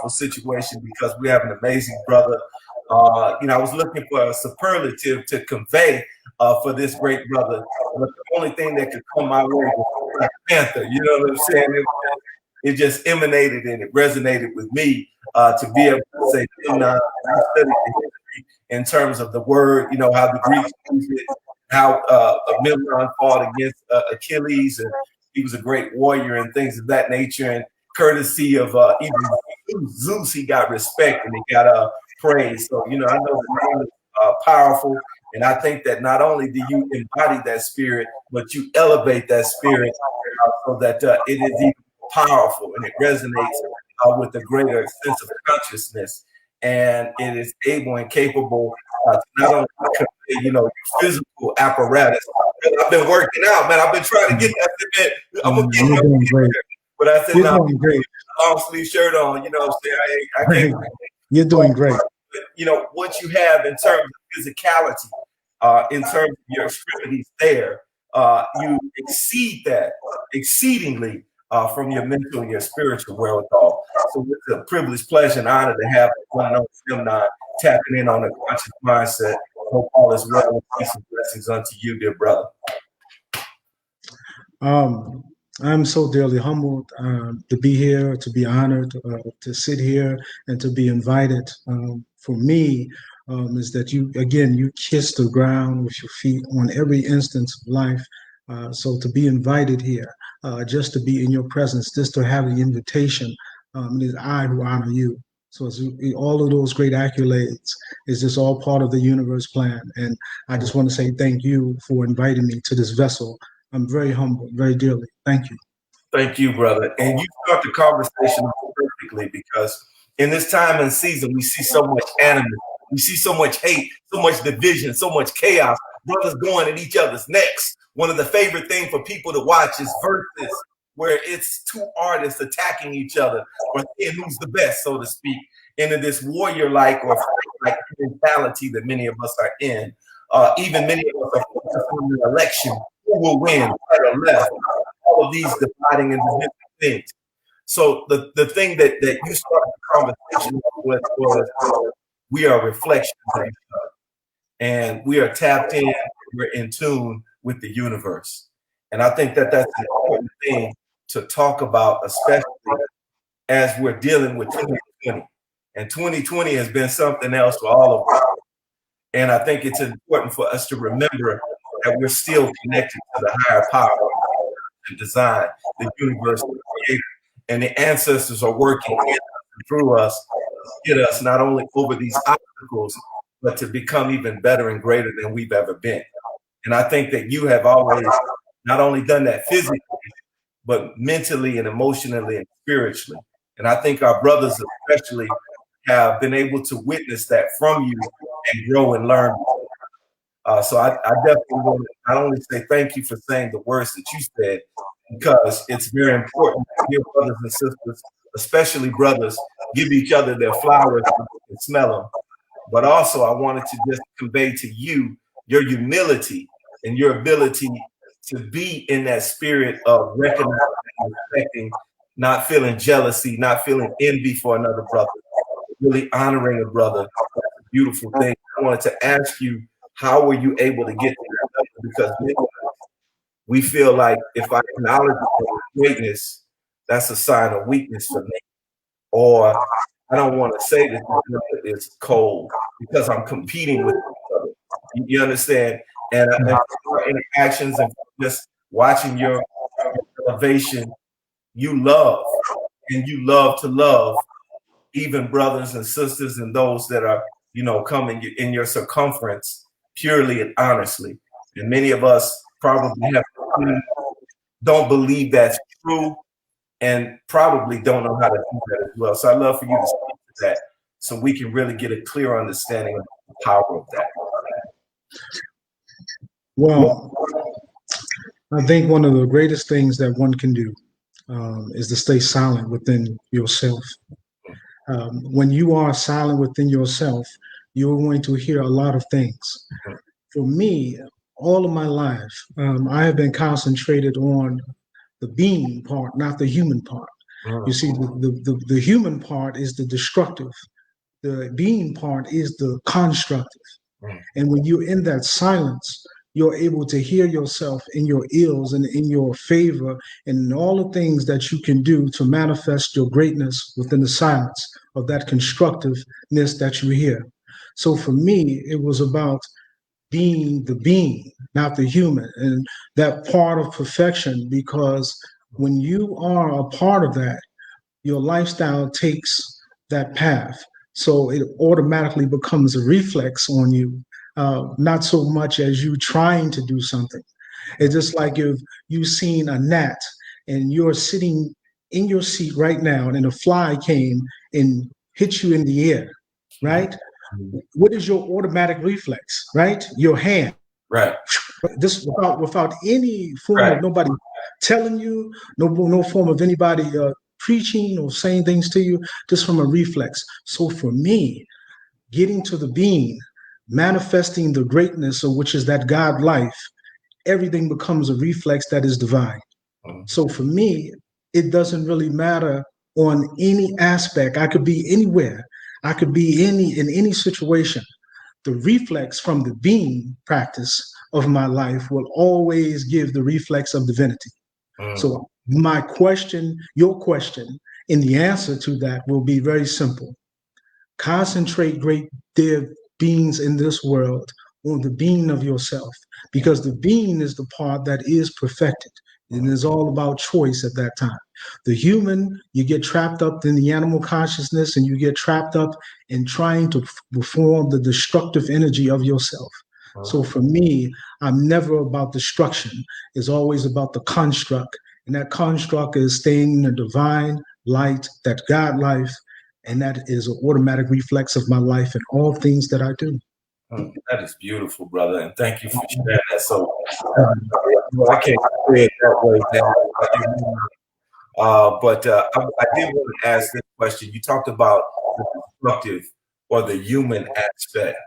powerful situation because we have an amazing brother. I was looking for a superlative to convey for this great brother. But the only thing that could come my way was Black Panther. You know what I'm saying? It just emanated and it resonated with me to be able to say, I studied the history in terms of the word, how the Greeks used it, how Memnon fought against Achilles, and he was a great warrior and things of that nature. And courtesy of even Zeus, he got respect and he got praise. So, I know the name is powerful. And I think that not only do you embody that spirit, but you elevate that spirit so that it is even powerful and it resonates with a greater sense of consciousness. And it is able and capable to not only convey, your physical apparatus. I've been working out, man. I've been trying to get that. I'm gonna get great. But I said, no, great. Long sleeve shirt on. What I'm saying? I can't. You're doing great. But, what you have in terms of physicality, in terms of your extremities, there, you exceed that exceedingly. From your mental and your spiritual wherewithal. So it's a privilege, pleasure, and honor to have one of Memnon tapping in on a conscious mindset. Hope all is well and peace and blessings unto you, dear brother. I'm so dearly humbled to be here, to be honored, to sit here and to be invited. For me, is that you kiss the ground with your feet on every instance of life. So to be invited here, just to be in your presence, just to have the invitation, it is I who honor you. So it's, all of those great accolades is just all part of the universe plan. And I just want to say thank you for inviting me to this vessel. I'm very humbled, very dearly. Thank you. Thank you, brother. And you start the conversation perfectly because in this time and season, we see so much animus. We see so much hate, so much division, so much chaos, brothers going at each other's necks. One of the favorite things for people to watch is Versus, where it's two artists attacking each other or seeing who's the best, so to speak, into this warrior-like or fight-like mentality that many of us are in. Even many of us are focused on the election, who will win, right or left, all of these dividing and dividing things. So the thing that you started the conversation with was we are reflections of each other. And we are tapped in, we're in tune with the universe. And I think that that's an important thing to talk about, especially as we're dealing with 2020. And 2020 has been something else for all of us. And I think it's important for us to remember that we're still connected to the higher power, the design, the universe, the creator. And the ancestors are working in us and through us to get us not only over these obstacles, but to become even better and greater than we've ever been. And I think that you have always not only done that physically, but mentally and emotionally and spiritually. And I think our brothers especially have been able to witness that from you and grow and learn. So I definitely want to not only say thank you for saying the words that you said, because it's very important to hear brothers and sisters, especially brothers, give each other their flowers and smell them. But also I wanted to just convey to you your humility and your ability to be in that spirit of recognizing and respecting, not feeling jealousy, not feeling envy for another brother, really honoring a brother. That's a beautiful thing. I wanted to ask you, how were you able to get to that level? Because we feel like if I acknowledge greatness, that's a sign of weakness for me. Or I don't want to say that it's cold because I'm competing with each other. You understand? And our interactions and just watching your elevation, you love, and you love to love even brothers and sisters and those that are, coming in your circumference purely and honestly. And many of us probably don't believe that's true and probably don't know how to do that as well. So I'd love for you to speak to that so we can really get a clear understanding of the power of that. Well, I think one of the greatest things that one can do is to stay silent within yourself. When you are silent within yourself, you're going to hear a lot of things. For me, all of my life, I have been concentrated on the being part, not the human part. You see, the human part is the destructive. The being part is the constructive. And when you're in that silence, you're able to hear yourself in your ills and in your favor and in all the things that you can do to manifest your greatness within the silence of that constructiveness that you hear. So for me, it was about being the being, not the human, and that part of perfection, because when you are a part of that, your lifestyle takes that path. So it automatically becomes a reflex on you, not so much as you trying to do something. It's just like if you've seen a gnat and you're sitting in your seat right now and a fly came and hit you in the air, right? What is your automatic reflex, right? Your hand. Right. This without any form Right. of nobody telling you, no form of anybody preaching or saying things to you, just from a reflex. So for me, getting to the being, manifesting the greatness of which is that God life, everything becomes a reflex that is divine. So for me, it doesn't really matter on any aspect. I could be anywhere. I could be in any situation. The reflex from the being practice of my life will always give the reflex of divinity. So my question, your question, and the answer to that will be very simple. Concentrate great dear beings in this world on the being of yourself, because the being is the part that is perfected. And it's all about choice at that time. The human, you get trapped up in the animal consciousness and you get trapped up in trying to perform the destructive energy of yourself. So for me, I'm never about destruction. It's always about the construct. And that construct is staying in the divine light, that God life. And that is an automatic reflex of my life and all things that I do. That is beautiful, brother, and thank you for sharing that. So, I can't say it that way now, but I did want to ask this question. You talked about the constructive or the human aspect.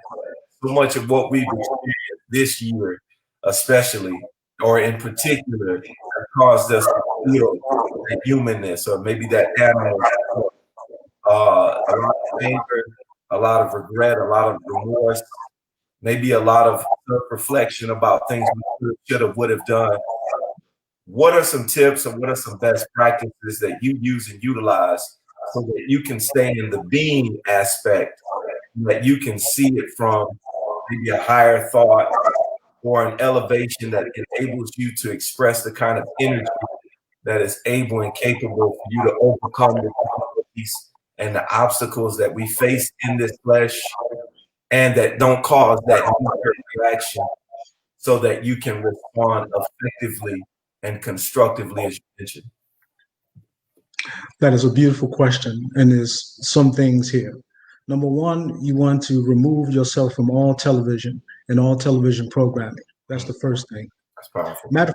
So much of what we've experienced this year, especially or in particular, has caused us to feel that humanness or maybe that animal. A lot of anger, a lot of regret, a lot of remorse, maybe a lot of self-reflection about things we should have, would have done. What are some tips and what are some best practices that you use and utilize so that you can stay in the being aspect, that you can see it from maybe a higher thought or an elevation that enables you to express the kind of energy that is able and capable for you to overcome the difficulties and the obstacles that we face in this flesh, and that don't cause that knee-jerk reaction, so that you can respond effectively and constructively, as you mentioned? That is a beautiful question, and there's some things here. Number one, you want to remove yourself from all television and all television programming. That's the first thing. That's powerful. Matter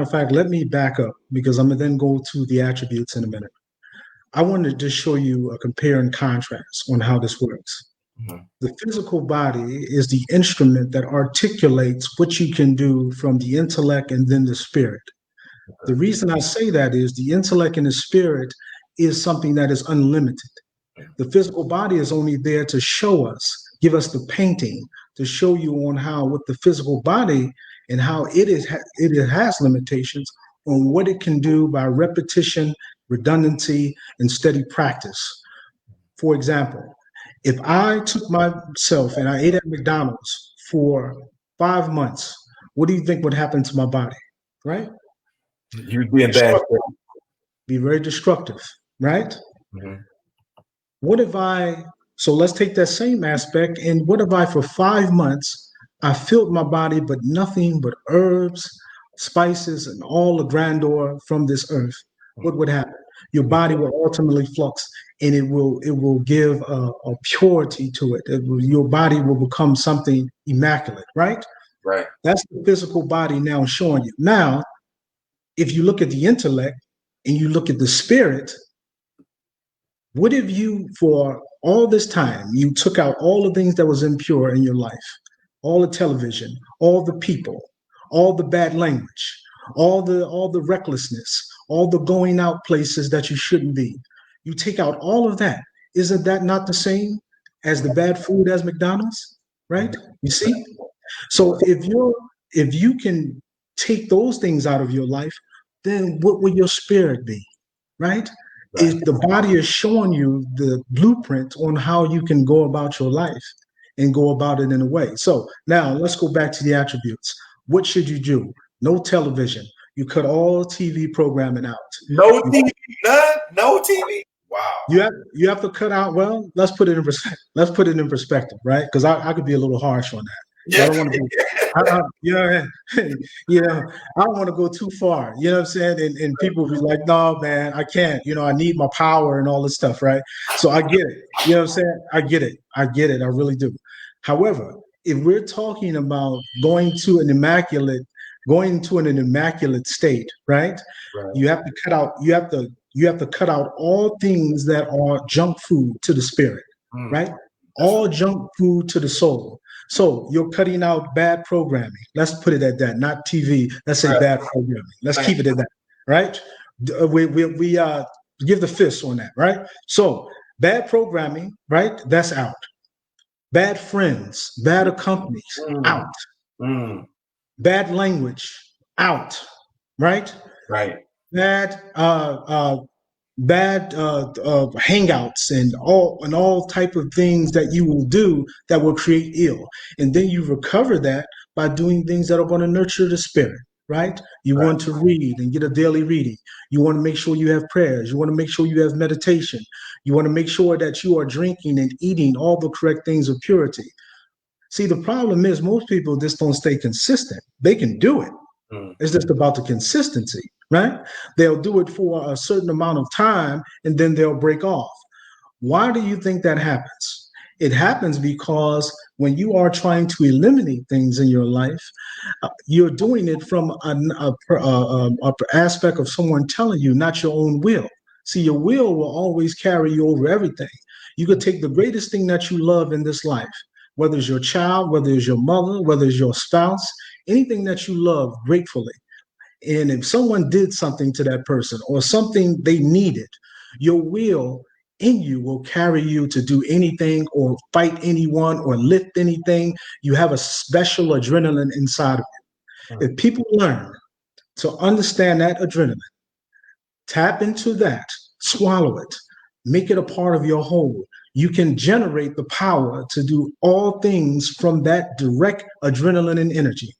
of fact, let me back up because I'm gonna then go to the attributes in a minute. I wanted to just show you a compare and contrast on how this works. The physical body is the instrument that articulates what you can do from the intellect and then the spirit. The reason I say that is the intellect and the spirit is something that is unlimited. The physical body is only there to show us, give us the painting, to show you on how with the physical body and how it has limitations on what it can do by repetition, redundancy, and steady practice. For example, if I took myself and I ate at McDonald's for 5 months, what do you think would happen to my body, right? You'd be in bad shape. Be very destructive, right? What if so let's take that same aspect, and what if I, for 5 months, I filled my body but nothing but herbs, spices, and all the grandeur from this earth? What would happen? Your body will ultimately flux, and it will give a purity to it. Your body will become something immaculate, right? Right. That's the physical body now showing you. Now, if you look at the intellect and you look at the spirit, what if you, for all this time, you took out all the things that was impure in your life, all the television, all the people, all the bad language, all the recklessness, all the going out places that you shouldn't be. You take out all of that. Isn't that not the same as the bad food as McDonald's? Right? You see? So if you can take those things out of your life, then what will your spirit be? Right? Right. If the body is showing you the blueprint on how you can go about your life and go about it in a way. So now let's go back to the attributes. What should you do? No television. You cut all TV programming out. No TV, none, no TV. Wow. You have to cut out. Well, let's put it in perspective. Let's put it in perspective, right? Because I could be a little harsh on that. So Yeah. I don't want to be, you know, you know, I don't want to go too far. You know what I'm saying? And people will be like, no, man, I can't. You know, I need my power and all this stuff, right? So I get it. You know what I'm saying? I get it. I get it. I really do. However, if we're talking about going to an immaculate state, right? Right. You have to cut out. You have to cut out all things that are junk food to the spirit, right? All junk food to the soul. So you're cutting out bad programming. Let's put it at that, not TV. Let's say bad programming. Let's keep it at that, right? We give the fist on that, right? So bad programming, right? That's out. Bad friends, bad companies, out. Bad language, out. Right? Right. Bad hangouts and all type of things that you will do that will create ill, and then you recover that by doing things that are going to nurture the spirit. Right? You want to read and get a daily reading. You want to make sure you have prayers. You want to make sure you have meditation. You want to make sure that you are drinking and eating all the correct things of purity. See, the problem is most people just don't stay consistent. They can do it. It's just about the consistency, right? They'll do it for a certain amount of time and then they'll break off. Why do you think that happens? It happens because when you are trying to eliminate things in your life, you're doing it from an aspect of someone telling you, not your own will. See, your will always carry you over everything. You could take the greatest thing that you love in this life, whether it's your child, whether it's your mother, whether it's your spouse, anything that you love gratefully. And if someone did something to that person or something they needed, your will in you will carry you to do anything or fight anyone or lift anything. You have a special adrenaline inside of you. If people learn to understand that adrenaline, tap into that, swallow it, make it a part of your whole, you can generate the power to do all things from that direct adrenaline and energy.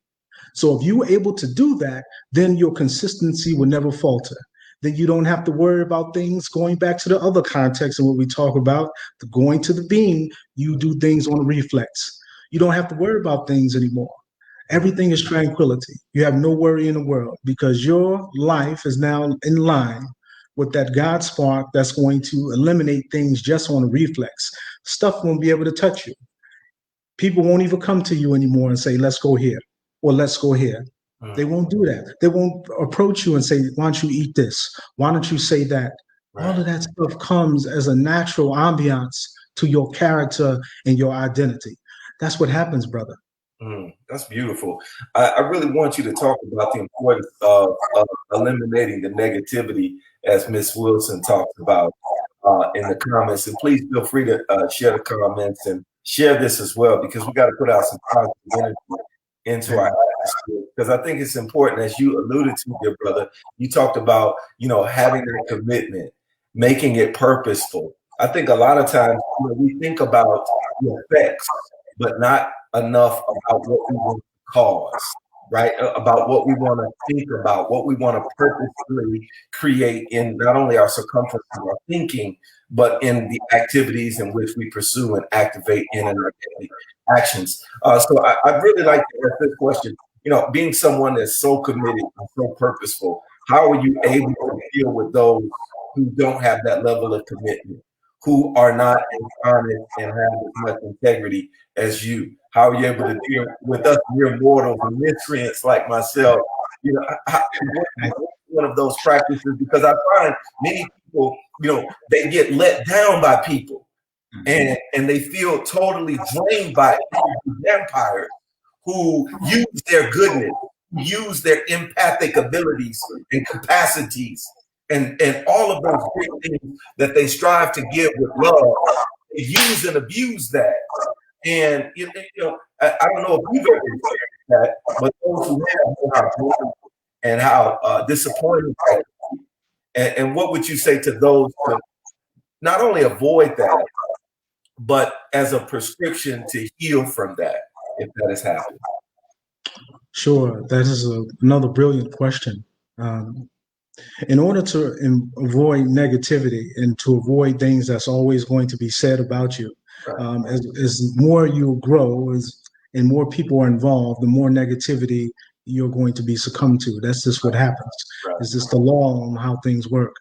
So if you were able to do that, then your consistency will never falter. Then you don't have to worry about things going back to the other context and what we talk about, the going to the being, you do things on reflex. You don't have to worry about things anymore. Everything is tranquility. You have no worry in the world because your life is now in line with that God spark that's going to eliminate things just on a reflex. Stuff won't be able to touch you. People won't even come to you anymore and say, let's go here or let's go here. They won't do that. They won't approach you and say, why don't you eat this? Why don't you say that? All of that stuff comes as a natural ambiance to your character and your identity. That's what happens, brother. That's beautiful. I really want you to talk about the importance of eliminating the negativity, as Miss Wilson talked about in the comments. And please feel free to share the comments and share this as well, because we got to put out some positive energy into our atmosphere. Because I think it's important, as you alluded to, dear brother. You talked about, having that commitment, making it purposeful. I think a lot of times we think about the effects, but not enough about what we want to cause, right? About what we want to think about, what we want to purposefully create in not only our circumference of our thinking, but in the activities in which we pursue and activate in our daily actions. So I'd really like to ask this question. Being someone that's so committed and so purposeful, how are you able to deal with those who don't have that level of commitment, who are not as honest and have as much integrity as you? How are you able to deal with us mere mortals and miscreants like myself? One of those practices, because I find many people, they get let down by people, and they feel totally drained by vampires who use their goodness, use their empathic abilities and capacities and all of those great things that they strive to give with love, they use and abuse that. And I don't know if you've ever experienced that, but those who have know how brutal and how disappointing that is. And what would you say to those to not only avoid that, but as a prescription to heal from that, if that has happened? Sure, that is another brilliant question. In order to avoid negativity and to avoid things that's always going to be said about you, Right. as more you grow, and more people are involved, the more negativity you're going to be succumbed to. That's just what happens. Right. It's just the law on how things work.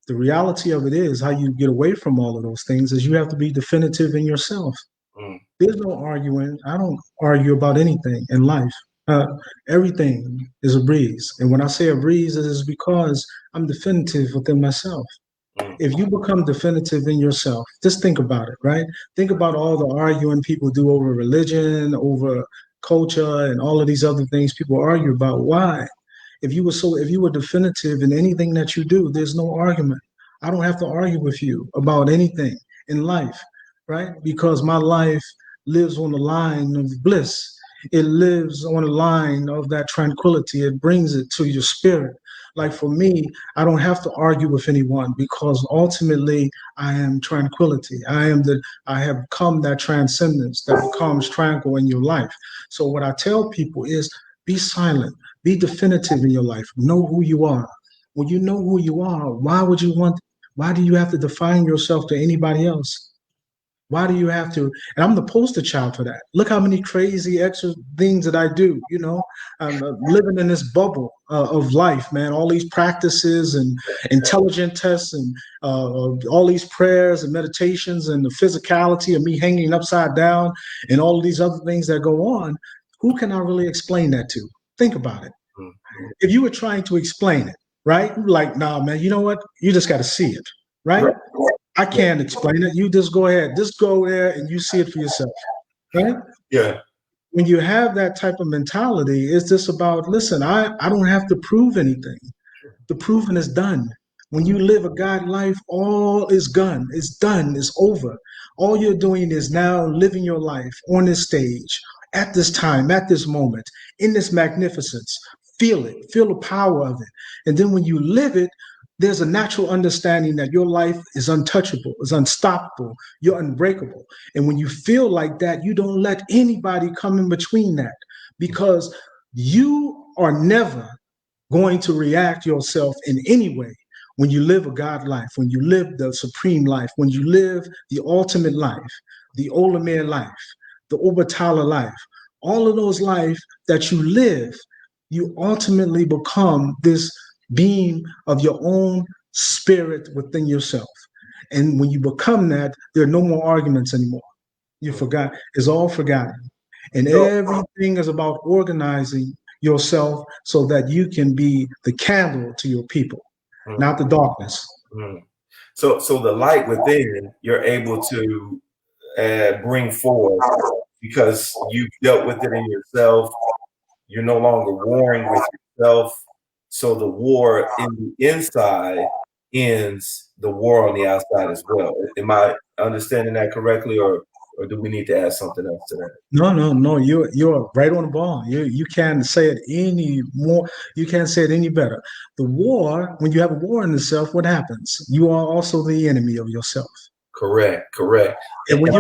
The reality of it is how you get away from all of those things is you have to be definitive in yourself. Mm. There's no arguing. I don't argue about anything in life. Everything is a breeze. And when I say a breeze, it is because I'm definitive within myself. Mm. If you become definitive in yourself, just think about it, right? Think about all the arguing people do over religion, over culture, and all of these other things people argue about. Why? If you were definitive in anything that you do, there's no argument. I don't have to argue with you about anything in life, right? Because my life lives on the line of bliss. It lives on the line of that tranquility. It brings it to your spirit. Like for me, I don't have to argue with anyone because ultimately I am tranquility. I have come that transcendence that becomes tranquil in your life. So what I tell people is be silent, be definitive in your life, know who you are. When you know who you are, why do you have to define yourself to anybody else? Why do you have to? And I'm the poster child for that. Look how many crazy extra things that I do. I'm living in this bubble of life, man. All these practices and intelligent tests and all these prayers and meditations and the physicality of me hanging upside down and all of these other things that go on. Who can I really explain that to? Think about it. Mm. If you were trying to explain it, right? Like, nah, man, you know what? You just got to see it, right? I can't explain it. You just go ahead. Just go there and you see it for yourself. Right? Yeah. When you have that type of mentality, it's just about, listen, I don't have to prove anything. The proving is done. When you live a God life, all is gone. It's done. It's over. All you're doing is now living your life on this stage, at this time, at this moment, in this magnificence. Feel it. Feel the power of it. And then when you live it, there's a natural understanding that your life is untouchable, is unstoppable, you're unbreakable. And when you feel like that, you don't let anybody come in between that because you are never going to react yourself in any way when you live a God life, when you live the supreme life, when you live the ultimate life, the Olamir life, the Obatala life, all of those life that you live, you ultimately become this being of your own spirit within yourself. And when you become that, there are no more arguments anymore. You forgot, it's all forgotten. And everything is about organizing yourself so that you can be the candle to your people, not the darkness. Mm. So the light within, you're able to bring forward because you've dealt with it in yourself. You're no longer warring with yourself. So the war in the inside ends the war on the outside as well. Am I understanding that correctly, or do we need to add something else to that? No. You're right on the ball. You can't say it any more. You can't say it any better. The war, when you have a war in yourself, what happens? You are also the enemy of yourself. Correct. And when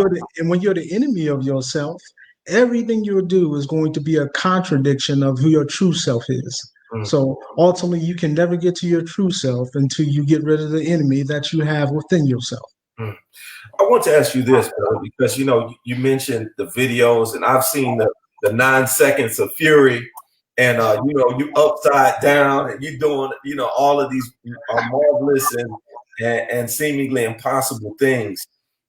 you're the enemy of yourself, everything you do is going to be a contradiction of who your true self is. Mm. So ultimately, you can never get to your true self until you get rid of the enemy that you have within yourself. Mm. I want to ask you this, brother, because you mentioned the videos, and I've seen the 9 seconds of fury, and you upside down, and you're doing all of these marvelous and seemingly impossible things.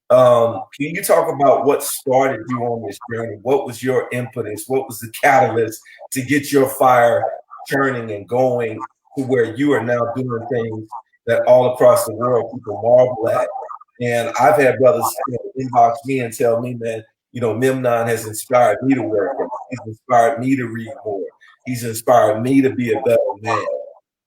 Can you talk about what started you on this journey? What was your impetus? What was the catalyst to get your fire turning and going to where you are now doing things that all across the world people marvel at? And I've had brothers inbox me and tell me, man, Memnon has inspired me to work. He's inspired me to read more. He's inspired me to be a better man.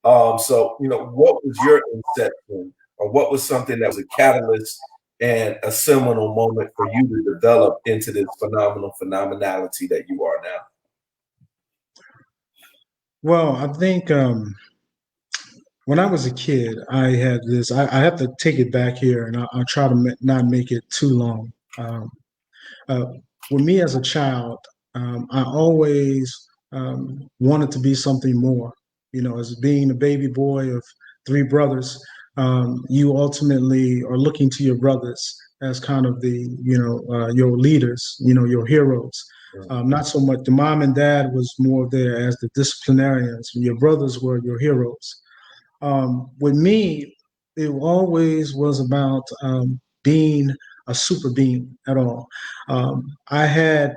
So, what was your inception, or what was something that was a catalyst and a seminal moment for you to develop into this phenomenality that you are now? Well, I think when I was a kid, I had this. I have to take it back here, and I'll try to not make it too long. Uh, with me as a child, I always wanted to be something more. As being a baby boy of three brothers, you ultimately are looking to your brothers as kind of your leaders, your heroes. Not so much the mom and dad was more there as the disciplinarians. Your brothers were your heroes. With me, it always was about being a super being at all. I had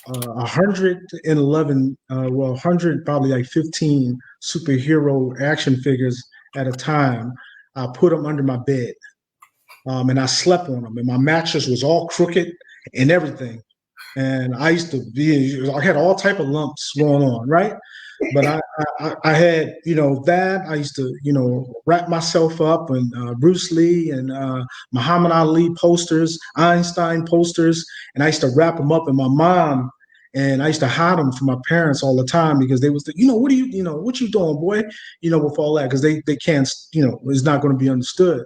111, 100, probably like 15 superhero action figures at a time. I put them under my bed, and I slept on them, and my mattress was all crooked and everything. And I had all type of lumps going on, right? But I had, that I used to, wrap myself up in Bruce Lee and Muhammad Ali posters, Einstein posters, and I used to wrap them up. And my mom and I used to hide them from my parents all the time because they was, what are you, what you doing, boy, with all that, because they can't, it's not going to be understood.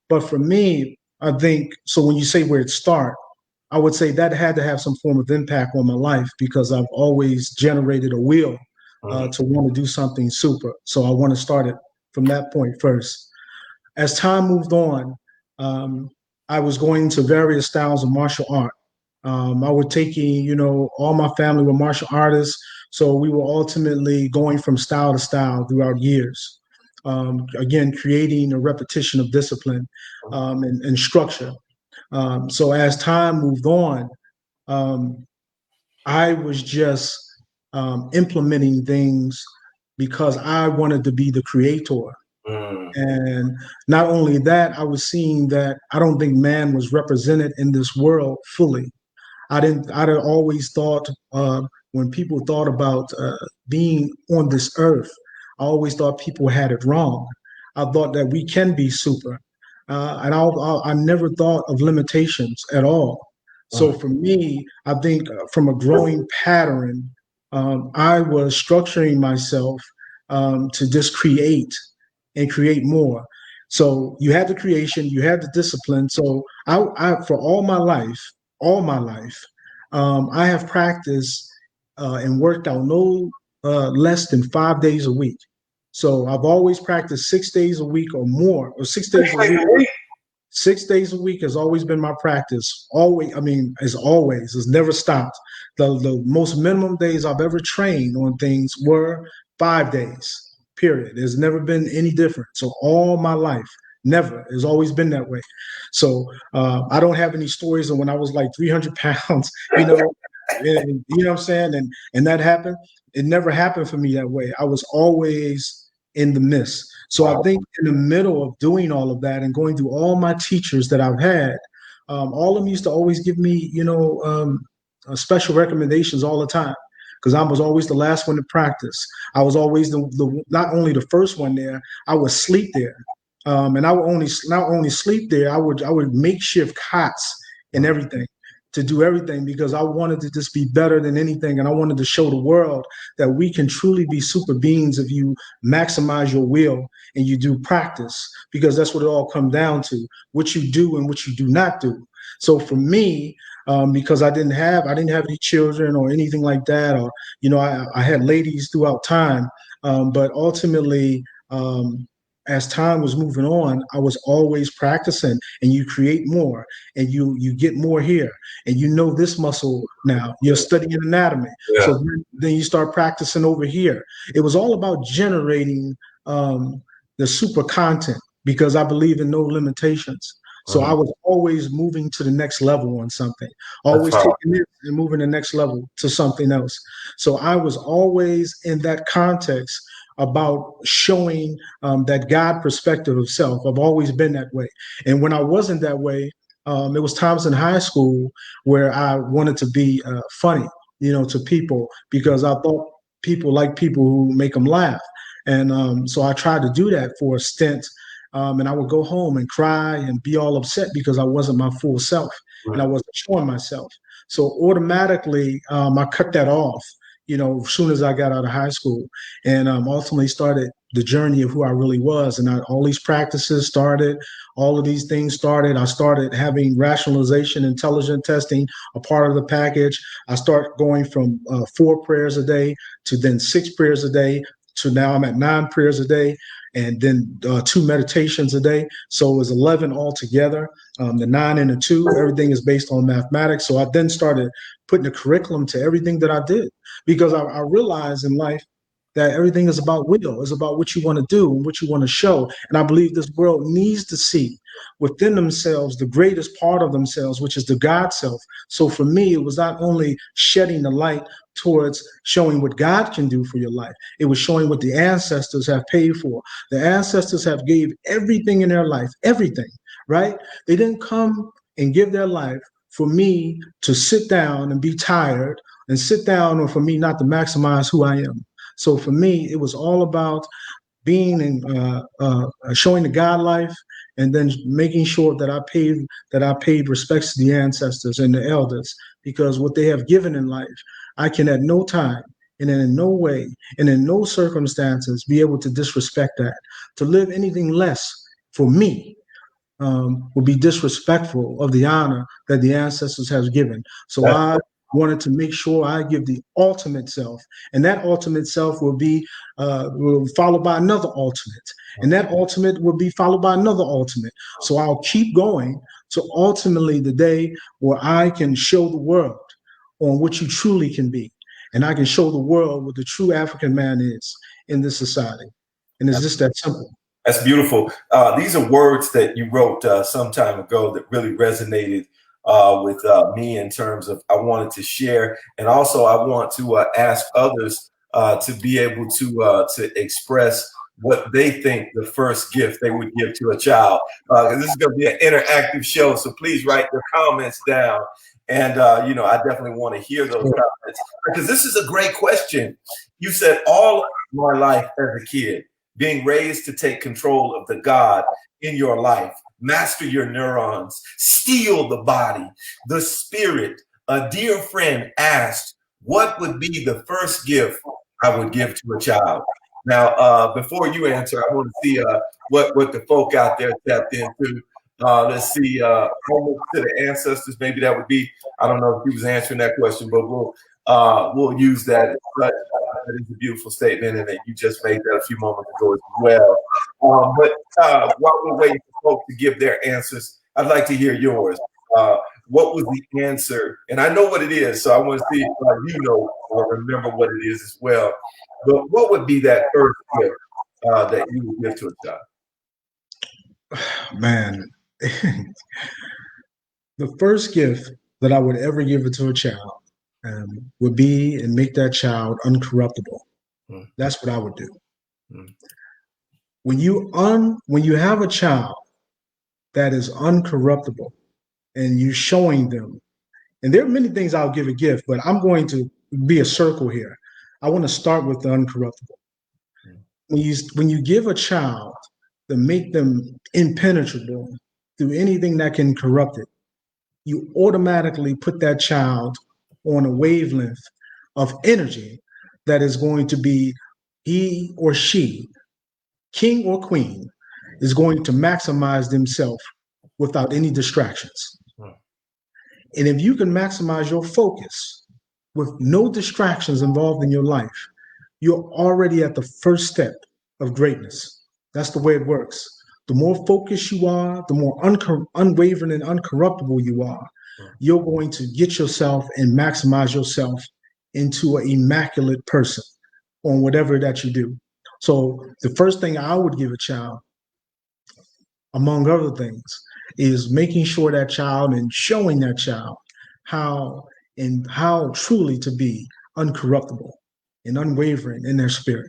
But for me, I think so. When you say where it started, I would say that had to have some form of impact on my life because I've always generated a will to want to do something super. So I want to start it from that point first. As time moved on, I was going to various styles of martial art. I was taking, all my family were martial artists. So we were ultimately going from style to style throughout years. Again, creating a repetition of discipline and structure. So as time moved on, I was just implementing things because I wanted to be the creator. And not only that, I was seeing that I don't think man was represented in this world fully. I'd always thought when people thought about being on this earth, I always thought people had it wrong. I thought that we can be super. And I never thought of limitations at all. So for me, I think from a growing pattern, I was structuring myself to just create and create more. So you had the creation, you had the discipline. So for all my life, I have practiced and worked out no less than 5 days a week. So I've always practiced 6 days a week or more, or 6 days a week. 6 days a week has always been my practice. Always, I mean, as always, it's never stopped. The most minimum days I've ever trained on things were 5 days, period. There's never been any different. So all my life, never. It's always been that way. So I don't have any stories of when I was like 300 pounds, and, you know what I'm saying? And that happened. It never happened for me that way. I was always in the midst. So I think in the middle of doing all of that and going through all my teachers that I've had, all of them used to always give me, special recommendations all the time because I was always the last one to practice. I was always the not only the first one there, I would sleep there. And I would not only sleep there, I would makeshift cots and everything to do everything because I wanted to just be better than anything. And I wanted to show the world that we can truly be super beings if you maximize your will and you do practice, because that's what it all comes down to, what you do and what you do not do. So for me, because I didn't have any children or anything like that, or, I had ladies throughout time. But ultimately, as time was moving on, I was always practicing, and you create more and you get more here, and this muscle now, you're studying anatomy. Yeah. So then you start practicing over here. It was all about generating the super content because I believe in no limitations. So I was always moving to the next level on something, always taking it and moving the next level to something else. So I was always in that context about showing that God perspective of self. I've always been that way. And when I wasn't that way, it was times in high school where I wanted to be funny, to people because I thought people like people who make them laugh. And so I tried to do that for a stint. And I would go home and cry and be all upset because I wasn't my full self and I wasn't showing myself. So automatically, I cut that off, as soon as I got out of high school, and ultimately started the journey of who I really was. And all these practices started, all of these things started. I started having rationalization, intelligent testing, a part of the package. I start going from 4 prayers a day to then 6 prayers a day to now I'm at 9 prayers a day, and then 2 meditations a day. So it was 11 altogether. The 9 and the 2, everything is based on mathematics. So I then started putting a curriculum to everything that I did, because I realized in life that everything is about will. It's about what you want to do and what you want to show. And I believe this world needs to see within themselves the greatest part of themselves, which is the God self. So for me, it was not only shedding the light towards showing what God can do for your life, it was showing what the ancestors have paid for. The ancestors have gave everything in their life, everything, right? They didn't come and give their life for me to sit down and be tired and sit down, or for me not to maximize who I am. So for me, it was all about being and showing the God life, and then making sure that I paid respects to the ancestors and the elders, because what they have given in life, I can at no time and in no way and in no circumstances be able to disrespect that. To live anything less for me would be disrespectful of the honor that the ancestors have given. So I wanted to make sure I give the ultimate self, and that ultimate self will be will followed by another ultimate, and that ultimate will be followed by another ultimate. So I'll keep going to ultimately the day where I can show the world on what you truly can be, and I can show the world what the true African man is in this society. And it's just that simple. That's beautiful. These are words that you wrote some time ago that really resonated with me, in terms of I wanted to share, and also I want to ask others to be able to express what they think the first gift they would give to a child. This is going to be an interactive show, so please write your comments down. And I definitely want to hear those comments, because this is a great question. You said all my life as a kid, being raised to take control of the God in your life, master your neurons, steal the body, the spirit. A dear friend asked, what would be the first gift I would give to a child? Now, before you answer, I want to see what the folk out there tapped into. Let's see, homage to the ancestors. Maybe that would be, I don't know if he was answering that question, but we'll use that. That is a beautiful statement, and that you just made that a few moments ago as well. But while we're waiting for folks to give their answers, I'd like to hear yours. What was the answer? And I know what it is, so I want to see if you know or remember what it is as well. But what would be that first gift that you would give to a child? Man, the first gift that I would ever give it to a child would be and make that child uncorruptible. That's what I would do. When you have a child that is uncorruptible, and you showing them, and there are many things I'll give a gift, but I'm going to be a circle here. I want to start with the uncorruptible. When you give a child to make them impenetrable through anything that can corrupt it, you automatically put that child on a wavelength of energy that is going to be, he or she, king or queen, is going to maximize themselves without any distractions. And if you can maximize your focus with no distractions involved in your life, you're already at the first step of greatness. That's the way it works. The more focused you are, the more unwavering and uncorruptible you are, you're going to get yourself and maximize yourself into an immaculate person on whatever that you do. So the first thing I would give a child, among other things, is making sure that child and showing that child how truly to be uncorruptible and unwavering in their spirit.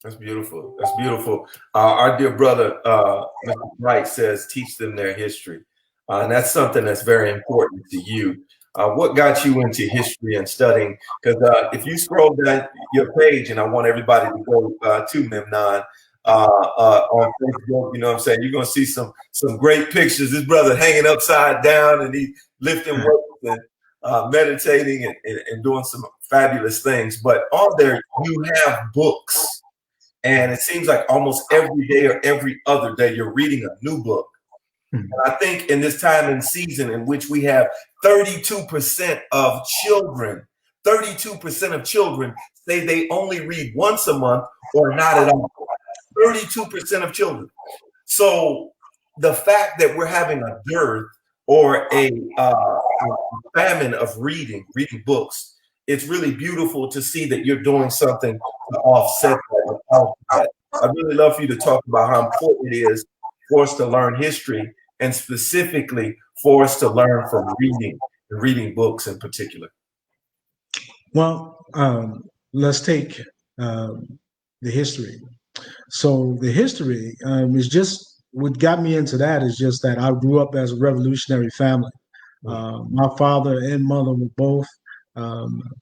That's beautiful. That's beautiful. Our dear brother, Mr. Wright, says, teach them their history. And that's something that's very important to you. What got you into history and studying? Because if you scroll down your page, and I want everybody to go to Memnon on Facebook, you know what I'm saying? You're gonna see some great pictures. This brother hanging upside down and he lifting weights and meditating and doing some fabulous things. But on there, you have books, and it seems like almost every day or every other day you're reading a new book. And I think in this time and season in which we have 32% of children, 32% of children say they only read once a month or not at all. 32% of children. So the fact that we're having a dearth or a famine of reading books, it's really beautiful to see that you're doing something to offset that. I'd really love for you to talk about how important it is for us to learn history, and specifically for us to learn from reading books in particular. Well, let's take the history. So the history is just what got me into that is just that I grew up as a revolutionary family. My father and mother were both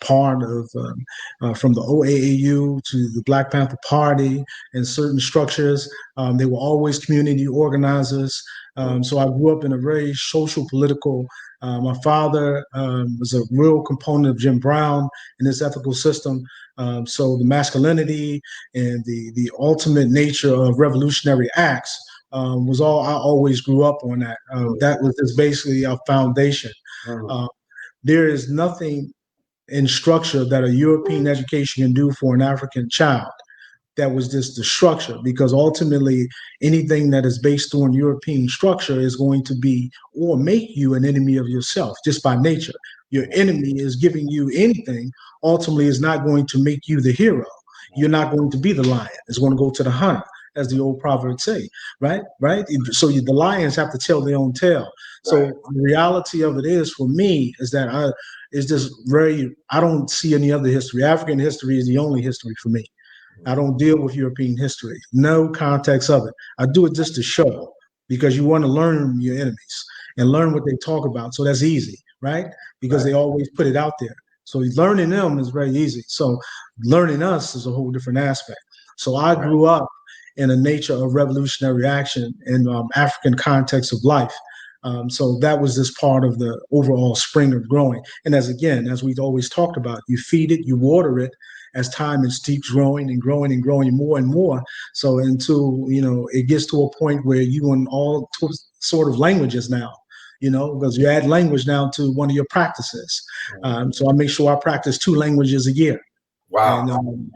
part of from the OAAU to the Black Panther Party and certain structures. They were always community organizers. So I grew up in a very social political. My father was a real component of Jim Brown and his ethical system. So the masculinity and the ultimate nature of revolutionary acts was all I always grew up on that. That was just basically our foundation. There is nothing in structure that a European education can do for an African child. That was just the structure, because ultimately anything that is based on European structure is going to be or make you an enemy of yourself just by nature. Your enemy is giving you anything, ultimately is not going to make you the hero. You're not going to be the lion. It's going to go to the hunter, as the old proverbs say, right? So the lions have to tell their own tale. So the reality of it is, for me, is that I don't see any other history. African history is the only history for me. I don't deal with European history, no context of it. I do it just to show, because you want to learn your enemies and learn what they talk about. So that's easy, right? Because they always put it out there. So learning them is very easy. So learning us is a whole different aspect. So I grew up in a nature of revolutionary action in African context of life. So that was just part of the overall spring of growing. And as we've always talked about, you feed it, you water it as time keeps growing and growing and growing more and more. So until, it gets to a point where you in all sort of languages now, because you add language now to one of your practices. So I make sure I practice 2 languages a year. Wow.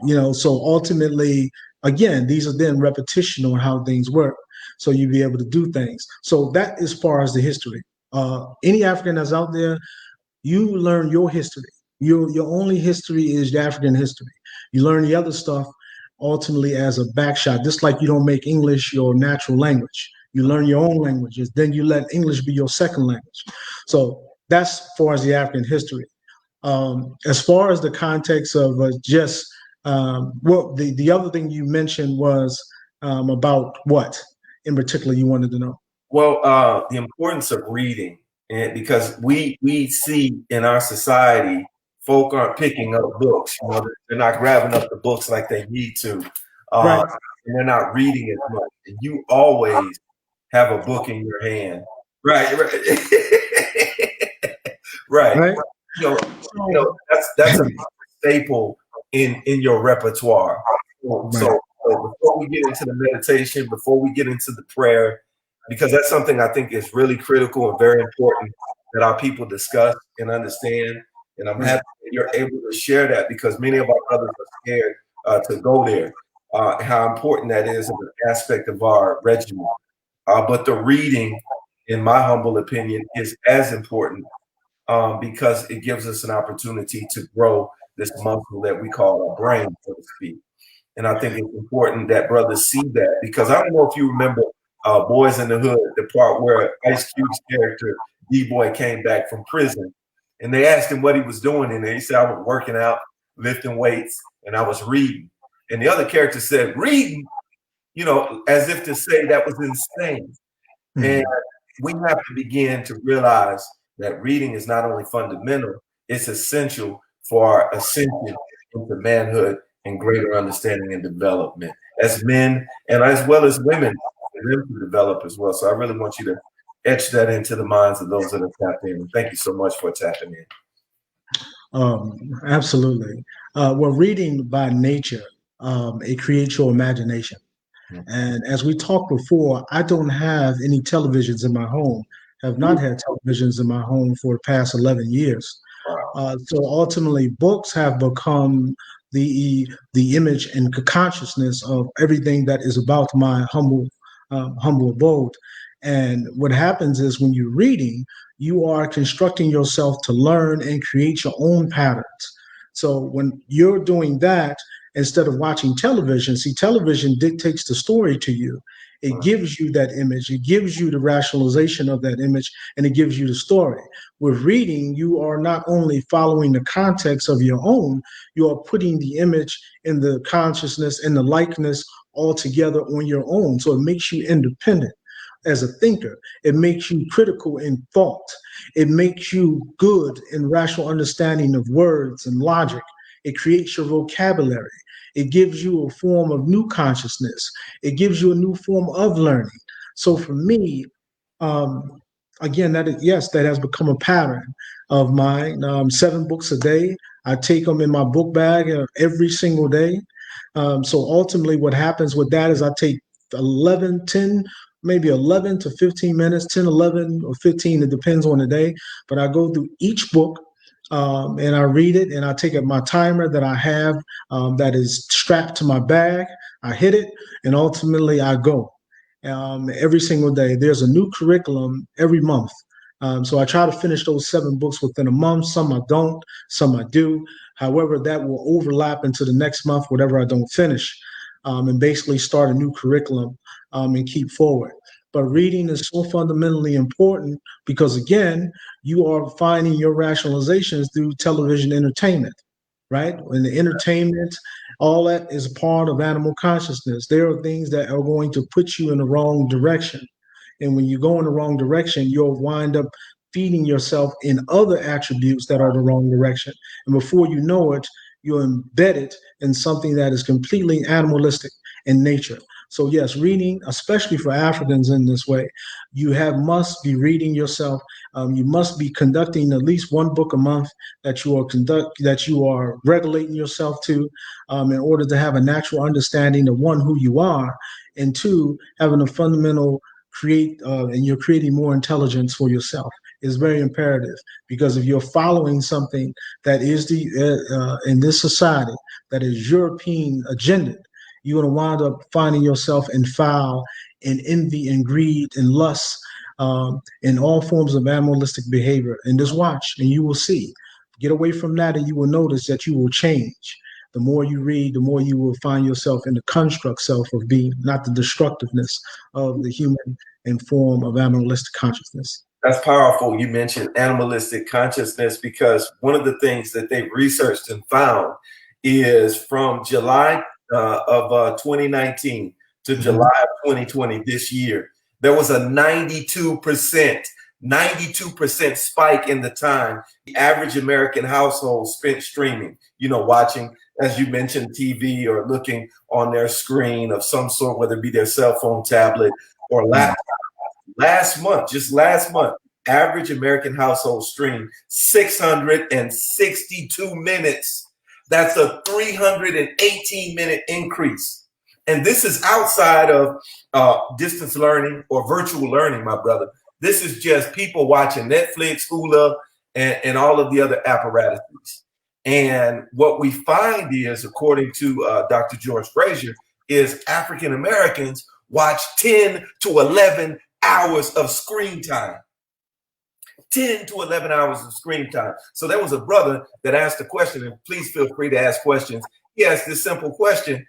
And, so ultimately, again, these are then repetition on how things work. So you be able to do things. So that as far as the history. Any African that's out there, you learn your history. Your only history is the African history. You learn the other stuff ultimately as a backshot, just like you don't make English your natural language. You learn your own languages, then you let English be your second language. So that's as far as the African history. As far as the context of the other thing you mentioned was about what in particular you wanted to know? Well, the importance of reading, and because we see in our society, folk aren't picking up books. They're not grabbing up the books like they need to, Right. and they're not reading as much. And you always have a book in your hand, right? Right. That's a staple in your repertoire. So before we get into the meditation, before we get into the prayer, because that's something I think is really critical and very important that our people discuss and understand. And I'm happy that you're able to share that, because many of our brothers are scared to go there, how important that is as an aspect of our regimen. But the reading, in my humble opinion, is as important because it gives us an opportunity to grow this muscle that we call our brain, so to speak. And I think it's important that brothers see that, because I don't know if you remember Boys in the Hood, the part where Ice Cube's character, D-Boy, came back from prison. And they asked him what he was doing in there. He said, I was working out, lifting weights, and I was reading. And the other character said, reading, as if to say that was insane. And we have to begin to realize that reading is not only fundamental, it's essential for our ascension into manhood and greater understanding and development as men and as well as women, for them to develop as well. So I really want you to etch that into the minds of those that are tapped in. And thank you so much for tapping in. Absolutely. Well, reading by nature, it creates your imagination. And as we talked before, I don't have any televisions in my home, have not had televisions in my home for the past 11 years. So ultimately, books have become the image and consciousness of everything that is about my humble abode. And what happens is when you're reading, you are constructing yourself to learn and create your own patterns. So when you're doing that, instead of watching television, see, television dictates the story to you. It gives you that image, it gives you the rationalization of that image, and it gives you the story. With reading, you are not only following the context of your own, you are putting the image and the consciousness and the likeness all together on your own. So it makes you independent as a thinker. It makes you critical in thought. It makes you good in rational understanding of words and logic. It creates your vocabulary. It gives you a form of new consciousness. It gives you a new form of learning. So for me, um, again, yes, that has become a pattern of mine. 7 books a day. I take them in my book bag every single day. So ultimately, what happens with that is I take 11, 10, maybe 11 to 15 minutes, 10, 11, or 15. It depends on the day. But I go through each book and I read it, and I take up my timer that I have that is strapped to my bag. I hit it, and ultimately I go. Every single day. There's a new curriculum every month. So I try to finish those 7 books within a month. Some I don't, some I do. However, that will overlap into the next month, whatever I don't finish, and basically start a new curriculum and keep forward. But reading is so fundamentally important because, again, you are finding your rationalizations through television entertainment, right? And the entertainment, all that is part of animal consciousness. There are things that are going to put you in the wrong direction. And when you go in the wrong direction, you'll wind up feeding yourself in other attributes that are the wrong direction. And before you know it, you're embedded in something that is completely animalistic in nature. So yes, reading, especially for Africans in this way, must be reading yourself. You must be conducting at least 1 book a month that you are regulating yourself to, in order to have a natural understanding of, one, who you are, and two, having a fundamental and you're creating more intelligence for yourself is very imperative, because if you're following something that is in this society that is European agenda, you're going to wind up finding yourself in foul and envy and greed and lust, in all forms of animalistic behavior. And just watch, and you will see. Get away from that, and you will notice that you will change. The more you read, the more you will find yourself in the construct self of being, not the destructiveness of the human and form of animalistic consciousness. That's powerful. You mentioned animalistic consciousness, because one of the things that they've researched and found is from July of 2019 to July of 2020, this year, there was a 92% spike in the time the average American household spent streaming, watching, as you mentioned, TV or looking on their screen of some sort, whether it be their cell phone, tablet, or laptop. Just last month, average American household streamed 662 minutes. That's a 318-minute increase. And this is outside of distance learning or virtual learning, my brother. This is just people watching Netflix, Hulu, and all of the other apparatuses. And what we find is, according to Dr. George Frazier, is African Americans watch 10 to 11 hours of screen time. 10 to 11 hours of screen time. So there was a brother that asked a question, and please feel free to ask questions. He asked this simple question.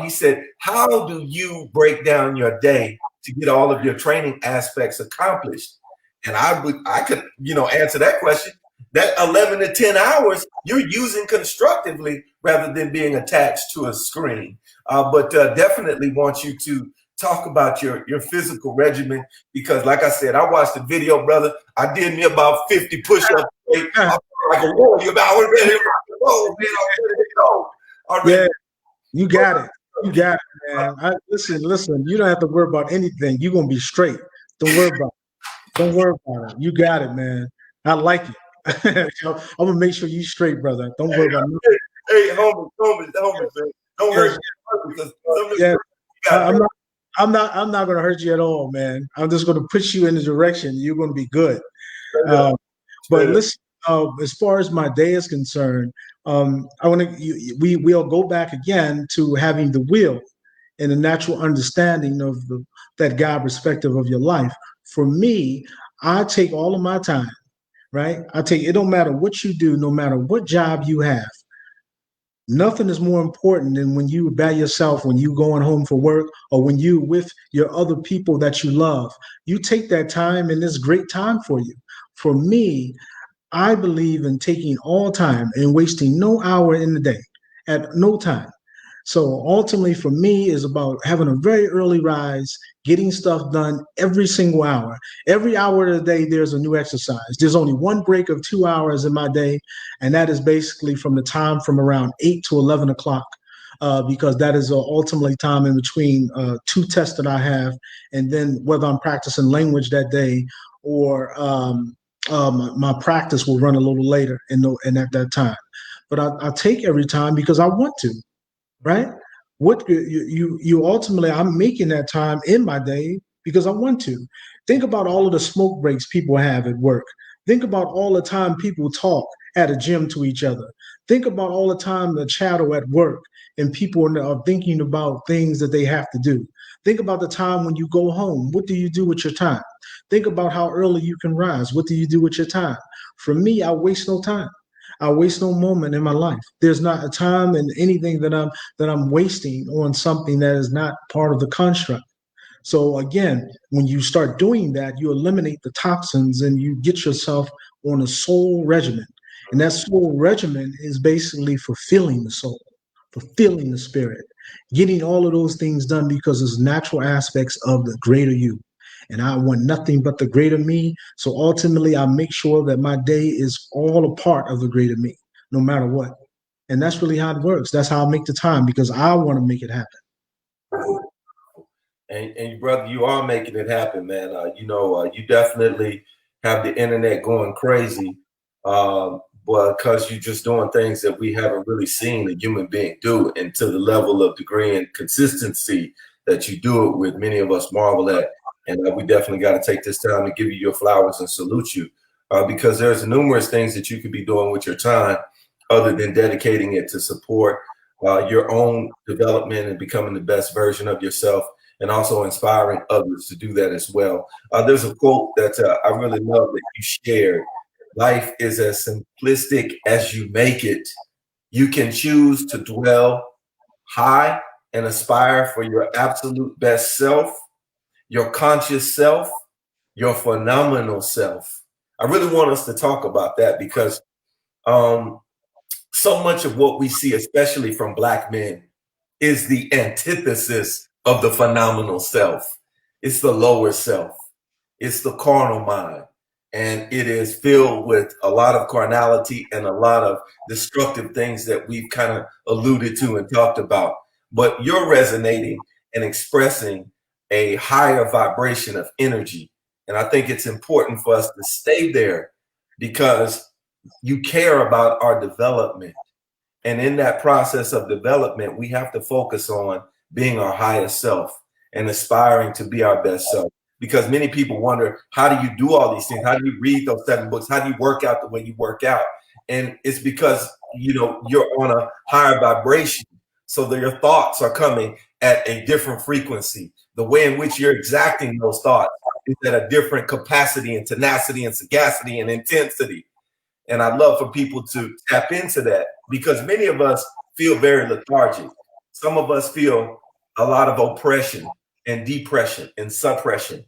He said, how do you break down your day to get all of your training aspects accomplished? And I could, answer that question. That 11 to 10 hours you're using constructively rather than being attached to a screen. But definitely want you to talk about your physical regimen, because like I said, I watched the video, brother. I did me about 50 push-ups. I felt like a warrior. I was ready to go, man. I'm ready to go. Yeah, you got it. You got it, man. Listen. You don't have to worry about anything. You're gonna be straight. Don't worry about it. Don't worry about it. You got it, man. I like it. I'm gonna make sure you straight, brother. Don't worry about nothing. Hey, homie, man. Don't hurt me, because yeah. I'm not gonna hurt you at all, man. I'm just gonna push you in the direction. You're gonna be good. But listen, as far as my day is concerned, I want to. We'll go back again to having the will and a natural understanding of that God perspective of your life. For me, I take all of my time, right? It don't matter what you do, no matter what job you have. Nothing is more important than when you by yourself, when you going home for work, or when you with your other people that you love. You take that time, and it's great time for you. For me, I believe in taking all time and wasting no hour in the day at no time. So ultimately, for me, is about having a very early rise, getting stuff done every single hour. Every hour of the day, there's a new exercise. There's only one break of 2 hours in my day, and that is basically from the time from around 8 to 11 o'clock, because that is ultimately time in between two tests that I have, and then whether I'm practicing language that day or my practice will run a little later and at that time. But I take every time because I want to. Right? What you ultimately, I'm making that time in my day because I want to. Think about all of the smoke breaks people have at work. Think about all the time people talk at a gym to each other. Think about all the time the chatter at work and people are thinking about things that they have to do. Think about the time when you go home. What do you do with your time? Think about how early you can rise. What do you do with your time? For me, I waste no time. I waste no moment in my life. There's not a time in anything that I'm wasting on something that is not part of the construct. So again, when you start doing that, you eliminate the toxins and you get yourself on a soul regimen. And that soul regimen is basically fulfilling the soul, fulfilling the spirit, getting all of those things done because it's natural aspects of the greater you. And I want nothing but the greater me. So ultimately, I make sure that my day is all a part of the greater me, no matter what. And that's really how it works. That's how I make the time because I want to make it happen. And brother, you are making it happen, man. You definitely have the internet going crazy, because you're just doing things that we haven't really seen a human being do, and to the level of degree and consistency that you do it with. Many of us marvel at, and we definitely got to take this time to give you your flowers and salute you, because there's numerous things that you could be doing with your time other than dedicating it to support your own development and becoming the best version of yourself, and also inspiring others to do that as well. There's a quote that I really love that you shared. Life is as simplistic as you make it. You can choose to dwell high and aspire for your absolute best self, your conscious self, your phenomenal self. I really want us to talk about that because so much of what we see, especially from Black men, is the antithesis of the phenomenal self. It's the lower self. It's the carnal mind. And it is filled with a lot of carnality and a lot of destructive things that we've kind of alluded to and talked about. But you're resonating and expressing a higher vibration of energy. And I think it's important for us to stay there because you care about our development. And in that process of development, we have to focus on being our highest self and aspiring to be our best self. Because many people wonder, how do you do all these things? How do you read those 7 books? How do you work out the way you work out? And it's because, you're on a higher vibration. So that your thoughts are coming at a different frequency. The way in which you're exacting those thoughts is at a different capacity and tenacity and sagacity and intensity. And I'd love for people to tap into that because many of us feel very lethargic. Some of us feel a lot of oppression and depression and suppression.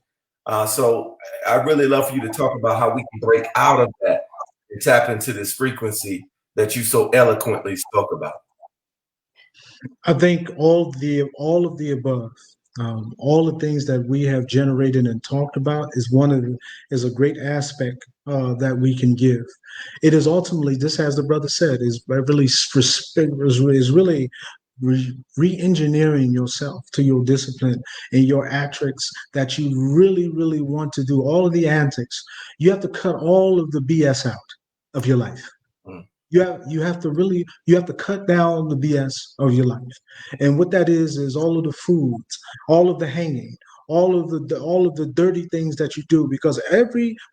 So I really love for you to talk about how we can break out of that and tap into this frequency that you so eloquently spoke about. I think all of the above. All the things that we have generated and talked about is a great aspect that we can give. It is ultimately, just as the brother said, is really re-engineering yourself to your discipline and your actions that you really, really want to do. All of the antics, you have to cut all of the BS out of your life. Mm. You have to cut down the BS of your life. And what that is all of the foods, all of the hanging, all of the dirty things that you do, because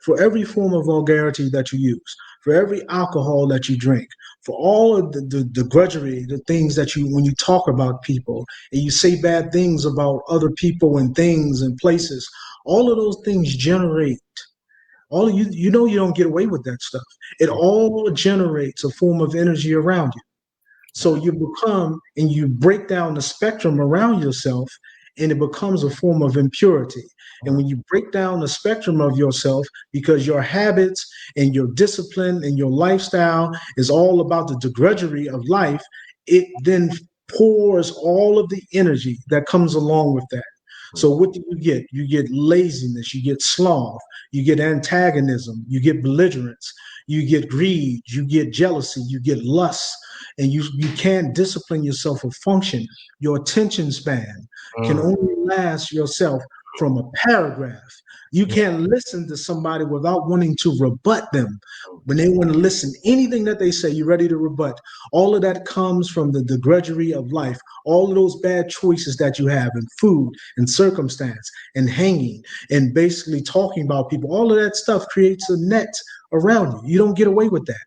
for every form of vulgarity that you use, for every alcohol that you drink, for all of the grudgery, the things that you, when you talk about people and you say bad things about other people and things and places, all of those things generate, all you, you know, you don't get away with that stuff. It all generates a form of energy around you. So you become, and you break down the spectrum around yourself, and it becomes a form of impurity. And when you break down the spectrum of yourself, because your habits and your discipline and your lifestyle is all about the drudgery of life, it then pours all of the energy that comes along with that. So what do you get? You get laziness, you get sloth, you get antagonism, you get belligerence, you get greed, you get jealousy, you get lust, and you can't discipline yourself or function. Your attention span can only last yourself from a paragraph. You can't listen to somebody without wanting to rebut them. When they want to listen, anything that they say, you're ready to rebut. All of that comes from the drudgery of life. All of those bad choices that you have in food and circumstance and hanging and basically talking about people, all of that stuff creates a net around you. You don't get away with that.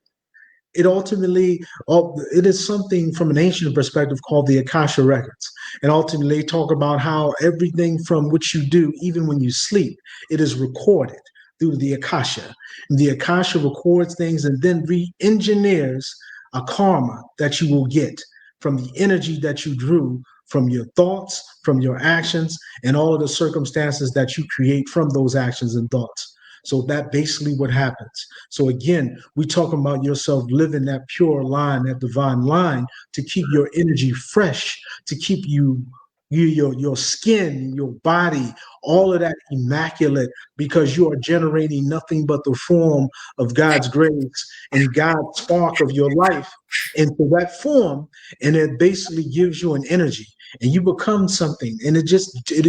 It ultimately, it is something from an ancient perspective called the Akasha records. And ultimately they talk about how everything from which you do, even when you sleep, it is recorded through the Akasha. And the Akasha records things and then re-engineers a karma that you will get from the energy that you drew from your thoughts, from your actions, and all of the circumstances that you create from those actions and thoughts. So that basically what happens. So again, we talking about yourself living that pure line, that divine line, to keep your energy fresh, to keep your skin, your body, all of that immaculate, because you are generating nothing but the form of God's grace and God's spark of your life into that form, and it basically gives you an energy, and you become something, and it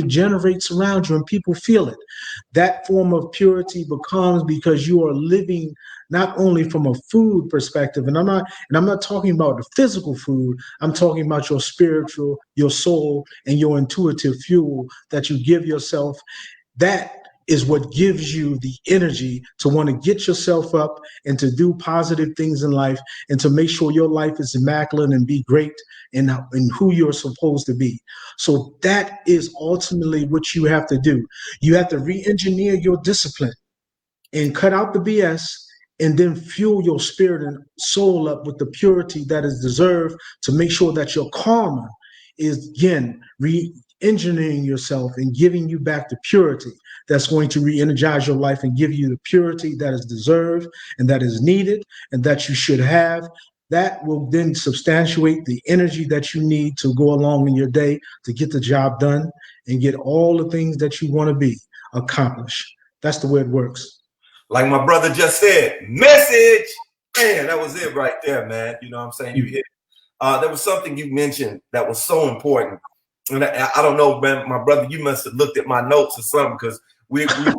generates around you, and people feel it. That form of purity becomes because you are living not only from a food perspective, and I'm not talking about the physical food, I'm talking about your spiritual, your soul, and your intuitive fuel that you give yourself. That is what gives you the energy to want to get yourself up and to do positive things in life and to make sure your life is immaculate and be great in who you're supposed to be. So that is ultimately what you have to do. You have to re-engineer your discipline and cut out the BS, and then fuel your spirit and soul up with the purity that is deserved, to make sure that your karma is, again, re-engineering yourself and giving you back the purity that's going to re-energize your life and give you the purity that is deserved and that is needed and that you should have. That will then substantiate the energy that you need to go along in your day to get the job done and get all the things that you want to be accomplished. That's the way it works. Like my brother just said, message. Man, that was it right there, man. You know what I'm saying? You hit. There was something you mentioned that was so important. And I don't know, man, my brother, you must have looked at my notes or something, because we in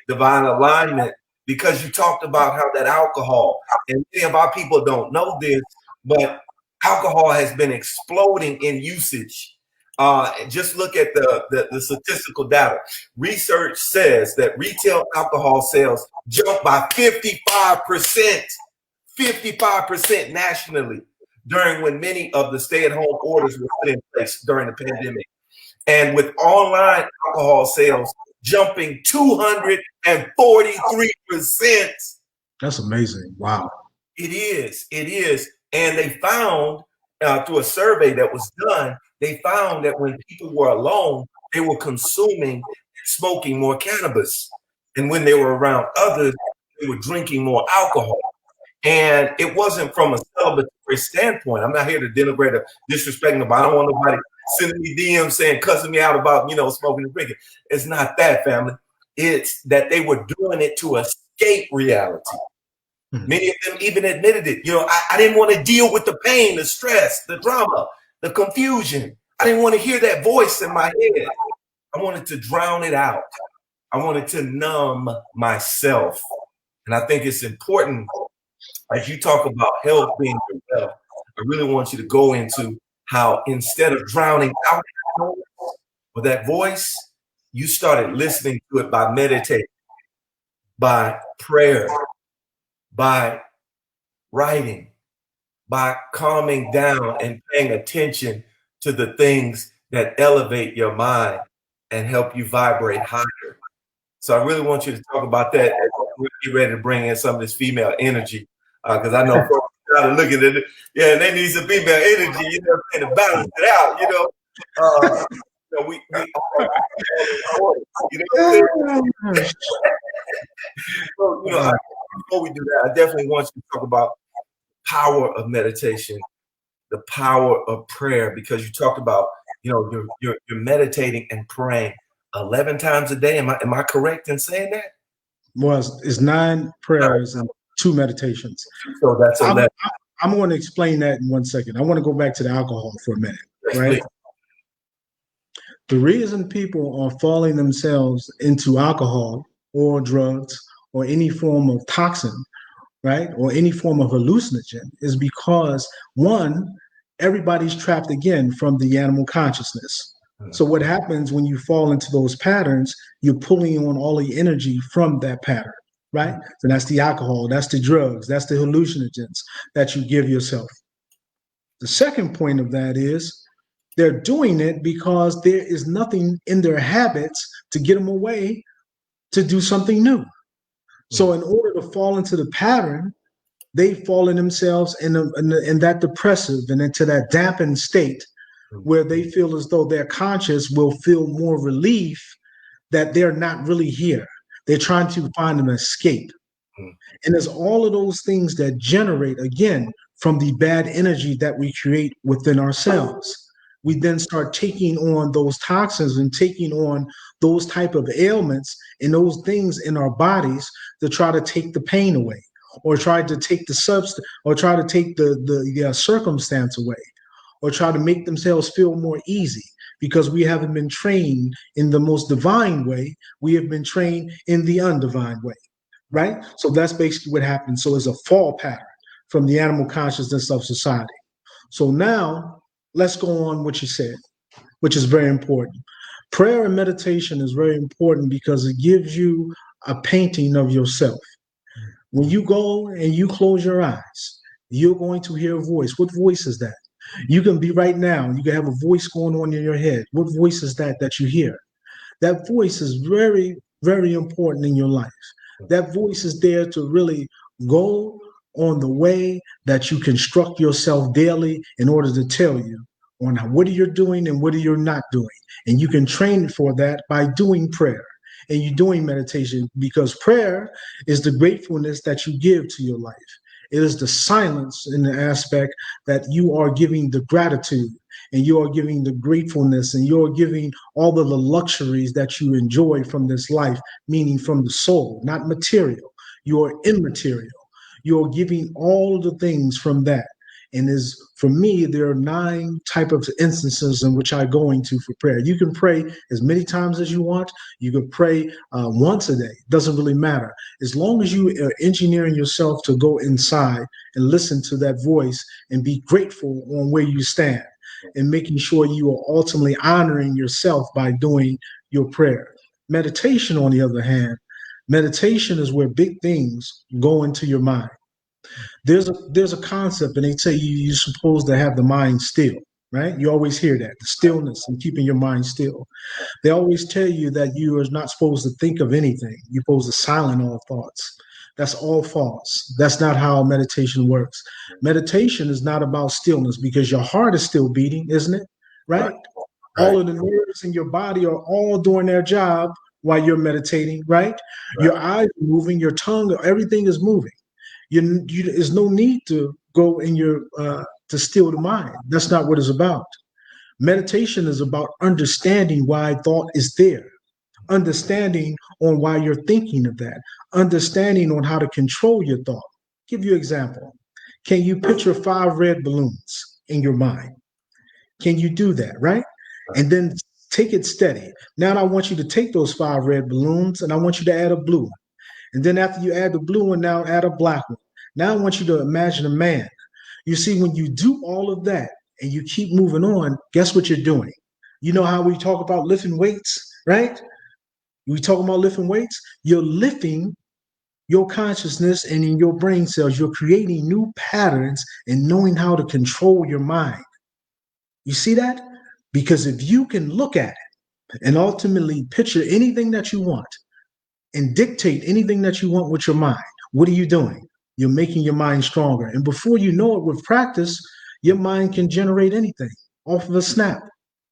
divine alignment, because you talked about how that alcohol, and many of our people don't know this, but alcohol has been exploding in usage. Just look at the statistical data. Research says that retail alcohol sales jumped by 55%, 55% nationally during when many of the stay-at-home orders were put in place during the pandemic. And with online alcohol sales jumping 243%. That's amazing. Wow. It is. It is. And they found through a survey that was done, they found that when people were alone, they were consuming and smoking more cannabis. And when they were around others, they were drinking more alcohol. And it wasn't from a celebratory standpoint. I'm not here to denigrate or disrespect nobody. I don't want nobody sending me DMs saying, cussing me out about, smoking and drinking. It's not that, family. It's that they were doing it to escape reality. Many of them even admitted it. I didn't want to deal with the pain, the stress, the drama, the confusion. I didn't want to hear that voice in my head. I wanted to drown it out. I wanted to numb myself. And I think it's important, as you talk about health being your wealth, I really want you to go into how instead of drowning out with that voice, you started listening to it by meditating, by prayer, by writing, by calming down and paying attention to the things that elevate your mind and help you vibrate higher. So I really want you to talk about that as we get ready to bring in some of this female energy, because I know folks are looking at it. Yeah, they need some female energy, to balance it out. We so, before we do that, I definitely want you to talk about power of meditation, the power of prayer, because you talked about, you're meditating and praying 11 times a day. Am I correct in saying that? Well, it's 9 prayers and 2 meditations. So that's 11. I'm going to explain that in 1 second. I want to go back to the alcohol for a minute, right? The reason people are falling themselves into alcohol or drugs or any form of toxin, right, or any form of hallucinogen is because, one, everybody's trapped again from the animal consciousness. So what happens when you fall into those patterns, you're pulling on all the energy from that pattern, right? So that's the alcohol, that's the drugs, that's the hallucinogens that you give yourself. The second point of that is they're doing it because there is nothing in their habits to get them away to do something new. So in order to fall into the pattern, they fall in themselves in that depressive and into that dampened state where they feel as though their conscious will feel more relief that they're not really here. They're trying to find an escape. And there's all of those things that generate, again, from the bad energy that we create within ourselves. We then start taking on those toxins and taking on those type of ailments and those things in our bodies to try to take the pain away, or try to take the substance, or try to take the circumstance away, or try to make themselves feel more easy, because we haven't been trained in the most divine way. We have been trained in the undivine way, right? So that's basically what happens. So it's a fall pattern from the animal consciousness of society. So now let's go on what you said, which is very important. Prayer and meditation is very important because it gives you a painting of yourself. When you go and you close your eyes, you're going to hear a voice. What voice is that? You can be right now, you can have a voice going on in your head. What voice is that you hear? That voice is very, very important in your life. That voice is there to really go on the way that you construct yourself daily in order to tell you on what you're doing and what you're not doing. And you can train for that by doing prayer and you doing meditation, because prayer is the gratefulness that you give to your life. It is the silence in the aspect that you are giving the gratitude and you are giving the gratefulness and you're giving all of the luxuries that you enjoy from this life, meaning from the soul, not material. You are immaterial. You're giving all of the things from that. And for me, there are 9 type of instances in which I go into for prayer. You can pray as many times as you want. You can pray once a day. Doesn't really matter. As long as you are engineering yourself to go inside and listen to that voice and be grateful on where you stand and making sure you are ultimately honoring yourself by doing your prayer. Meditation, on the other hand, meditation is where big things go into your mind. There's a concept, and they say you're supposed to have the mind still, right? You always hear that, the stillness and keeping your mind still. They always tell you that you are not supposed to think of anything. You're supposed to silence all thoughts. That's all false. That's not how meditation works. Meditation is not about stillness, because your heart is still beating, isn't it? Right? All of the nerves in your body are all doing their job while you're meditating, right? Your eyes are moving, your tongue, everything is moving. There's no need to go in your to steal the mind. That's not what it's about. Meditation is about understanding why thought is there, understanding on why you're thinking of that, understanding on how to control your thought. Give you an example. Can you picture 5 red balloons in your mind? Can you do that, right? And then take it steady. Now I want you to take those 5 red balloons and I want you to add a blue one. And then after you add the blue one, now add a black one. Now I want you to imagine a man. You see, when you do all of that and you keep moving on, guess what you're doing? You know how we talk about lifting weights, right? We talk about lifting weights. You're lifting your consciousness, and in your brain cells, you're creating new patterns and knowing how to control your mind. You see that? Because if you can look at it and ultimately picture anything that you want and dictate anything that you want with your mind, what are you doing? You're making your mind stronger. And before you know it, with practice, your mind can generate anything off of a snap.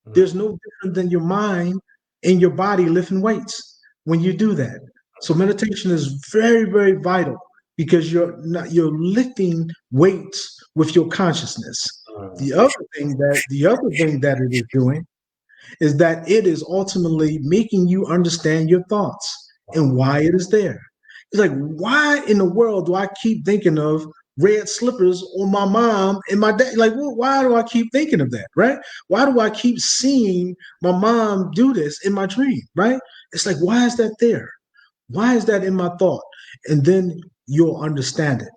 There's no different than your mind and your body lifting weights when you do that. So meditation is very, very vital because you're lifting weights with your consciousness. The other thing that it is doing is that it is ultimately making you understand your thoughts and why it is there. It's like, why in the world do I keep thinking of red slippers on my mom and my dad? Like, well, why do I keep thinking of that, right? Why do I keep seeing my mom do this in my dream, right? It's like, why is that there? Why is that in my thought? And then you'll understand it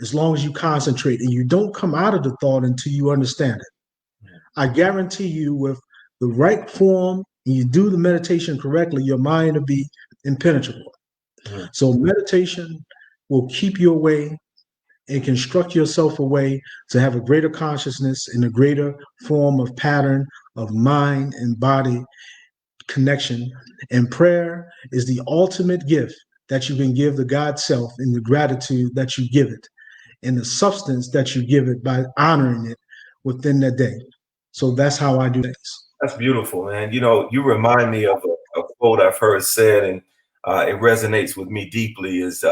as long as you concentrate and you don't come out of the thought until you understand it. I guarantee you, with the right form and you do the meditation correctly, your mind will be impenetrable. So meditation will keep you away and construct yourself a way to have a greater consciousness and a greater form of pattern of mind and body connection. And prayer is the ultimate gift that you can give the God self in the gratitude that you give it and the substance that you give it by honoring it within that day. So that's how I do things. That's beautiful, man. You know, you remind me of a quote I've heard said, and it resonates with me deeply, is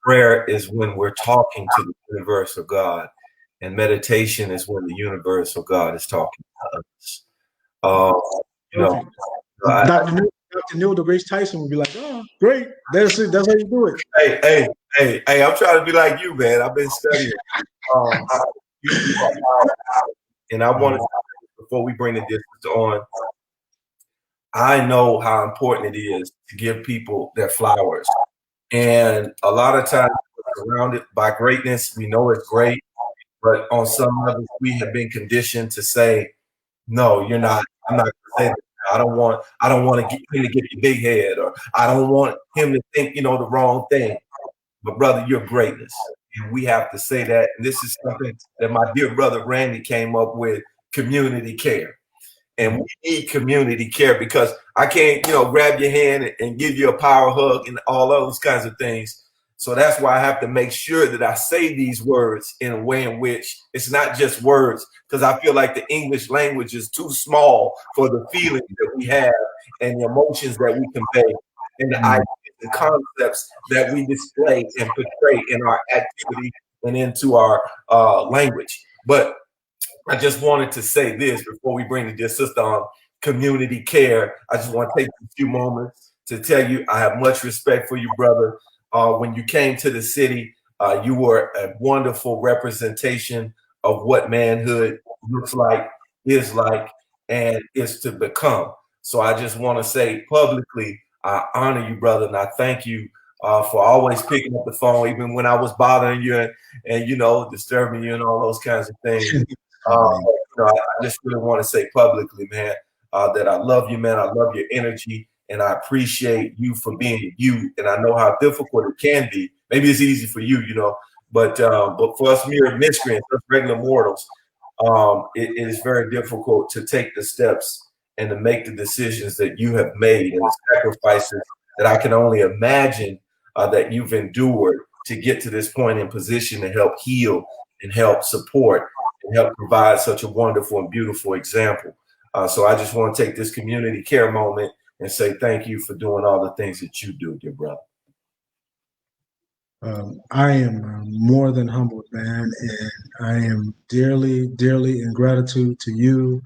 prayer is when we're talking to the universal God, and meditation is when the universal God is talking to us. You know, Dr. Neil deGrasse Tyson would be like, "Oh, great, that's it. That's how you do it." Hey! I'm trying to be like you, man. I've been studying. And I want to, before we bring the distance on, I know how important it is to give people their flowers. And a lot of times we're surrounded by greatness. We know it's great, but on some levels we have been conditioned to say, no, you're not. I'm not going to say that. I don't want to get him to get your big head, or I don't want him to think, the wrong thing. But brother, you're greatness. And we have to say that. And this is something that my dear brother Randy came up with: community care. And we need community care, because I can't, grab your hand and give you a power hug and all those kinds of things. So that's why I have to make sure that I say these words in a way in which it's not just words, because I feel like the English language is too small for the feelings that we have and the emotions that we convey and the ideas and concepts that we display and portray in our activity and into our language. But I just wanted to say this before we bring the dear sister on community care. I just want to take a few moments to tell you I have much respect for you, brother. When you came to the city, you were a wonderful representation of what manhood looks like, is like, and is to become. So I just want to say publicly, I honor you, brother, and I thank you for always picking up the phone, even when I was bothering you and disturbing you and all those kinds of things. I just really want to say publicly, man, that I love you, man. I love your energy, and I appreciate you for being you. And I know how difficult it can be. Maybe it's easy for you, but for us mere miscreants, us regular mortals, it is very difficult to take the steps and to make the decisions that you have made and the sacrifices that I can only imagine that you've endured to get to this point in position to help heal and help support and help provide such a wonderful and beautiful example. So I just want to take this community care moment and say thank you for doing all the things that you do, dear brother. I am more than humbled, man, and I am dearly, dearly in gratitude to you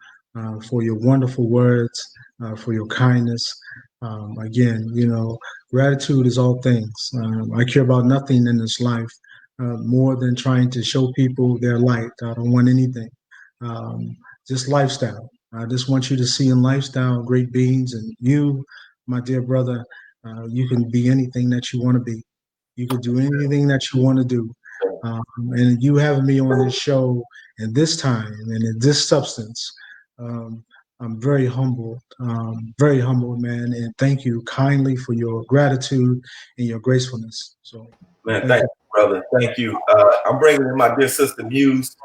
for your wonderful words, for your kindness. Again, gratitude is all things. I care about nothing in this life more than trying to show people their light. I don't want anything, um, just lifestyle. I just want you to see in lifestyle great beings, and you, my dear brother, you can be anything that you want to be. You could do anything that you want to do. And you having me on this show and this time and in this substance, um, I'm very humbled, man. And thank you kindly for your gratitude and your gracefulness. So, Man, thank you, brother. Thank you. I'm bringing in my dear sister Muse.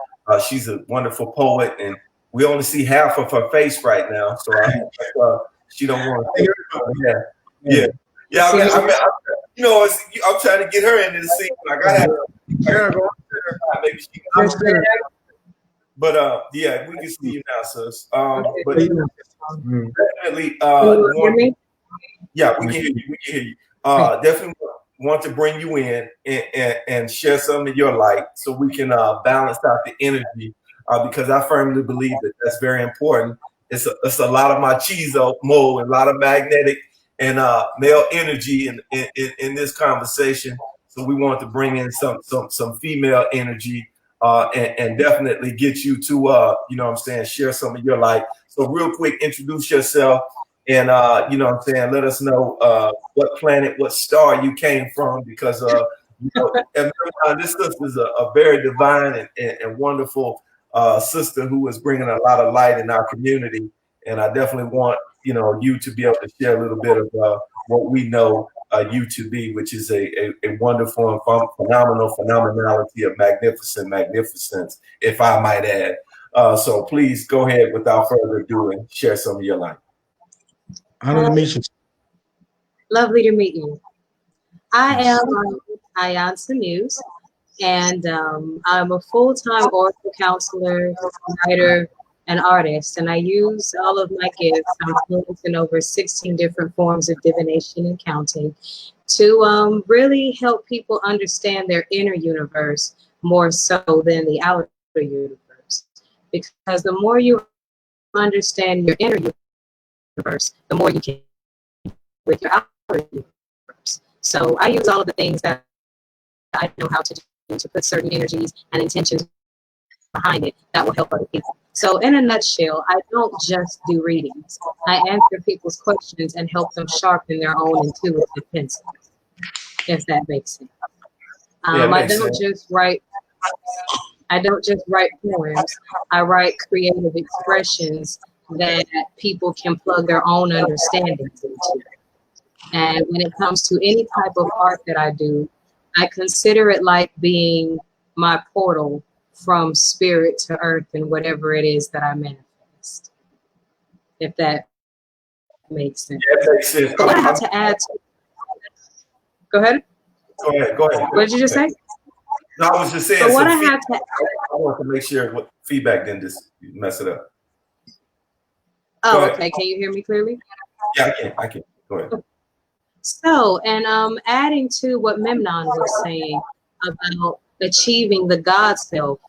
She's a wonderful poet, and we only see half of her face right now, so she don't want to. Yeah. I'm trying to get her into the scene. I gotta go. Maybe she can. But yeah, we can see you now, sis. But definitely, yeah, we can hear you. We can hear you. Definitely want to bring you in and share some of your light so we can balance out the energy because I firmly believe that that's very important. It's a lot of machismo and a lot of magnetic and male energy in this conversation. So we want to bring in some female energy and definitely get you to you know what I'm saying, share some of your light. So real quick, introduce yourself. And you know what I'm saying, let us know what planet, what star you came from, because this sister is a very divine and wonderful sister who is bringing a lot of light in our community. And I definitely want you to be able to share a little bit of what we know you to be, which is a wonderful and phenomenal phenomenality of magnificence, if I might add. So please go ahead without further ado and share some of your life. Honor to meet you. Lovely to meet you. I am Ayansa Muse, and I'm a full-time oracle counselor, writer, and artist, and I use all of my gifts. I'm fluent in over 16 different forms of divination and counting to really help people understand their inner universe more so than the outer universe. Because the more you understand your inner universe, the more you can with your outer universe. So I use all of the things that I know how to do to put certain energies and intentions behind it that will help other people. So in a nutshell, I don't just do readings. I answer people's questions and help them sharpen their own intuitive pencils, if that makes sense. I don't just write poems. I write creative expressions that people can plug their own understandings into. And when it comes to any type of art that I do, I consider it like being my portal from spirit to earth and whatever it is that I manifest. If that makes sense. Yeah, that makes sense. What I have to add to Go ahead. Go ahead. What did you just say? No, I was just saying. So what I had to I want to make sure what feedback didn't just mess it up. Oh, okay. Can you hear me clearly? Yeah, I can. Go ahead. So, and adding to what Memnon was saying about achieving the God self,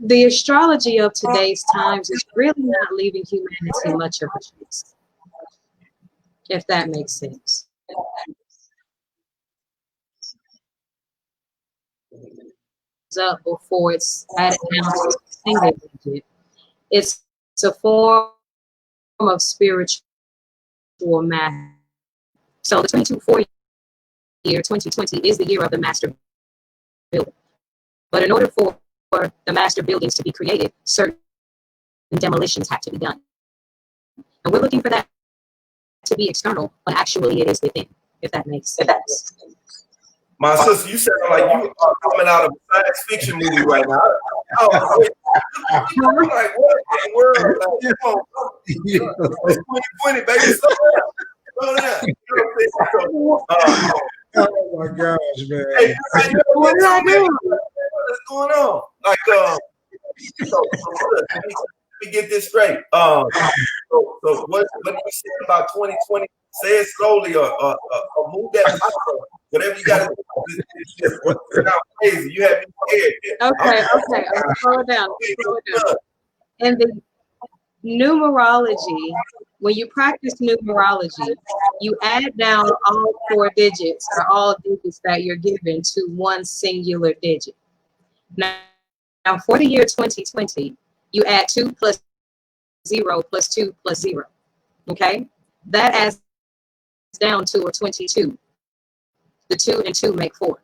the astrology of today's times is really not leaving humanity much of a choice, if that makes sense. Up before it's added down to a single digit. It's a form of spiritual math. So the 2240 year, 2020, is the year of the master builder. But in order for the master buildings to be created, certain demolitions have to be done. And we're looking for that to be external, but actually it is within, if that makes sense. My sister, you sound like you are coming out of a science fiction movie right now. I'm like, what in the world? Like, come on. It's 2020, baby. Slow down. Oh my gosh, man. Hey, what did I do? What's going on? Like, so let me get this straight. So what do you say about 2020 say it slowly, or move that power. Whatever you got to do. It's not crazy. You have me scared. Okay. Slow it down. In the numerology, when you practice numerology, you add down all 4 digits or all digits that you're given to one singular digit. Now for the year 2020, you add 2 plus 0 plus 2 plus 0. Okay? That adds down to a 22. The 2 and 2 make 4.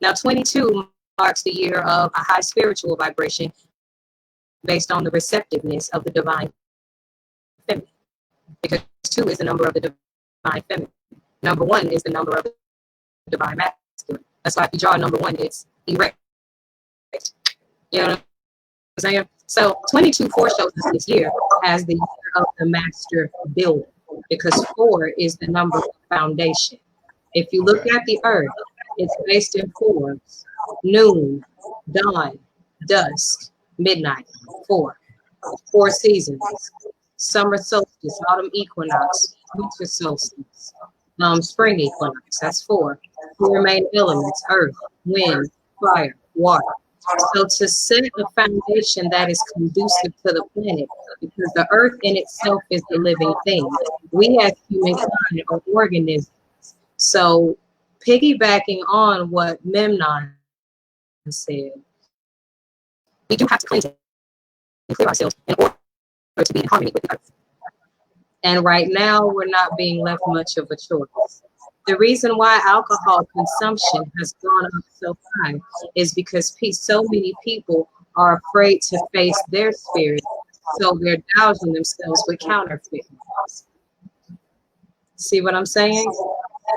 Now 22 marks the year of a high spiritual vibration based on the receptiveness of the divine feminine. Because 2 is the number of the divine feminine. Number 1 is the number of the divine masculine. That's why if you draw number 1, it's erect. You know what I'm saying? So 22 foreshows us this year as the year of the master builder, because 4 is the number of foundation. If you look at the earth, it's based in 4s: noon, dawn, dusk, midnight. 4 seasons: summer solstice, autumn equinox, winter solstice, spring equinox. That's 4. 4 main elements: earth, wind, fire, water. So to set a foundation that is conducive to the planet, because the earth in itself is the living thing. We as humankind are organisms. So piggybacking on what Memnon said, we do have to cleanse and clear ourselves in order to be in harmony with the earth. And right now, we're not being left much of a choice. The reason why alcohol consumption has gone up so high is because so many people are afraid to face their spirit, so they're dousing themselves with counterfeit. See what I'm saying?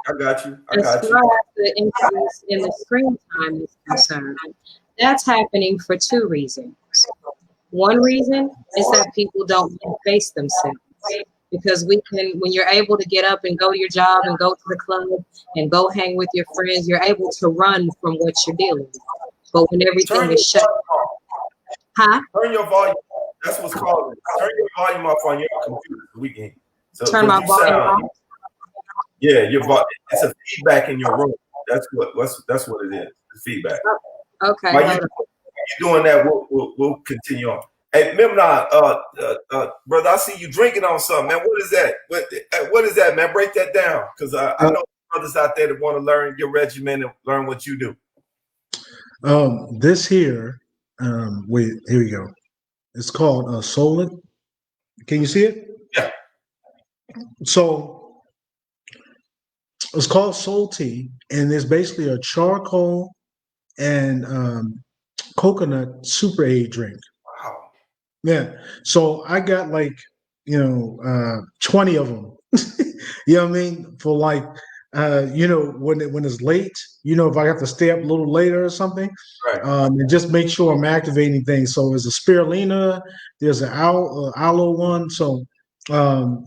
I got you. As far as the increase in the screen time is concerned, that's happening for 2 reasons. One reason is that people don't want to face themselves. Because when you're able to get up and go to your job and go to the club and go hang with your friends, you're able to run from what you're dealing with. But when everything is shut, turn your volume. That's what's called. Turn your volume off on your computer so we can. So turn my volume off. Yeah, your volume. It's a feedback in your room. That's what it is. The feedback. Okay. While you're doing that, we'll continue on. Hey, Memnon, brother, I see you drinking on something, man. What is that? What is that, man? Break that down, because I know brothers out there that want to learn your regimen and learn what you do. This here, wait, here we go. It's called Solent. Can you see it? Yeah. So it's called Soul Tea, and it's basically a charcoal and coconut super aid drink. Wow. Yeah. So I got 20 of them. You know what I mean? For when it's late, if I have to stay up a little later or something, right. And just make sure I'm activating things. So there's a spirulina, there's an aloe one. So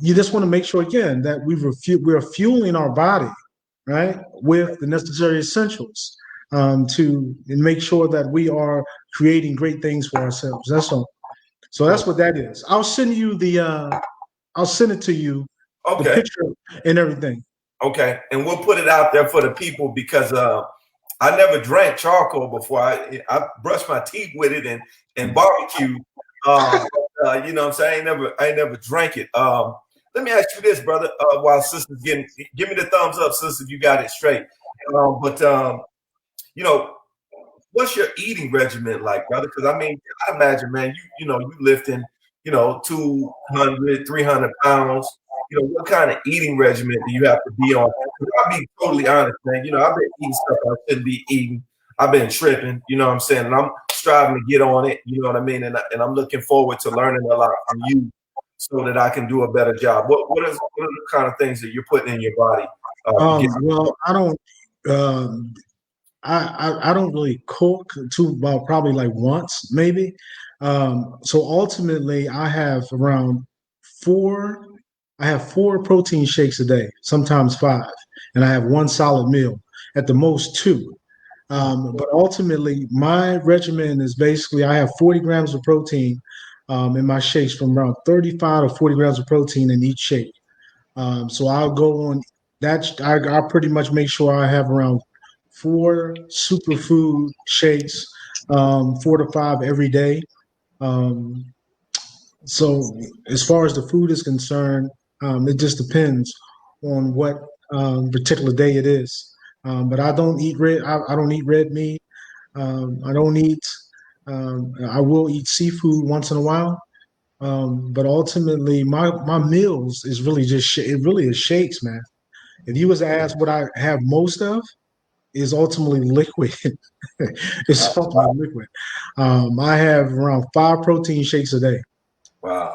you just want to make sure again that we're fueling our body, right, with the necessary essentials to make sure that we are creating great things for ourselves. That's all. So that's what that is. I'll send you I'll send it to you, okay, the picture and everything. Okay, and we'll put it out there for the people, because I never drank charcoal before. I brushed my teeth with it and barbecue. You know what I'm saying? I ain't never drank it. Let me ask you this, brother. While sister's give me the thumbs up, sister, you got it straight. What's your eating regimen like, brother? Because I imagine, man, you lifting, 200, 300 pounds. What kind of eating regimen do you have to be on? I'll be totally honest, man. I've been eating stuff I shouldn't be eating. I've been tripping, you know what I'm saying? And I'm striving to get on it, you know what I mean? And I'm looking forward to learning a lot from you so that I can do a better job. What are the kind of things that you're putting in your body? Well, I don't. I don't really cook probably like once, maybe. So ultimately, I have around 4. I have 4 protein shakes a day, sometimes 5, and I have 1 solid meal, at the most 2. But ultimately, my regimen is basically I have 40 grams of protein in my shakes, from around 35 to 40 grams of protein in each shake. So I'll go on that. I pretty much make sure I have around 4 superfood shakes, 4 to 5 every day. Um, so as far as the food is concerned, it just depends on what particular day it is. But I don't eat red. I don't eat red meat. I don't eat. I will eat seafood once in a while. But ultimately, my meals is really just it really is shakes, man. If you was to ask what I have most of, is ultimately liquid. It's ultimately liquid. I have around 5 protein shakes a day. Wow.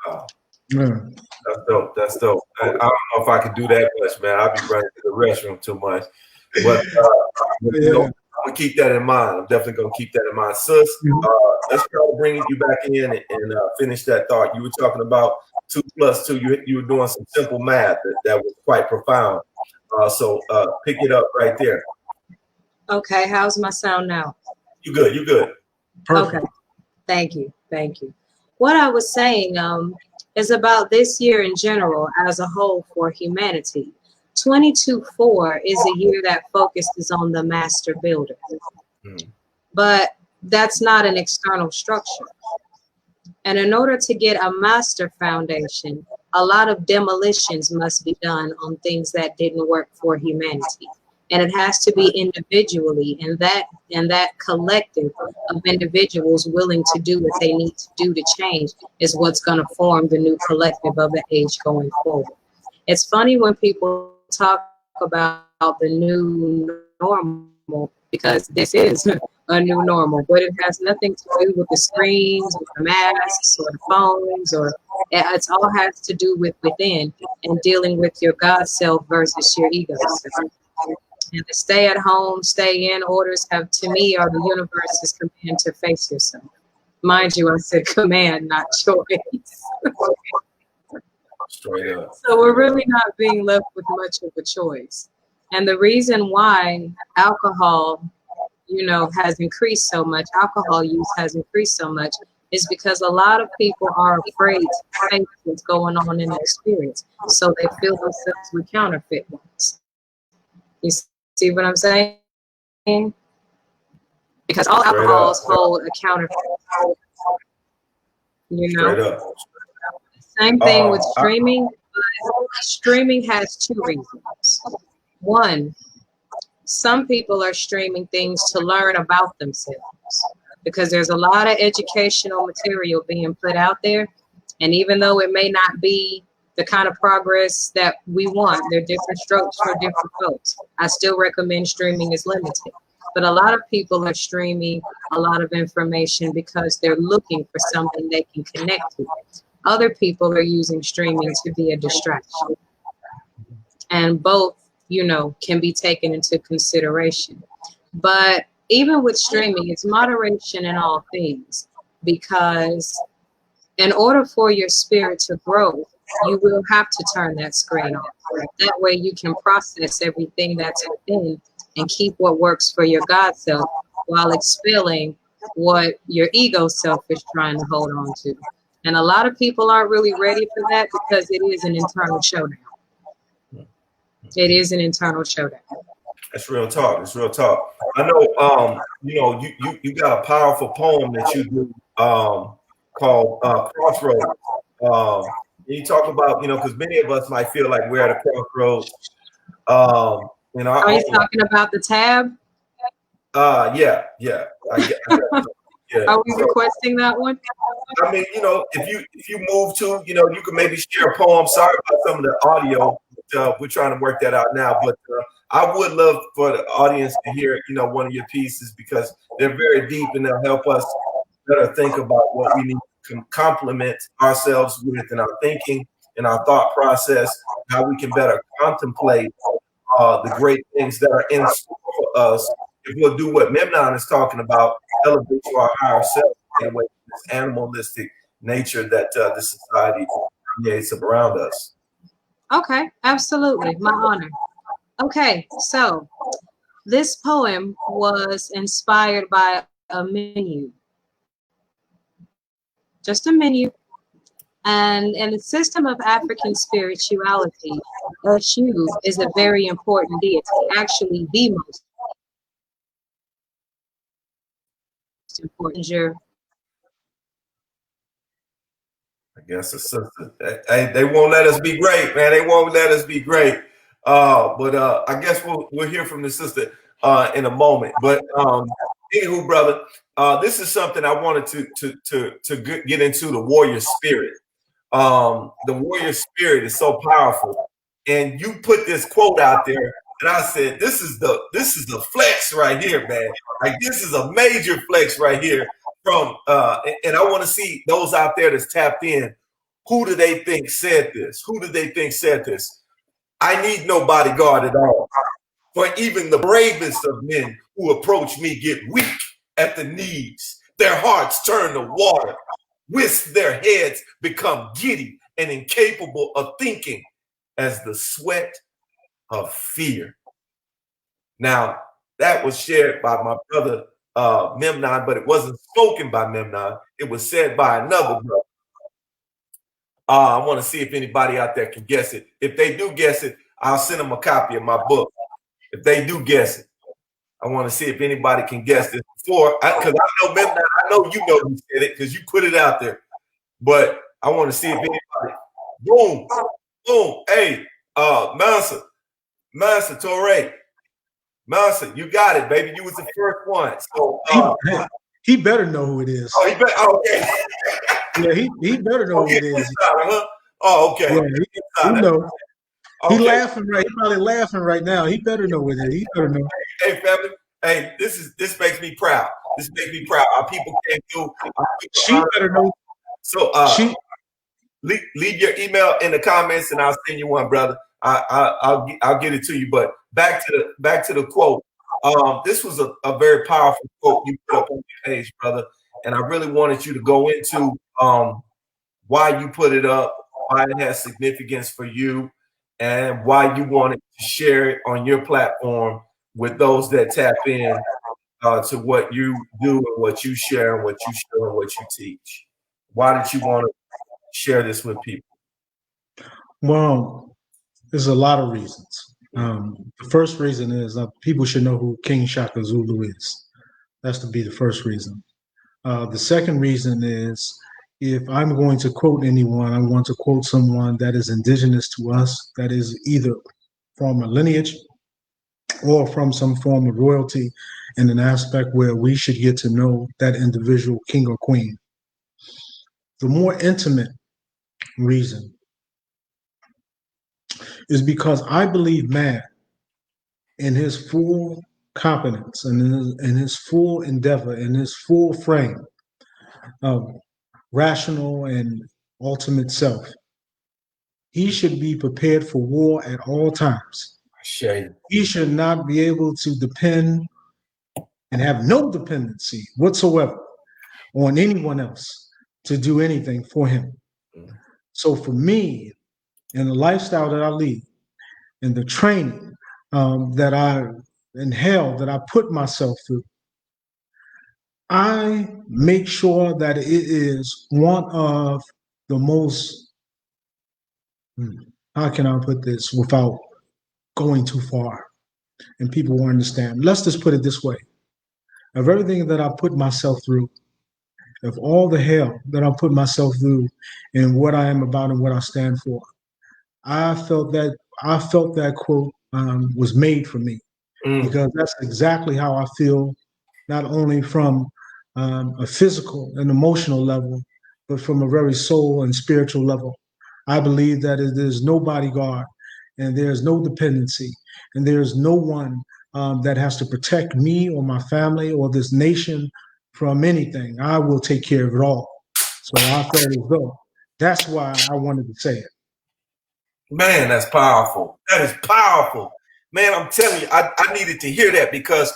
Wow. Yeah. That's dope. That's dope. I don't know if I could do that much, man. I'll be running to the restroom too much. But you know, Yeah. I'm gonna keep that in mind. I'm definitely gonna keep that in mind. Sis, let's try to bring you back in and finish that thought. You were talking about 2 + 2. You were doing some simple math that was quite profound. So pick it up right there. Okay, how's my sound now? You good, you good. Perfect. Okay, thank you, thank you. What I was saying is about this year in general as a whole for humanity. 22-4 is a year that focuses on the master builder, but that's not an external structure. And in order to get a master foundation, a lot of demolitions must be done on things that didn't work for humanity. And it has to be individually, and that collective of individuals willing to do what they need to do to change is what's going to form the new collective of the age going forward. It's funny when people talk about the new normal, because this is a new normal, but it has nothing to do with the screens, with the masks, or the phones, or it all has to do with within and dealing with your God self versus your ego self. And the stay at home, stay in orders have, to me, are the universe's command to face yourself. Mind you, I said command, not choice. Straight up. So we're really not being left with much of a choice. And the reason why alcohol, has increased so much, alcohol use has increased so much, is because a lot of people are afraid to face what's going on in their spirits. So they fill themselves with counterfeit ones. You see what I'm saying? Because all alcohols hold a counterfeit. Straight up. Same thing with streaming. Streaming has 2 reasons. One, some people are streaming things to learn about themselves because there's a lot of educational material being put out there. And even though it may not be the kind of progress that we want, there are different strokes for different folks. I still recommend streaming is limited. But a lot of people are streaming a lot of information because they're looking for something they can connect to. Other people are using streaming to be a distraction. And both, can be taken into consideration. But even with streaming, it's moderation in all things, because in order for your spirit to grow, you will have to turn that screen off. That way you can process everything that's within and keep what works for your God self while expelling what your ego self is trying to hold on to. And a lot of people aren't really ready for that because it is an internal showdown. It is an internal showdown. That's real talk. It's real talk. I know, you got a powerful poem that you do called Crossroads. You talk about, because many of us might feel like we're at a crossroads. Are you talking about the tab? Yeah. Yeah. Are we requesting that one? I mean, if you move to, you can maybe share a poem. Sorry about some of the audio. We're trying to work that out now, but I would love for the audience to hear, one of your pieces, because they're very deep and they'll help us better think about what we need to complement ourselves with in our thinking and our thought process, how we can better contemplate the great things that are in store for us if we'll do what Memnon is talking about, elevate to our higher self, get away from this animalistic nature that the society creates around us. Okay, absolutely. My honor. Okay, so this poem was inspired by a menu. Just a menu. And the system of African spirituality, Shu is a very important deity, actually the most important. I guess a sister. They won't let us be great, man. They won't let us be great. But I guess we'll hear from the sister in a moment. But anywho, brother, this is something I wanted to get into, the warrior spirit. The warrior spirit is so powerful, and you put this quote out there, and I said, this is the flex right here, man. Like, this is a major flex right here from and I want to see those out there that's tapped in. Who do they think said this? Who do they think said this? I need no bodyguard at all, for even the bravest of men who approach me get weak at the knees. Their hearts turn to water. Whisk their heads become giddy and incapable of thinking as the sweat of fear. Now, that was shared by my brother Memnon, but it wasn't spoken by Memnon. It was said by another brother. I want to see if anybody out there can guess it. If they do guess it, I'll send them a copy of my book. If they do guess it, I want to see if anybody can guess this before, because I know Memnon, I know you know who said it because you put it out there. But I want to see if anybody. Boom, boom. Hey, Mansa Torre. Mansa, you got it, baby. You was the first one. So he better know who it is. Oh, he better. Oh, okay. Yeah, he better know who it is. Huh? Oh, okay. Yeah, he know. Okay. He laughing right. He probably laughing right now. He better know what it is. He better know. Hey, family. Hey, this makes me proud. This makes me proud. Our people came through. She better know. So leave your email in the comments, and I'll send you one, brother. I'll get it to you. But back to the quote. This was a very powerful quote you put up on the page, brother, and I really wanted you to go into why you put it up, why it has significance for you, and why you wanted to share it on your platform with those that tap in to what you do and what you share and what you show and what you teach. Why did you want to share this with people? Well, there's a lot of reasons. The first reason is people should know who King Shaka Zulu is. That's to be the first reason. The second reason is, if I'm going to quote anyone, I want to quote someone that is indigenous to us, that is either from a lineage or from some form of royalty, in an aspect where we should get to know that individual king or queen. The more intimate reason is because I believe man, in his full competence and in his full endeavor, in his full frame of rational and ultimate self, he should be prepared for war at all times. He should not be able to depend and have no dependency whatsoever on anyone else to do anything for him. So for me, in the lifestyle that I lead, in the training that I inhale, that I put myself through, I make sure that it is one of the most, how can I put this without going too far and people will understand? Let's just put it this way. Of everything that I put myself through, of all the hell that I put myself through and what I am about and what I stand for, I felt that quote was made for me, because that's exactly how I feel, not only from a physical and emotional level, but from a very soul and spiritual level. I believe that there's no bodyguard and there's no dependency and there's no one that has to protect me or my family or this nation from anything. I will take care of it all. So I felt as though that's why I wanted to say it. Man, that's powerful. That is powerful. Man, I'm telling you, I needed to hear that because,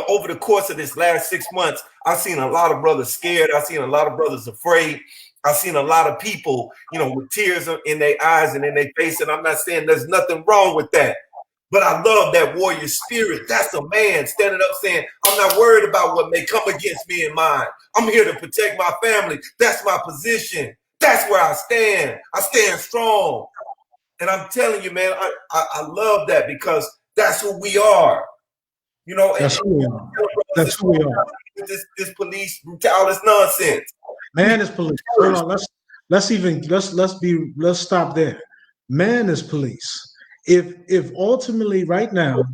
over the course of this last 6 months, I've seen a lot of brothers scared. I've seen a lot of brothers afraid. I've seen a lot of people, with tears in their eyes and in their face. And I'm not saying there's nothing wrong with that. But I love that warrior spirit. That's a man standing up saying, I'm not worried about what may come against me and mine. I'm here to protect my family. That's my position. That's where I stand. I stand strong. And I'm telling you, man, I love that because that's who we are. You know, That's who we are. That's who we are. This police brutalist nonsense. Man is police. Hold on. Let's stop there. Man is police. If ultimately right now,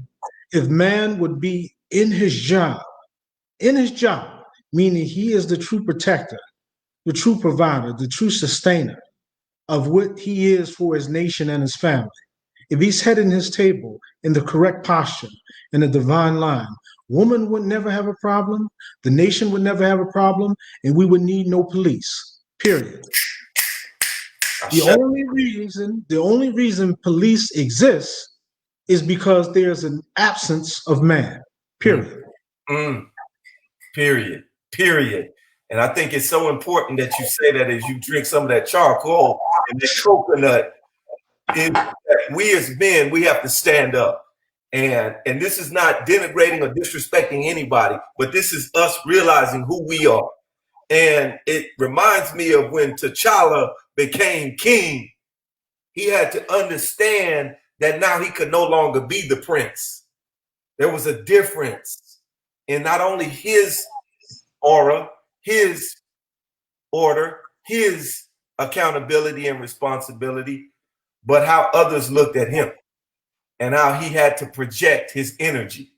if man would be in his job, meaning he is the true protector, the true provider, the true sustainer of what he is for his nation and his family. If he's heading his table in the correct posture, in the divine line, woman would never have a problem, the nation would never have a problem, and we would need no police. Period. The only reason police exists is because there's an absence of man. Period. Period. And I think it's so important that you say that as you drink some of that charcoal and that coconut. We as men, we have to stand up. And this is not denigrating or disrespecting anybody, but this is us realizing who we are. And it reminds me of when T'Challa became king. He had to understand that now he could no longer be the prince. There was a difference in not only his aura, his order, his accountability and responsibility, but how others looked at him and how he had to project his energy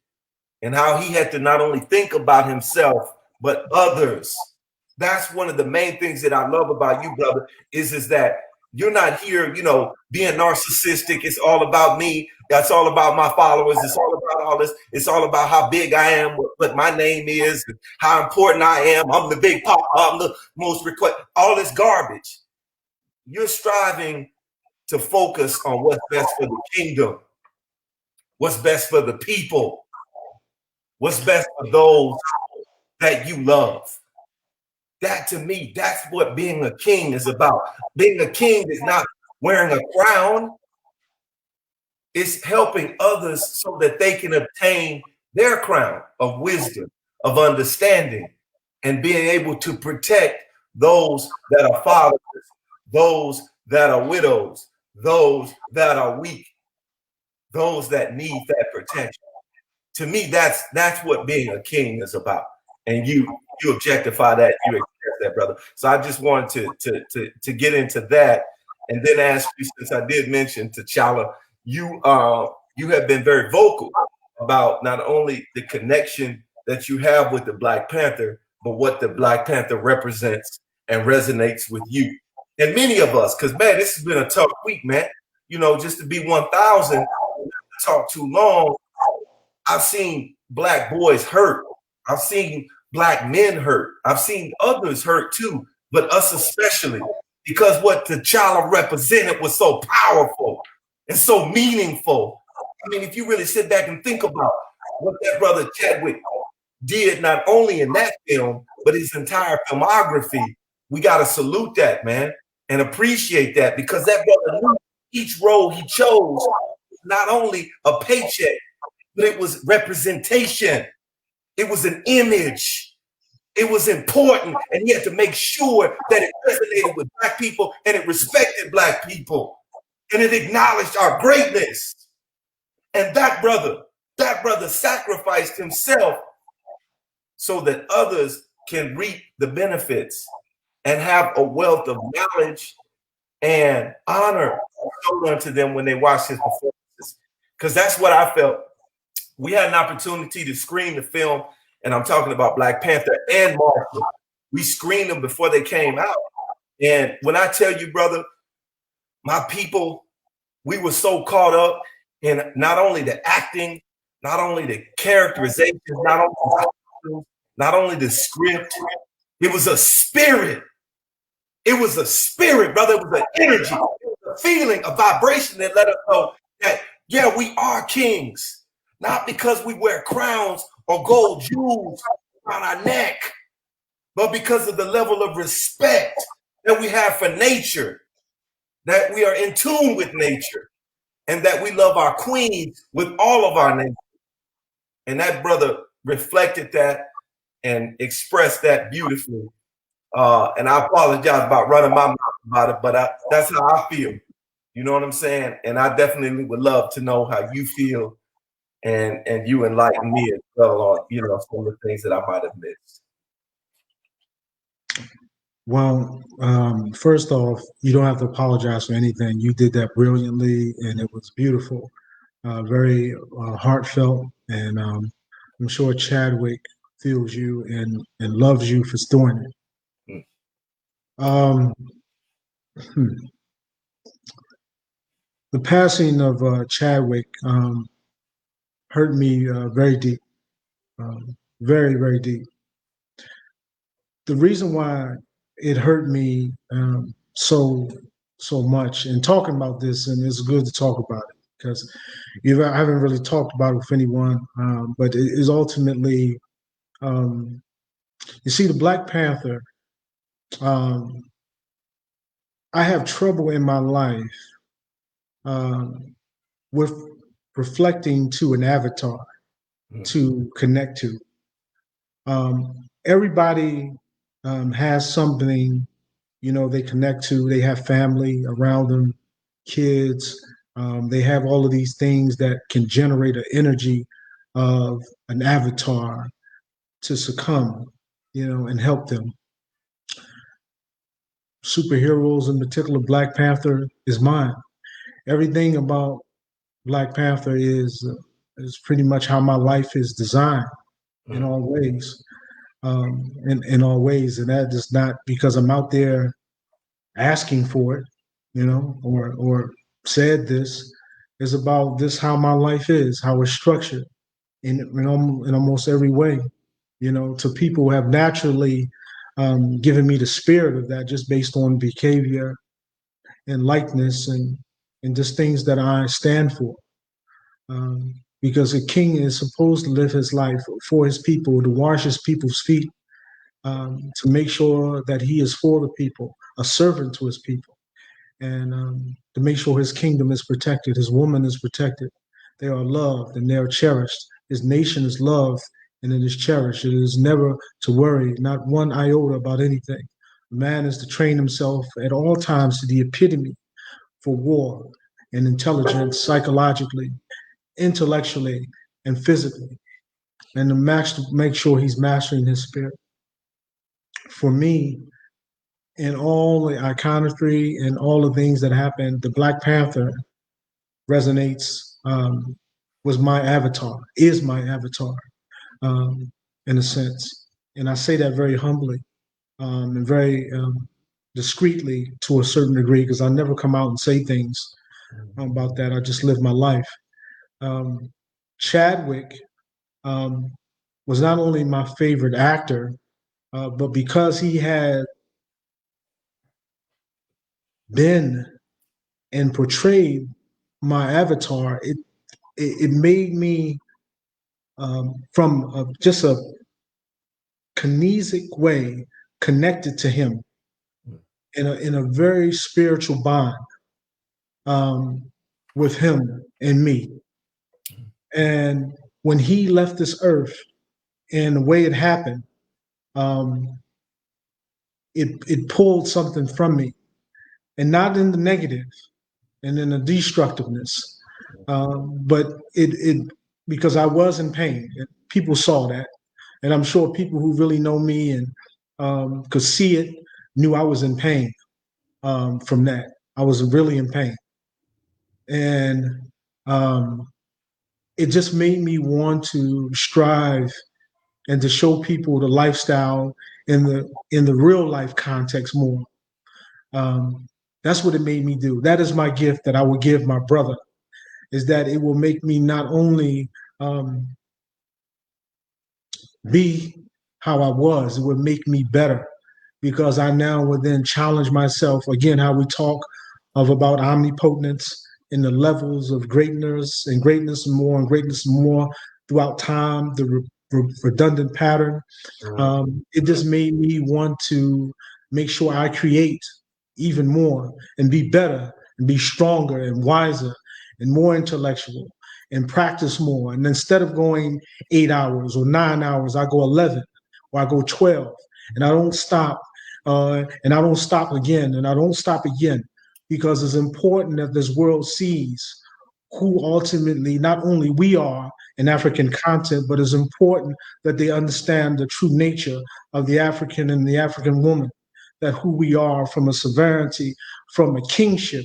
and how he had to not only think about himself, but others. That's one of the main things that I love about you, brother, is that you're not here, you know, being narcissistic. It's all about me. That's all about my followers. It's all about all this. It's all about how big I am, what my name is, how important I am. I'm the big papa. I'm the most request. All this garbage. You're striving to focus on what's best for the kingdom, what's best for the people, what's best for those that you love. That to me, that's what being a king is about. Being a king is not wearing a crown. It's helping others so that they can obtain their crown of wisdom, of understanding, and being able to protect those that are fatherless, those that are widows, those that are weak, those that need that protection. To me, that's what being a king is about. And you objectify that, you express that, brother. So I just wanted to get into that, and then ask you, since I did mention T'Challa, you have been very vocal about not only the connection that you have with the Black Panther, but what the Black Panther represents and resonates with you. And many of us, because man, this has been a tough week, man. You know, just to be 1,000, talk too long. I've seen Black boys hurt. I've seen Black men hurt. I've seen others hurt too, but us especially, because what T'Challa represented was so powerful and so meaningful. I mean, if you really sit back and think about what that brother Chadwick did, not only in that film, but his entire filmography, we got to salute that, man, and appreciate that, because that brother knew each role he chose was not only a paycheck, but it was representation. It was an image. It was important, and he had to make sure that it resonated with Black people and it respected Black people and it acknowledged our greatness. And that brother sacrificed himself so that others can reap the benefits and have a wealth of knowledge and honor shown unto them when they watch his performances. Because that's what I felt. We had an opportunity to screen the film, and I'm talking about Black Panther and Marvel. We screened them before they came out. And when I tell you, brother, my people, we were so caught up in not only the acting, not only the characterizations, not only the script. It was a spirit. It was a spirit, brother. It was an energy, it was a feeling, a vibration that let us know that, yeah, we are kings. Not because we wear crowns or gold jewels on our neck, but because of the level of respect that we have for nature, that we are in tune with nature, and that we love our queens with all of our nature. And that brother reflected that and expressed that beautifully. And I apologize about running my mouth, about it, but that's how I feel. You know what I'm saying? And I definitely would love to know how you feel, and you enlighten me as well on, you know, some of the things that I might have missed. Well, first off, you don't have to apologize for anything. You did that brilliantly, and it was beautiful, very heartfelt, and I'm sure Chadwick feels you and loves you for doing it. Um, the passing of Chadwick hurt me very deep, very, very deep. The reason why it hurt me so much, and talking about this, and it's good to talk about it because I haven't really talked about it with anyone, but it is ultimately, you see, the Black Panther. Um, I have trouble in my life with reflecting to an avatar to connect to. Everybody has something, you know, they connect to. They have family around them, kids. They have all of these things that can generate an energy of an avatar to succumb, you know, and help them. Superheroes, in particular, Black Panther is mine. Everything about Black Panther is pretty much how my life is designed in all ways. In all ways, and that is not because I'm out there asking for it, you know, or said this. Is about this how my life is, how it's structured in almost every way, you know, to people who have naturally given me the spirit of that just based on behavior and likeness and just things that I stand for. Because a king is supposed to live his life for his people, to wash his people's feet, to make sure that he is for the people, a servant to his people, and to make sure his kingdom is protected, his woman is protected. They are loved and they are cherished. His nation is loved and it is cherished. It is never to worry, not one iota about anything. Man is to train himself at all times to the epitome for war and intelligence psychologically, intellectually, and physically, and to make sure he's mastering his spirit. For me, in all the iconography and all the things that happened, the Black Panther resonates, was my avatar, is my avatar, in a sense. And I say that very humbly and very discreetly to a certain degree, because I never come out and say things about that. I just live my life. Chadwick was not only my favorite actor, but because he had been and portrayed my avatar, it made me from just a kinesic way connected to him in a very spiritual bond with him and me. And when he left this earth and the way it happened, it pulled something from me, and not in the negative and in the destructiveness, but it because I was in pain. People saw that, and I'm sure people who really know me and could see it knew I was in pain from that. I was really in pain, and it just made me want to strive and to show people the lifestyle in the real life context more. That's what it made me do. That is my gift that I would give my brother, is that it will make me not only be how I was, it would make me better, because I now would then challenge myself again, how we talk of about omnipotence in the levels of greatness and greatness more and greatness more throughout time, the redundant pattern. It just made me want to make sure I create even more and be better and be stronger and wiser and more intellectual and practice more. And instead of going 8 hours or 9 hours, I go 11 or I go 12, and I don't stop And I don't stop again, and I don't stop again, because it's important that this world sees who ultimately not only we are in African content, but it's important that they understand the true nature of the African and the African woman, that who we are from a sovereignty, from a kingship.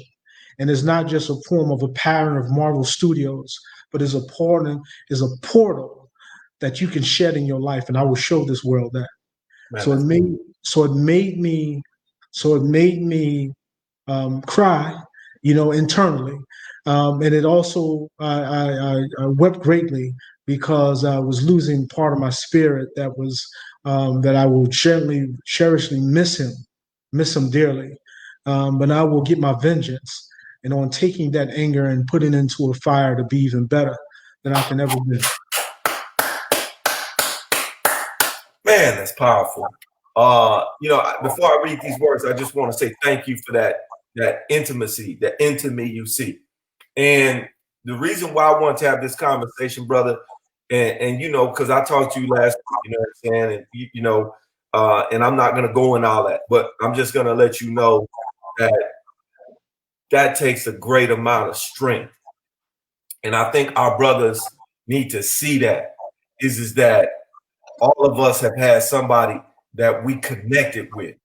And it's not just a form of a pattern of Marvel Studios, but is a portal that you can shed in your life. And I will show this world that. Man, So it made me cry, internally, and it also I wept greatly because I was losing part of my spirit that I will cherishly miss him dearly, but I will get my vengeance, and on taking that anger and putting it into a fire to be even better than I can ever be. Man, that's powerful. Before I read these words, I just want to say thank you for that intimacy, that into me you see. And the reason why I want to have this conversation, brother, and because I talked to you last week, you know what I'm saying, and and I'm not gonna go in all that, but I'm just gonna let you know that takes a great amount of strength. And I think our brothers need to see that is that all of us have had somebody that we connected with.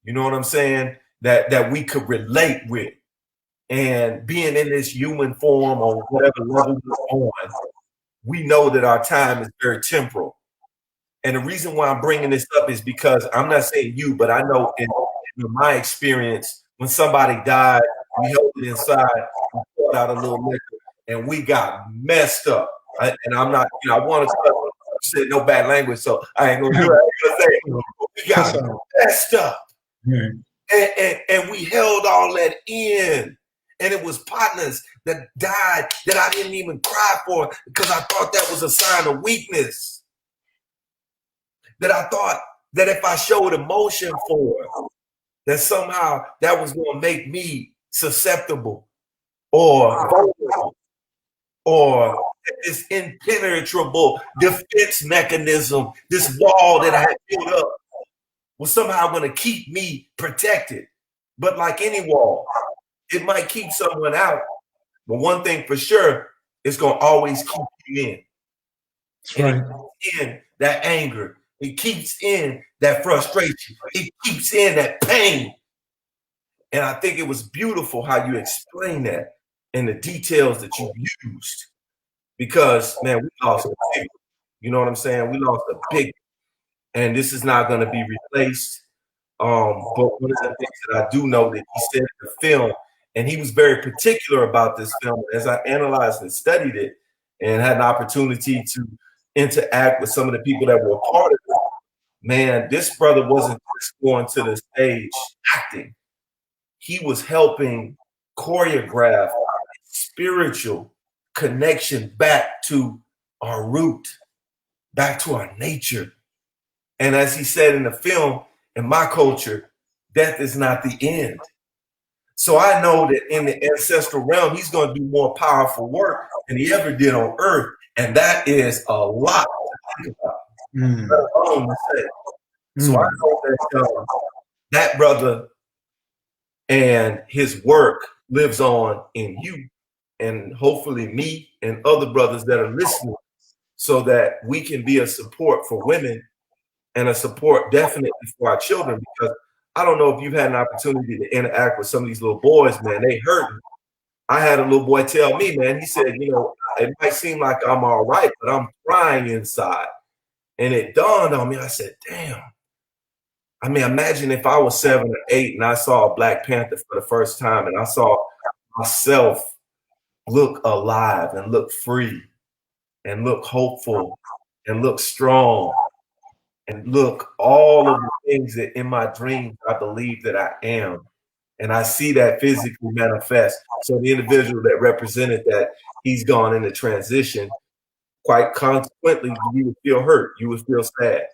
You know what I'm saying? That we could relate with. And being in this human form or whatever level we're on, we know that our time is very temporal. And the reason why I'm bringing this up is because I'm not saying you, but I know in my experience, when somebody died, we held it inside, we poured out a little liquor, and we got messed up. And I'm not, I want to say no bad language, so I ain't gonna do it. We got messed up. Yeah. And we held all that in. And it was partners that died that I didn't even cry for because I thought that was a sign of weakness. That I thought that if I showed emotion for, that somehow that was going to make me susceptible or vulnerable, or this impenetrable defense mechanism, this wall that I had built up was somehow going to keep me protected. But like any wall, it might keep someone out, but one thing for sure, it's going to always keep you in. That's right. It keeps in that anger. It keeps in that frustration. It keeps in that pain. And I think it was beautiful how you explained that and the details that you used. Because, man, we lost a big, you know what I'm saying? We lost a big, and this is not going to be replaced. But one of the things that I do know that he said in the film, and he was very particular about this film, as I analyzed and studied it and had an opportunity to interact with some of the people that were a part of it. Man, this brother wasn't just going to the stage acting. He was helping choreograph spiritual connection back to our root, back to our nature. And as he said in the film, in my culture, death is not the end. So I know that in the ancestral realm, he's going to do more powerful work than he ever did on earth. And that is a lot to think about. So I know that that brother and his work lives on in you, and hopefully me and other brothers that are listening, so that we can be a support for women and a support definitely for our children. Because I don't know if you've had an opportunity to interact with some of these little boys, man, they hurt. I had a little boy tell me, man, he said, it might seem like I'm all right, but I'm crying inside. And it dawned on me, I said, damn. I mean, imagine if I was 7 or 8 and I saw a Black Panther for the first time and I saw myself look alive and look free and look hopeful and look strong and look all of the things that in my dreams I believe that I am. And I see that physically manifest. So the individual that represented that, he's gone into transition. Quite consequently, you would feel hurt. You would feel sad.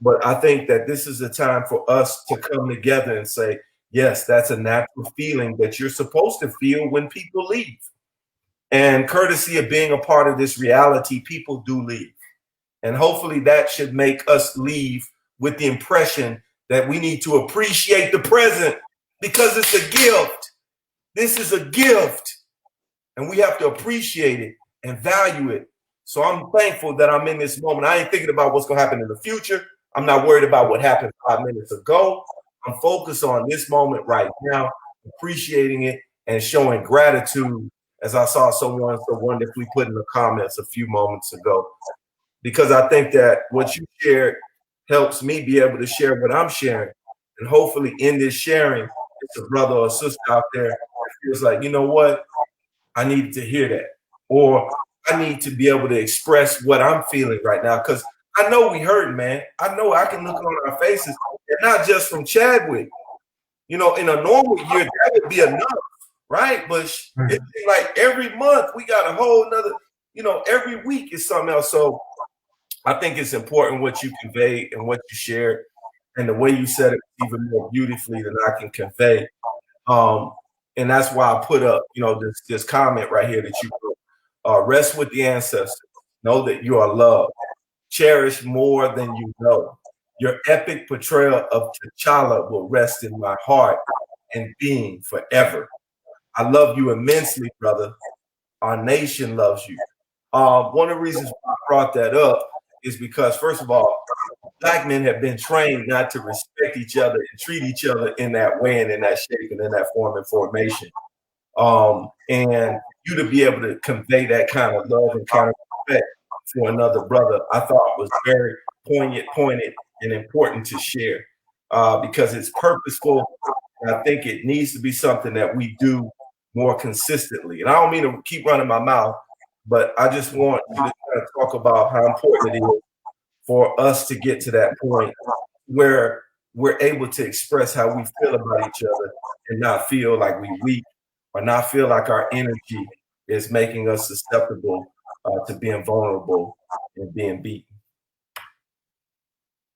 But I think that this is a time for us to come together and say, yes, that's a natural feeling that you're supposed to feel when people leave. And courtesy of being a part of this reality, people do leave. And hopefully that should make us leave with the impression that we need to appreciate the present because it's a gift. This is a gift, and we have to appreciate it and value it. So I'm thankful that I'm in this moment. I ain't thinking about what's going to happen in the future. I'm not worried about what happened 5 minutes ago. I'm focused on this moment right now, appreciating it and showing gratitude, as I saw someone so wonderfully put in the comments a few moments ago. Because I think that what you shared helps me be able to share what I'm sharing. And hopefully in this sharing, it's a brother or a sister out there that feels like, you know what? I needed to hear that. Or I need to be able to express what I'm feeling right now. Because I know we hurt, man. I know I can look on our faces, and not just from Chadwick. You know, in a normal year, that would be enough, right? But it's like every month we got a whole nother, you know, every week is something else. So I think it's important what you conveyed and what you shared, and the way you said it even more beautifully than I can convey. And that's why I put up, you know, this comment right here that you put. Rest with the ancestors. Know that you are loved. Cherish more than you know. Your epic portrayal of T'Challa will rest in my heart and being forever. I love you immensely, brother. Our nation loves you. One of the reasons why I brought that up is because, first of all, Black men have been trained not to respect each other and treat each other in that way and in that shape and in that form and formation. And you to be able to convey that kind of love and kind of respect for another brother, I thought was very pointed, and important to share because it's purposeful. And I think it needs to be something that we do more consistently. And I don't mean to keep running my mouth, but I just want you to kind of talk about how important it is for us to get to that point where we're able to express how we feel about each other and not feel like we weak or not feel like our energy is making us susceptible to being vulnerable and being beaten.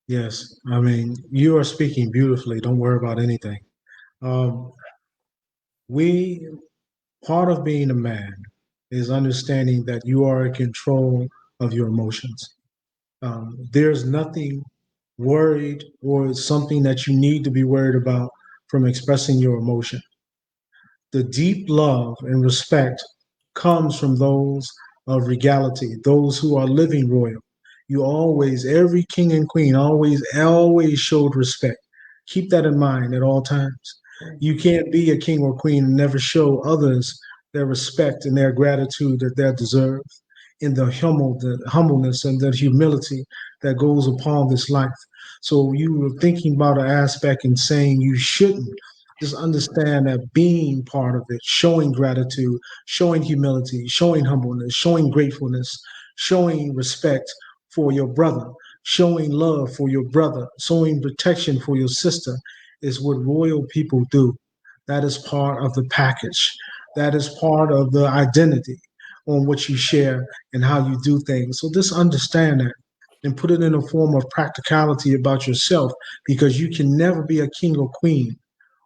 Yes, I mean, you are speaking beautifully. Don't worry about anything. We Part of being a man is understanding that you are in control of your emotions. There's nothing worried or something that you need to be worried about from expressing your emotion. The deep love and respect comes from those of regality, those who are living royal. You always, every king and queen always showed respect. Keep that in mind at all times. You can't be a king or queen and never show others their respect and their gratitude that they deserve in the humbleness and the humility that goes upon this life. So you were thinking about an aspect and saying you shouldn't. Just understand that being part of it, showing gratitude, showing humility, showing humbleness, showing gratefulness, showing respect for your brother, showing love for your brother, showing protection for your sister is what royal people do. That is part of the package. That is part of the identity on what you share and how you do things. So just understand that and put it in a form of practicality about yourself because you can never be a king or queen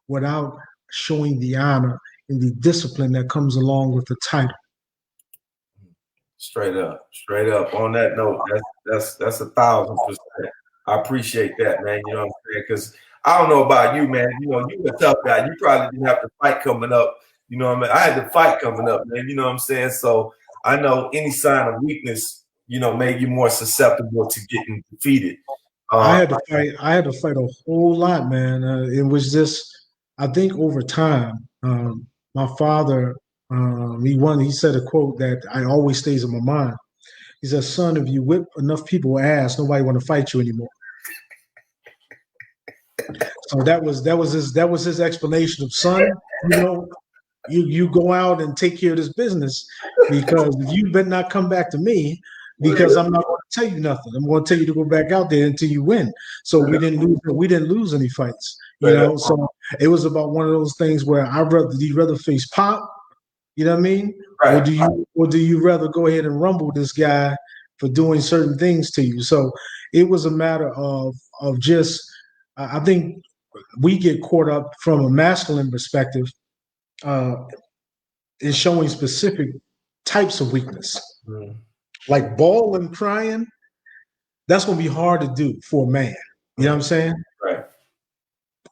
without showing the honor and the discipline that comes along with the title. Straight up. On that note, that's 1,000%. I appreciate that, man. You know what I'm saying? Because I don't know about you, man. You know, you a tough guy. You probably didn't have to fight coming up. You know what I mean? I had to fight coming up, man. You know what I'm saying? So I know any sign of weakness, you know, made you more susceptible to getting defeated. I had to fight a whole lot, man. It was just, I think, over time. My father, he said a quote that I always stays in my mind. He said, "Son, if you whip enough people ass, nobody want to fight you anymore." So that was his explanation of, son, you know, you go out and take care of this business because you better not come back to me because I'm not going to tell you nothing. I'm going to tell you to go back out there until you win. So we didn't lose any fights, you know. So it was about one of those things where do you rather face Pop, you know what I mean, Right. or do you rather go ahead and rumble this guy for doing certain things to you? So it was a matter of just I think we get caught up from a masculine perspective in showing specific types of weakness. Like bawling and crying, that's going to be hard to do for a man. You know what I'm saying? Right.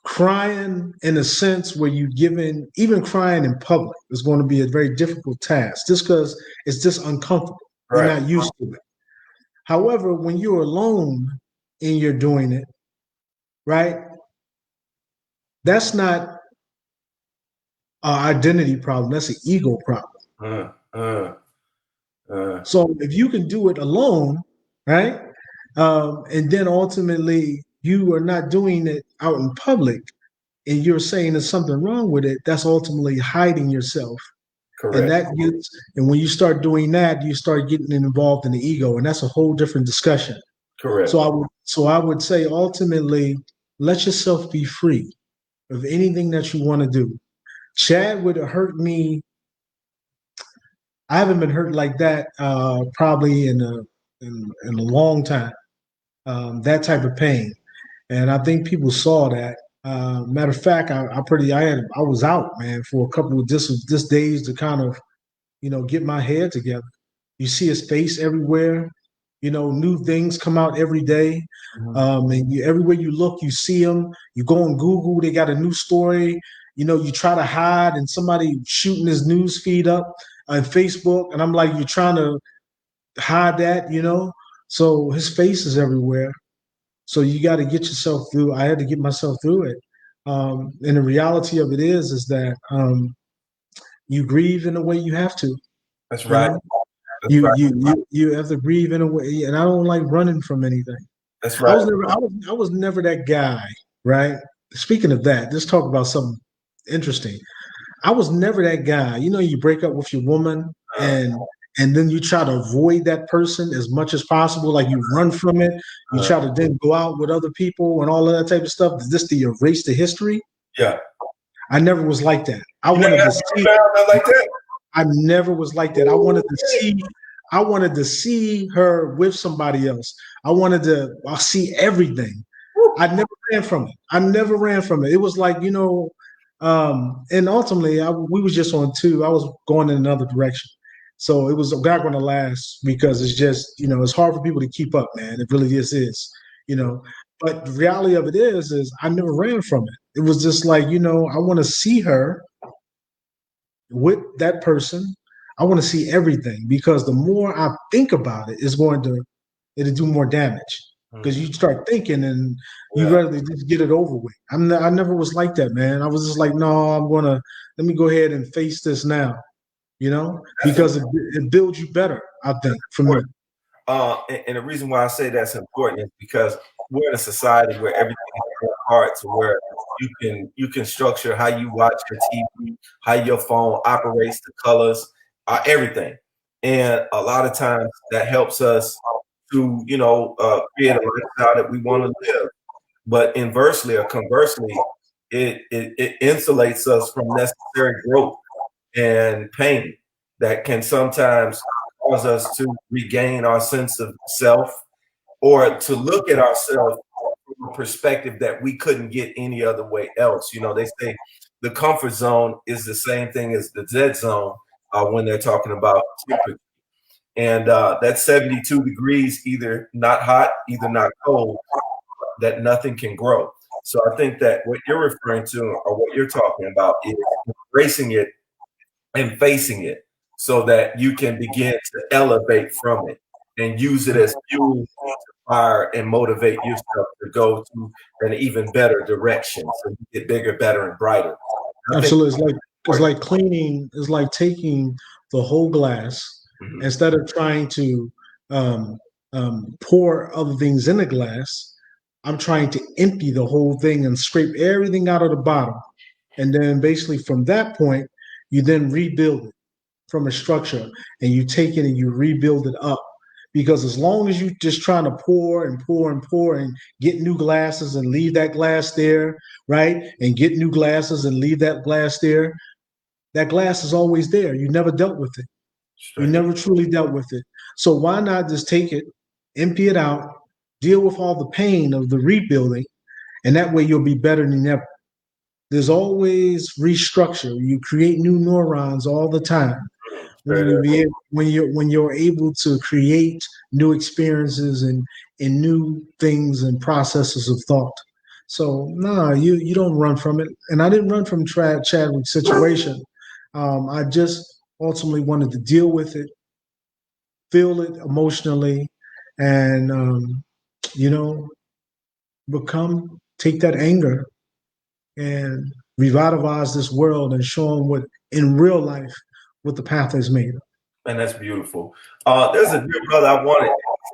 crying in a sense where you given, even crying in public is going to be a very difficult task just because it's just uncomfortable. You're Right. not used to it. However, when you're alone and you're doing it, right, that's not an identity problem. That's an ego problem. So if you can do it alone, right, and then ultimately you are not doing it out in public, and you're saying there's something wrong with it, that's ultimately hiding yourself. Correct. And that gets, and when you start doing that, you start getting involved in the ego, and that's a whole different discussion. Correct. So I would say ultimately, let yourself be free of anything that you want to do. Chad would have hurt me. I haven't been hurt like that probably in a long time. That type of pain, and I think people saw that. Matter of fact, I was out, man, for a couple of just days to kind of, get my head together. You see his face everywhere. New things come out every day. And everywhere you look, you see them. You go on Google, they got a new story. You try to hide, and somebody shooting his news feed up on Facebook, and I'm like, you're trying to hide that, So his face is everywhere. So you got to get yourself through. I had to get myself through it. And the reality of it is that you grieve in a way you have to. That's right. You have to grieve in a way, and I don't like running from anything. That's right. I was never that guy, right? Speaking of that, let's talk about something interesting. I was never that guy. You break up with your woman, and then you try to avoid that person as much as possible. Like you run from it. You try to then go out with other people and all of that type of stuff. Just to erase the history. Yeah. I never was like that. I wanted to see. Like that. I never was like that. I wanted to see her with somebody else. I wanted to see everything. I never ran from it. It was like, and ultimately we was just on two. I was going in another direction. So it was not going to last because it's just, it's hard for people to keep up, man. It really is, But the reality of it is I never ran from it. It was just like, I want to see her with that person. I want to see everything because the more I think about it, it'll do more damage because you start thinking and you rather just get it over with. I never was like that, man. I was just like, no, let me go ahead and face this now, because it builds you better, I think, for me. And the reason why I say that's important is because we're in a society where everything is hard to where you can structure how you watch your TV, how your phone operates, the colors, everything. And a lot of times that helps us to, create a lifestyle that we want to live. But inversely or conversely, it insulates us from necessary growth and pain that can sometimes cause us to regain our sense of self or to look at ourselves from a perspective that we couldn't get any other way else. They say the comfort zone is the same thing as the dead zone when they're talking about temperature. And that's 72 degrees, either not hot, either not cold, that nothing can grow. So I think that what you're referring to or what you're talking about is embracing it and facing it so that you can begin to elevate from it and use it as fuel to fire and motivate yourself to go to an even better direction so you get bigger, better, and brighter. Absolutely. It's like cleaning, it's like taking the whole glass instead of trying to pour other things in the glass. I'm trying to empty the whole thing and scrape everything out of the bottom. And then basically from that point, you then rebuild it from a structure and you take it and you rebuild it up. Because as long as you just trying to pour and pour and pour and get new glasses and leave that glass there, right? And get new glasses and leave that glass there, that glass is always there. You never dealt with it. You never truly dealt with it. So why not just take it, empty it out, deal with all the pain of the rebuilding, and that way you'll be better than ever. There's always restructure. You create new neurons all the time. When you're able to create new experiences and new things and processes of thought. So nah, you don't run from it. And I didn't run from Chadwick's situation. I just ultimately wanted to deal with it, feel it emotionally, and you know, take that anger and revitalize this world and show them what in real life what the path is made of. Man, that's beautiful. There's a dear brother I wanted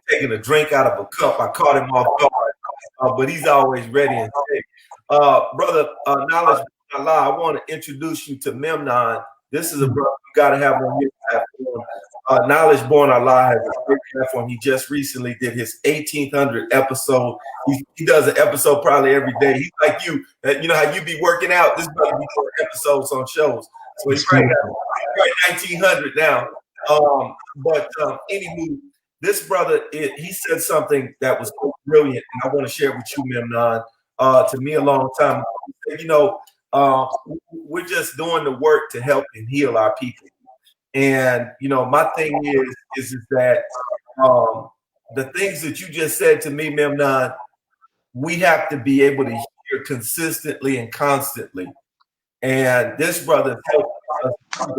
taking a drink out of a cup. I caught him off guard, but he's always ready and safe. Brother, Knowledge Allah, I want to introduce you to Memnon. This is a brother you got to have on your platform. Knowledge Born Allah has a great platform. He just recently did his 1800 episode. He does an episode probably every day. He's like you. You know how you be working out? This brother be doing episodes on shows. So he's right 1900 now. Anywho, this brother, he said something that was so brilliant, and I want to share with you, Memnon. To me, a long time ago, he said, we're just doing the work to help and heal our people. And my thing is that the things that you just said to me, Memnon, we have to be able to hear consistently and constantly. And this brother helped us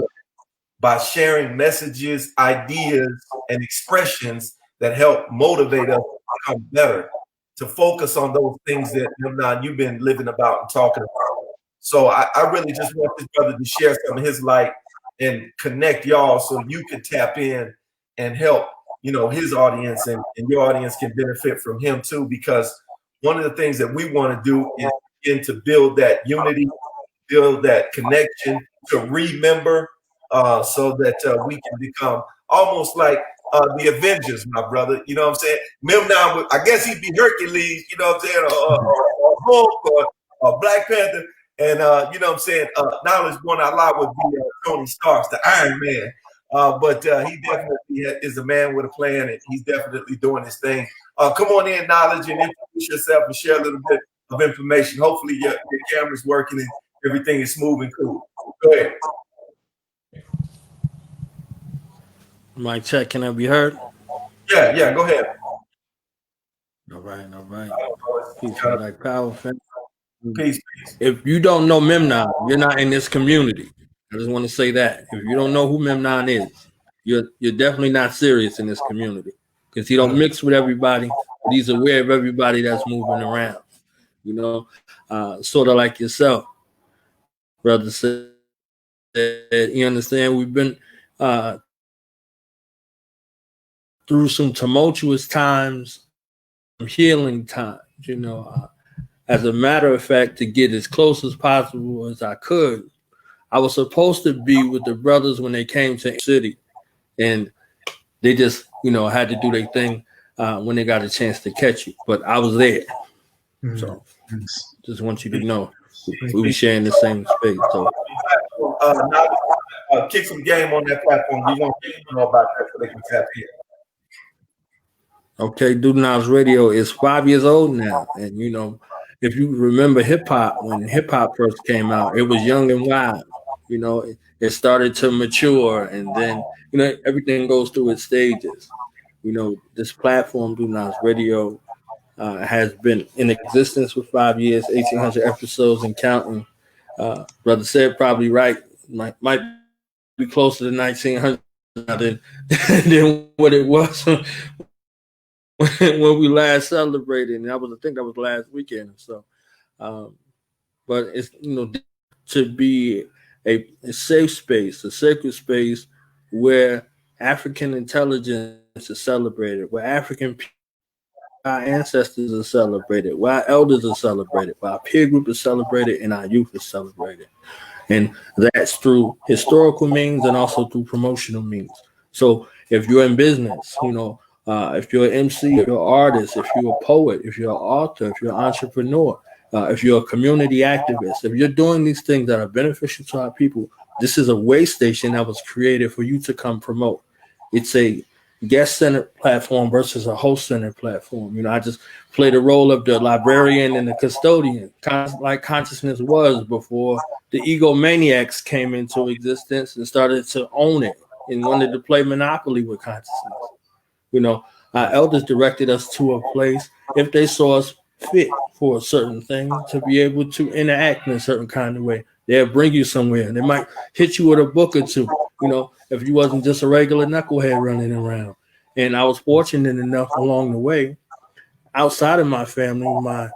by sharing messages, ideas, and expressions that help motivate us to become better, to focus on those things that Memnon, you've been living about and talking about. So I really just want this brother to share some of his light and connect y'all so you can tap in and help, his audience and your audience can benefit from him too, because one of the things that we want to do is begin to build that unity, build that connection, to remember, so that we can become almost like the Avengers, my brother. You know what I'm saying? Memnon, I guess he'd be Hercules, you know what I'm saying, or Hulk or Black Panther. And you know what I'm saying? Knowledge Born Allah would be Tony Stark, the Iron Man. But he definitely is a man with a plan, and he's definitely doing his thing. Come on in, Knowledge, and introduce yourself and share a little bit of information. Hopefully your camera's working and everything is smooth and cool. Go ahead. Mic check, can I be heard? Yeah, go ahead. All right. Peace and Black Power, fam. Peace. If you don't know Memnon, you're not in this community. I just want to say that. If you don't know who Memnon is, you're definitely not serious in this community, because he don't mix with everybody, but he's aware of everybody that's moving around. Sort of like yourself, brother said. You understand? We've been through some tumultuous times, some healing times. As a matter of fact, to get as close as possible as I could, I was supposed to be with the brothers when they came to the city, and they just, had to do their thing when they got a chance to catch you. But I was there. Mm-hmm. So just want you to know we were sharing the same space. So kick some game on that platform. We want people to know about that so they can tap in. Okay, Dudenow's Radio is 5 years old now, and if you remember hip hop, when hip hop first came out, it was young and wild. It started to mature, and then everything goes through its stages. This platform, Dudenow's Radio, has been in existence for 5 years, 1,800 episodes and counting. Brother said probably right, might be closer to 1,900 than what it was when we last celebrated, and I think that was last weekend. So, but it's to be a safe space, a sacred space where African intelligence is celebrated, where our ancestors are celebrated, where our elders are celebrated, where our peer group is celebrated, and our youth is celebrated. And that's through historical means and also through promotional means. So if you're in business, if you're an MC, if you're an artist, if you're a poet, if you're an author, if you're an entrepreneur, if you're a community activist, if you're doing these things that are beneficial to our people, this is a way station that was created for you to come promote. It's a guest-centered platform versus a host-centered platform. I just play the role of the librarian and the custodian, like consciousness was before the egomaniacs came into existence and started to own it and wanted to play monopoly with consciousness. Our elders directed us to a place if they saw us fit for a certain thing to be able to interact in a certain kind of way. They'll bring you somewhere. They might hit you with a book or two, if you wasn't just a regular knucklehead running around. And I was fortunate enough along the way, outside of my family, my,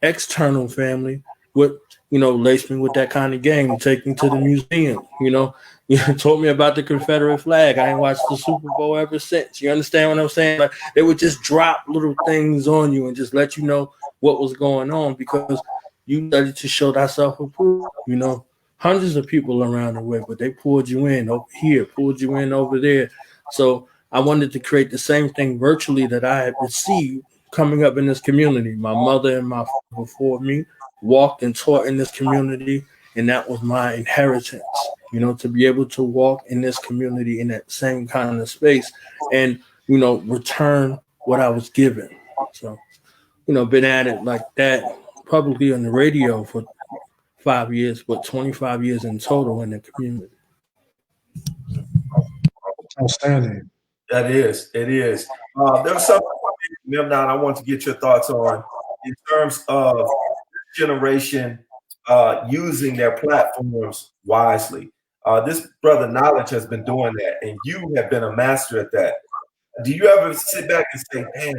external family would, lace me with that kind of game, take me to the museum, told me about the Confederate flag. I ain't watched the Super Bowl ever since. You understand what I'm saying? Like, they would just drop little things on you and just let you know what was going on, because you started to show thyself approved. Hundreds of people around the way, but they pulled you in over here, pulled you in over there. So I wanted to create the same thing virtually that I had received coming up in this community. My mother and my father before me walked and taught in this community, and that was my inheritance, to be able to walk in this community in that same kind of space and, return what I was given. So, been at it like that, probably on the radio for 5 years, but 25 years in total in the community. Outstanding. That is, it is. There's something, Memnon, I want to get your thoughts on in terms of generation using their platforms wisely. This brother Knowledge has been doing that, and you have been a master at that. Do you ever sit back and say, man,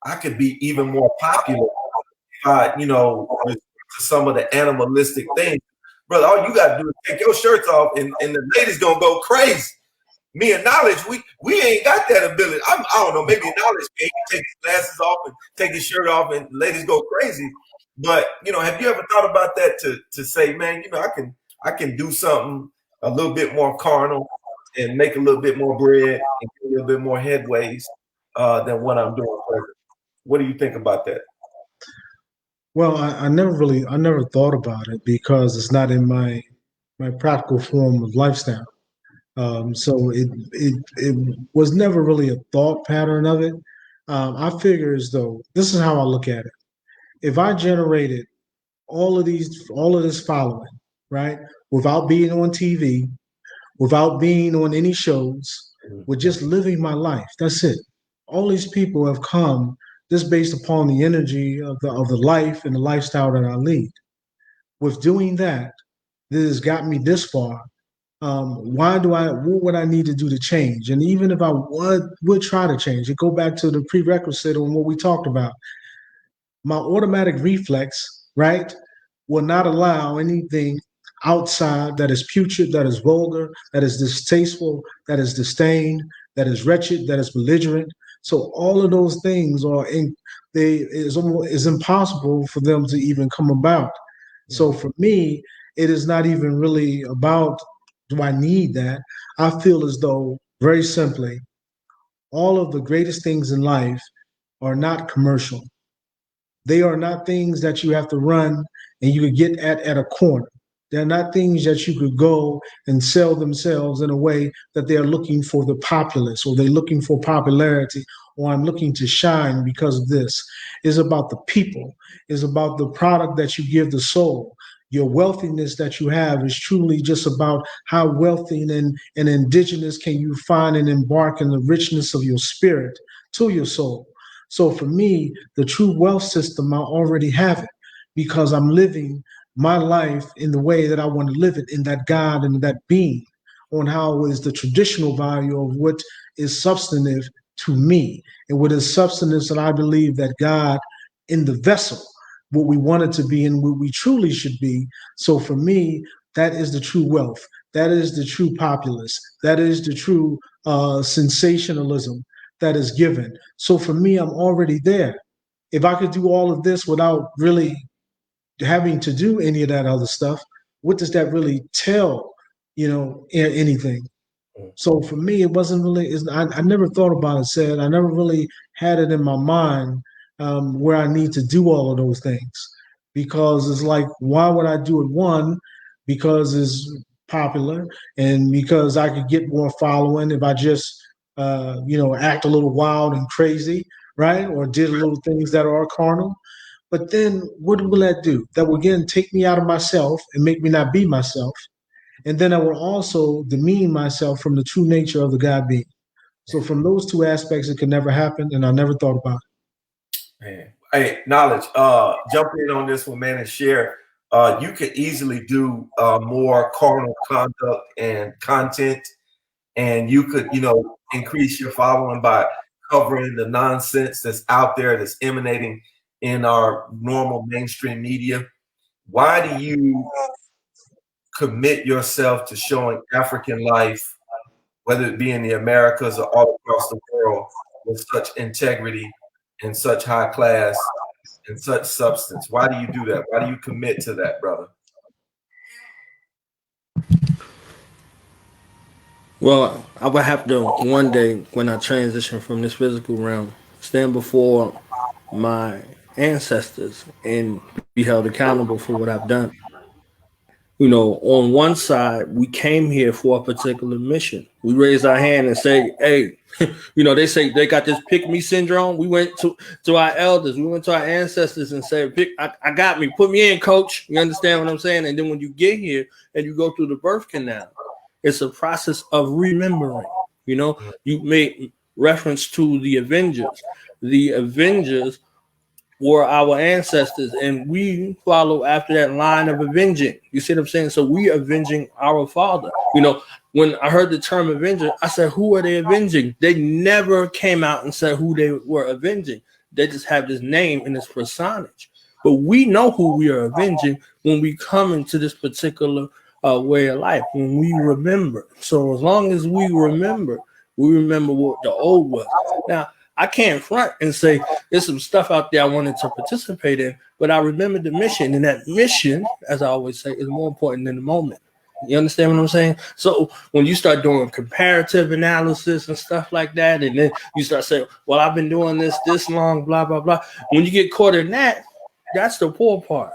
I could be even more popular if I, with some of the animalistic things? Brother, all you got to do is take your shirts off, and the ladies going to go crazy. Me and Knowledge, we ain't got that ability. I don't know, maybe Knowledge can take his glasses off and take his shirt off, and ladies go crazy. But have you ever thought about that to say, man, I can do something a little bit more carnal and make a little bit more bread and get a little bit more headways than what I'm doing present? What do you think about that? Well, I never thought about it because it's not in my practical form of lifestyle. So it was never really a thought pattern of it. I figure as though this is how I look at it. If I generated all of this following, right, without being on TV, without being on any shows, with just living my life, that's it. All these people have come just based upon the energy of the life and the lifestyle that I lead. With doing that, this has got me this far. What would I need to do to change? And even if I would try to change, it go back to the prerequisite on what we talked about. My automatic reflex, right, will not allow anything outside that is putrid, that is vulgar, that is distasteful, that is disdain, that is wretched, that is belligerent. So all of those things is impossible for them to even come about. So for me, it is not even really about, do I need that? I feel as though, very simply, all of the greatest things in life are not commercial. They are not things that you have to run and you could get at a corner. They're not things that you could go and sell themselves in a way that they're looking for the populace, or they're looking for popularity, or I'm looking to shine because of this. It's about the people. It's about the product that you give the soul. Your wealthiness that you have is truly just about how wealthy and indigenous can you find and embark in the richness of your spirit to your soul. So for me, the true wealth system, I already have it because I'm living my life in the way that I want to live it, in that God and that being, on how is the traditional value of what is substantive to me, and what is substantive that I believe that God in the vessel, what we want it to be and what we truly should be. So for me, that is the true wealth. That is the true populace. That is the true sensationalism that is given. So for me, I'm already there. If I could do all of this without really having to do any of that other stuff, what does that really tell, anything? So for me, it wasn't really, I never thought about it, said, I never really had it in my mind where I need to do all of those things, because it's like, why would I do it? One, because it's popular, and because I could get more following if I just, act a little wild and crazy, right? Or did little things that are carnal. But then what will that do? That will again take me out of myself and make me not be myself. And then I will also demean myself from the true nature of the God being. So from those two aspects, it could never happen. And I never thought about it. Man. Hey, knowledge. Jump in on this one, man, and share. You could easily do more carnal conduct and content, and you could, increase your following by covering the nonsense that's out there that's emanating in our normal mainstream media. Why do you commit yourself to showing African life, whether it be in the Americas or all across the world, with such integrity and such high class and such substance? Why do you do that? Why do you commit to that, brother? Well, I would have to one day, when I transition from this physical realm, stand before my ancestors and be held accountable for what I've done. On one side, we came here for a particular mission. We raise our hand and say, hey, they say they got this pick me syndrome. We went to our elders, we went to our ancestors and said, I got me, put me in, coach. You understand what I'm saying? And then when you get here and you go through the birth canal, it's a process of remembering. You made reference to the Avengers. The Avengers were our ancestors, and we follow after that line of avenging. You see what I'm saying? So we avenging our father. When I heard the term avenger, I said, who are they avenging? They never came out and said who they were avenging. They just have this name and this personage. But we know who we are avenging when we come into this particular way of life, when we remember. So as long as we remember what the old was. Now, I can't front and say there's some stuff out there I wanted to participate in, but I remember the mission, and that mission, as I always say, is more important than the moment. You understand what I'm saying? So when you start doing comparative analysis and stuff like that, and then you start saying, well, I've been doing this long, blah, blah, blah. When you get caught in that, that's the poor part.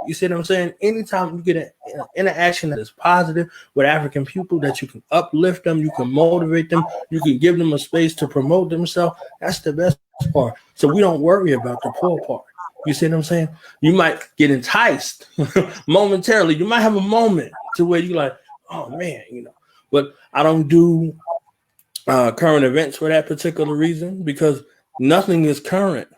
You see what I'm saying? Anytime you get an interaction that is positive with African people, that you can uplift them, you can motivate them, you can give them a space to promote themselves, that's the best part. So we don't worry about the poor part. You see what I'm saying? You might get enticed momentarily. You might have a moment to where you're like, oh, man, But I don't do current events for that particular reason, because nothing is current.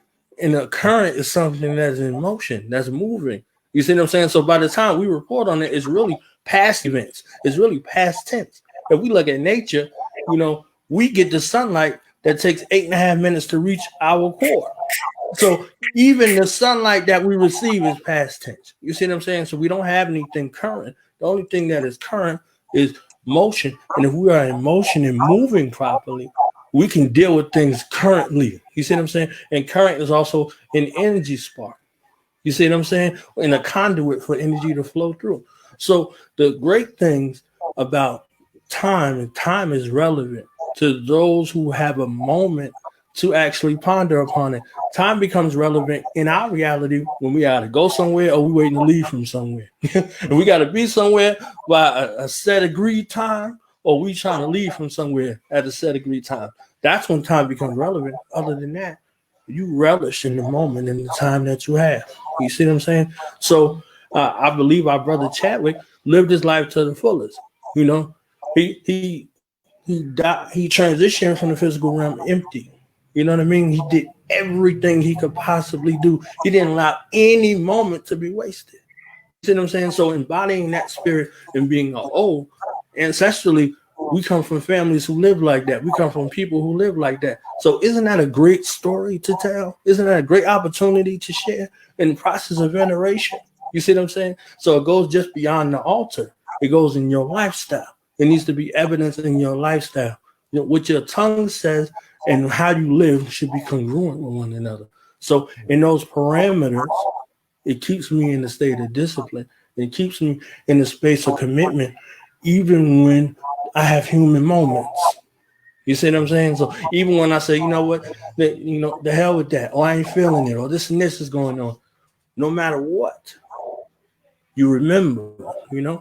And a current is something that's in motion, that's moving. You see what I'm saying? So by the time we report on it, it's really past events. It's really past tense. If we look at nature, we get the sunlight that takes 8.5 minutes to reach our core. So even the sunlight that we receive is past tense. You see what I'm saying? So we don't have anything current. The only thing that is current is motion. And if we are in motion and moving properly, we can deal with things currently. You see what I'm saying? And current is also an energy spark. You see what I'm saying? And a conduit for energy to flow through. So the great things about time, and time is relevant to those who have a moment to actually ponder upon it. Time becomes relevant in our reality when we either go somewhere or we waiting to leave from somewhere. And we got to be somewhere by a set agreed time, or we trying to leave from somewhere at a set agreed time. That's when time becomes relevant. Other than that, you relish in the moment and the time that you have. You see what I'm saying? So I believe our brother Chadwick lived his life to the fullest. He died, he transitioned from the physical realm empty. You know what I mean? He did everything he could possibly do. He didn't allow any moment to be wasted. You see what I'm saying? So embodying that spirit and being old, ancestrally, we come from families who live like that. We come from people who live like that. So isn't that a great story to tell? Isn't that a great opportunity to share in the process of veneration? You see what I'm saying? So it goes just beyond the altar. It goes in your lifestyle. It needs to be evidence in your lifestyle. What your tongue says and how you live should be congruent with one another. So in those parameters, it keeps me in the state of discipline. It keeps me in the space of commitment, even when I have human moments. You see what I'm saying? So even when I say, the hell with that, or I ain't feeling it, or this and this is going on, no matter what, you remember,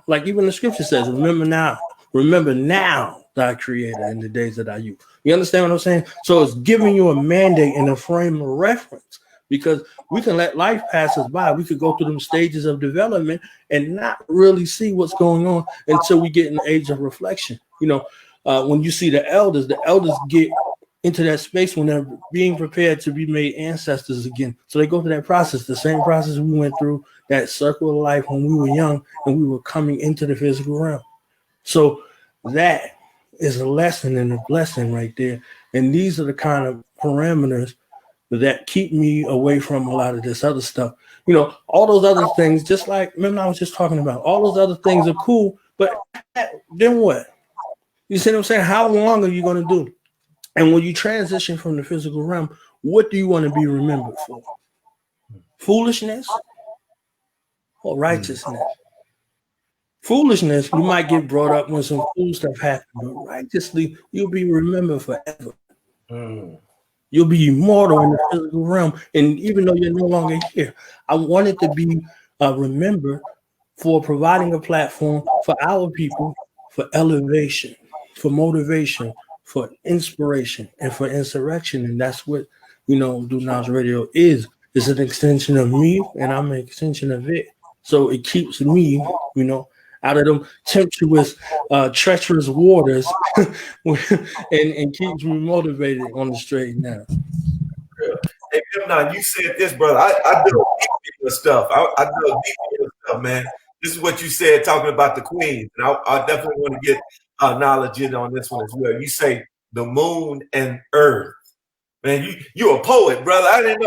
like even the scripture says, remember now thy creator in the days of thy youth. You understand what I'm saying? So it's giving you a mandate and a frame of reference, because we can let life pass us by. We could go through them stages of development and not really see what's going on until we get in the age of reflection. When you see the elders get into that space when they're being prepared to be made ancestors again. So they go through that process, the same process we went through, that circle of life when we were young and we were coming into the physical realm. So that is a lesson and a blessing right there. And these are the kind of parameters that keep me away from a lot of this other stuff. You know, all those other things, just like remember I was just talking about, all those other things are cool, but then what? You see what I'm saying? How long are you going to do? And when you transition from the physical realm, what do you want to be remembered for? Foolishness or righteousness? Foolishness, you might get brought up when some fool stuff happens, but righteously, you'll be remembered forever. You'll be immortal in the physical realm. And even though you're no longer here, I wanted to be remembered for providing a platform for our people, for elevation, for motivation, for inspiration, and for insurrection. And that's what, Do Now's Radio is. It's an extension of me, and I'm an extension of it. So it keeps me, out of them tempestuous, treacherous waters and keeps me motivated on the straight and narrow. Hey, Memnon, you said this, brother. I do deep stuff. I do deep stuff, man. This is what you said talking about the queens. And I definitely want to get knowledge in on this one as well. You say the moon and earth. Man, you a poet, brother. I didn't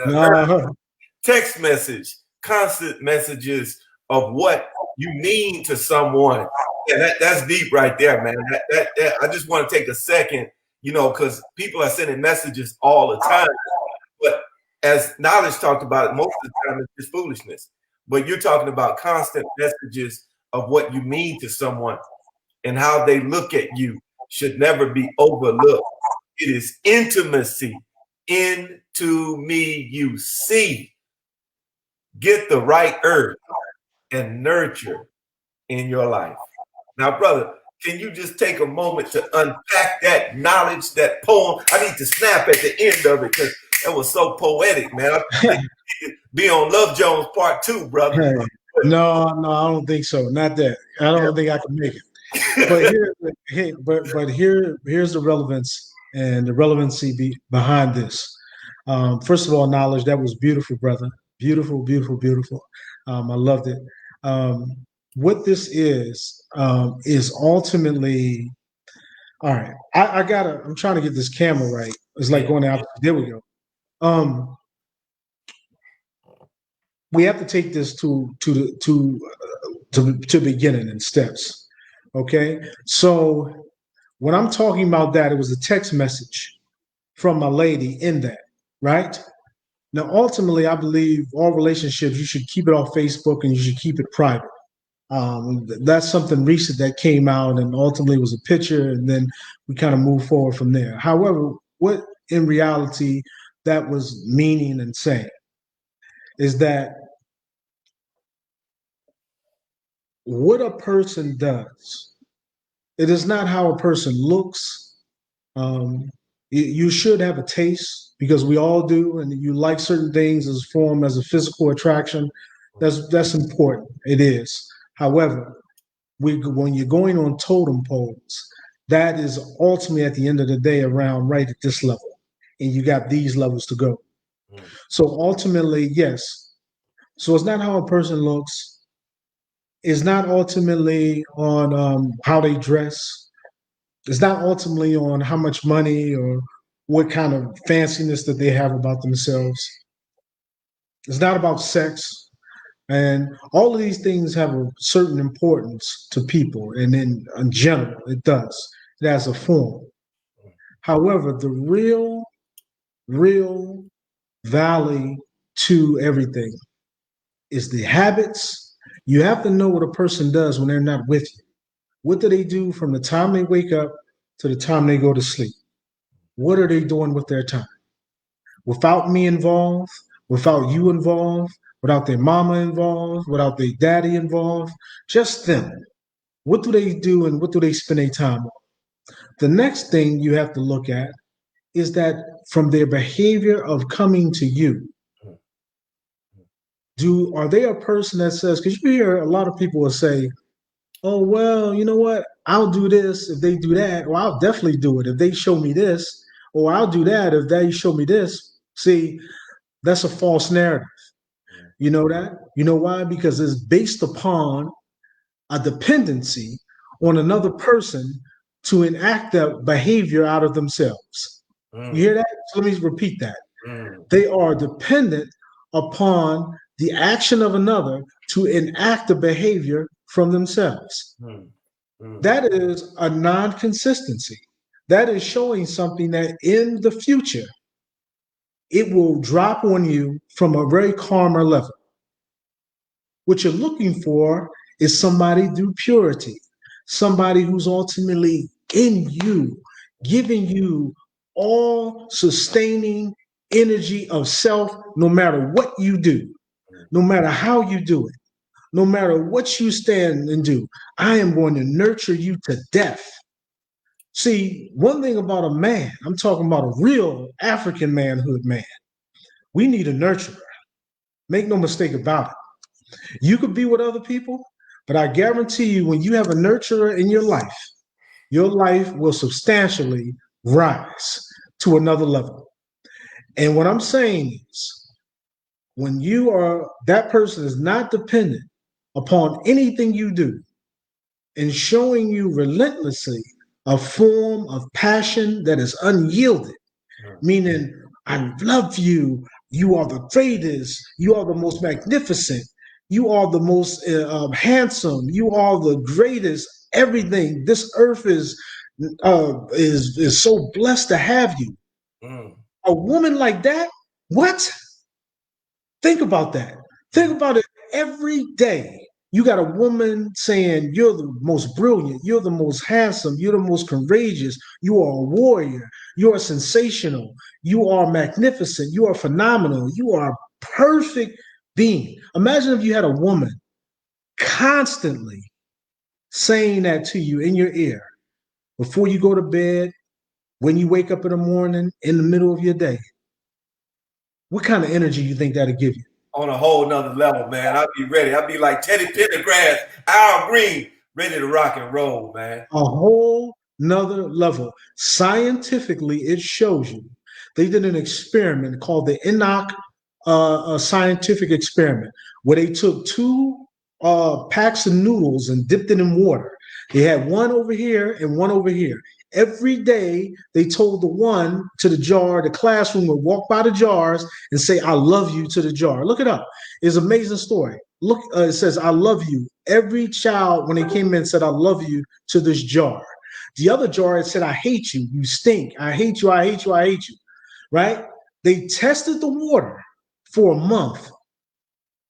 know. Text message, constant messages of what you mean to someone. Yeah, that's deep right there, man. That I just want to take a second, because people are sending messages all the time. But as Knowledge talked about it, most of the time it's just foolishness. But you're talking about constant messages of what you mean to someone and how they look at you should never be overlooked. It is intimacy. Into me you see. Get the right earth and nurture in your life. Now, brother, can you just take a moment to unpack that knowledge, that poem? I need to snap at the end of it because that was so poetic, man. I think you could be on Love Jones Part 2, brother. Hey, no, I don't think so. Not that. I don't think I can make it. But here's the relevance and the relevancy behind this. First of all, Knowledge, that was beautiful, brother. Beautiful, beautiful, beautiful. I loved it. What this is ultimately, all right. I'm trying to get this camera right. It's like going out. There we go. We have to take this to beginning in steps. Okay, so when I'm talking about that, it was a text message from my lady in that, right? Now, ultimately, I believe all relationships, you should keep it off Facebook and you should keep it private. That's something recent that came out and ultimately was a picture, and then we kind of move forward from there. However, what in reality that was meaning and saying is that what a person does, it is not how a person looks. You should have a taste because we all do, and you like certain things as form as a physical attraction. That's important. It is. However, when you're going on totem poles, that is ultimately at the end of the day around right at this level, and you got these levels to go. So ultimately, yes. So it's not how a person looks. It's not ultimately on how they dress. It's not ultimately on how much money or what kind of fanciness that they have about themselves. It's not about sex. And all of these things have a certain importance to people. And in general, it does. It has a form. However, the real value to everything is the habits. You have to know what a person does when they're not with you. What do they do from the time they wake up to the time they go to sleep? What are they doing with their time? Without me involved, without you involved, without their mama involved, without their daddy involved, just them. What do they do and what do they spend their time on? The next thing you have to look at is that from their behavior of coming to you, are they a person that says, because you hear a lot of people will say, oh, well, you know what? I'll do this if they do that, or I'll definitely do it if they show me this, or I'll do that if they show me this. See, that's a false narrative. You know that? You know why? Because it's based upon a dependency on another person to enact that behavior out of themselves. You hear that? So let me repeat that. They are dependent upon the action of another to enact the behavior from themselves. That is a non-consistency. That is showing something that in the future, it will drop on you from a very calmer level. What you're looking for is somebody through purity, somebody who's ultimately in you, giving you all sustaining energy of self, no matter what you do, no matter how you do it, no matter what you stand and do. I am going to nurture you to death. See, one thing about a man, I'm talking about a real African manhood man. We need a nurturer. Make no mistake about it. You could be with other people, but I guarantee you, when you have a nurturer in your life will substantially rise to another level. And what I'm saying is, when that person is not dependent upon anything you do and showing you relentlessly a form of passion that is unyielded, meaning, I love you, you are the greatest, you are the most magnificent, you are the most handsome, you are the greatest, everything. This earth is so blessed to have you. A woman like that, what? Think about that. Think about it every day. You got a woman saying you're the most brilliant, you're the most handsome, you're the most courageous, you are a warrior, you are sensational, you are magnificent, you are phenomenal, you are a perfect being. Imagine if you had a woman constantly saying that to you in your ear before you go to bed, when you wake up in the morning, in the middle of your day. What kind of energy you think that'll give you? On a whole nother level, man. I'll be ready. I'll be like Teddy Pendergrass, Al Green, ready to rock and roll, man. A whole nother level. Scientifically, it shows you. They did an experiment called the Enoch scientific experiment, where they took two packs of noodles and dipped it in water. They had one over here and one over here. Every day, they told the one to the jar, the classroom would walk by the jars and say, I love you to the jar. Look it up. It's an amazing story. Look, it says, I love you. Every child, when they came in, said, I love you to this jar. The other jar, it said, I hate you. You stink. I hate you. I hate you. I hate you. Right? They tested the water for a month.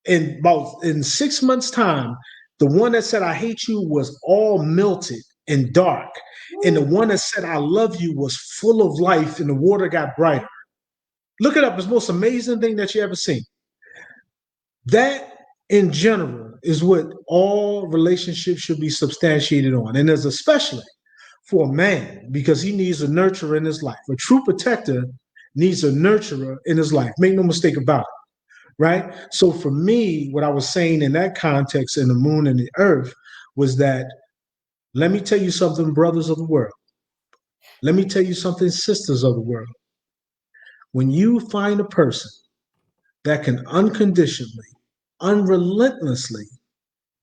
And about in 6 months' time, the one that said, I hate you was all melted and dark. And the one that said, I love you was full of life and the water got brighter. Look it up. It's the most amazing thing that you ever seen. That, in general, is what all relationships should be substantiated on. And there's especially for a man, because he needs a nurturer in his life. A true protector needs a nurturer in his life. Make no mistake about it. Right? So for me, what I was saying in that context in the moon and the earth was that, let me tell you something, brothers of the world. Let me tell you something, sisters of the world. When you find a person that can unconditionally, unrelentlessly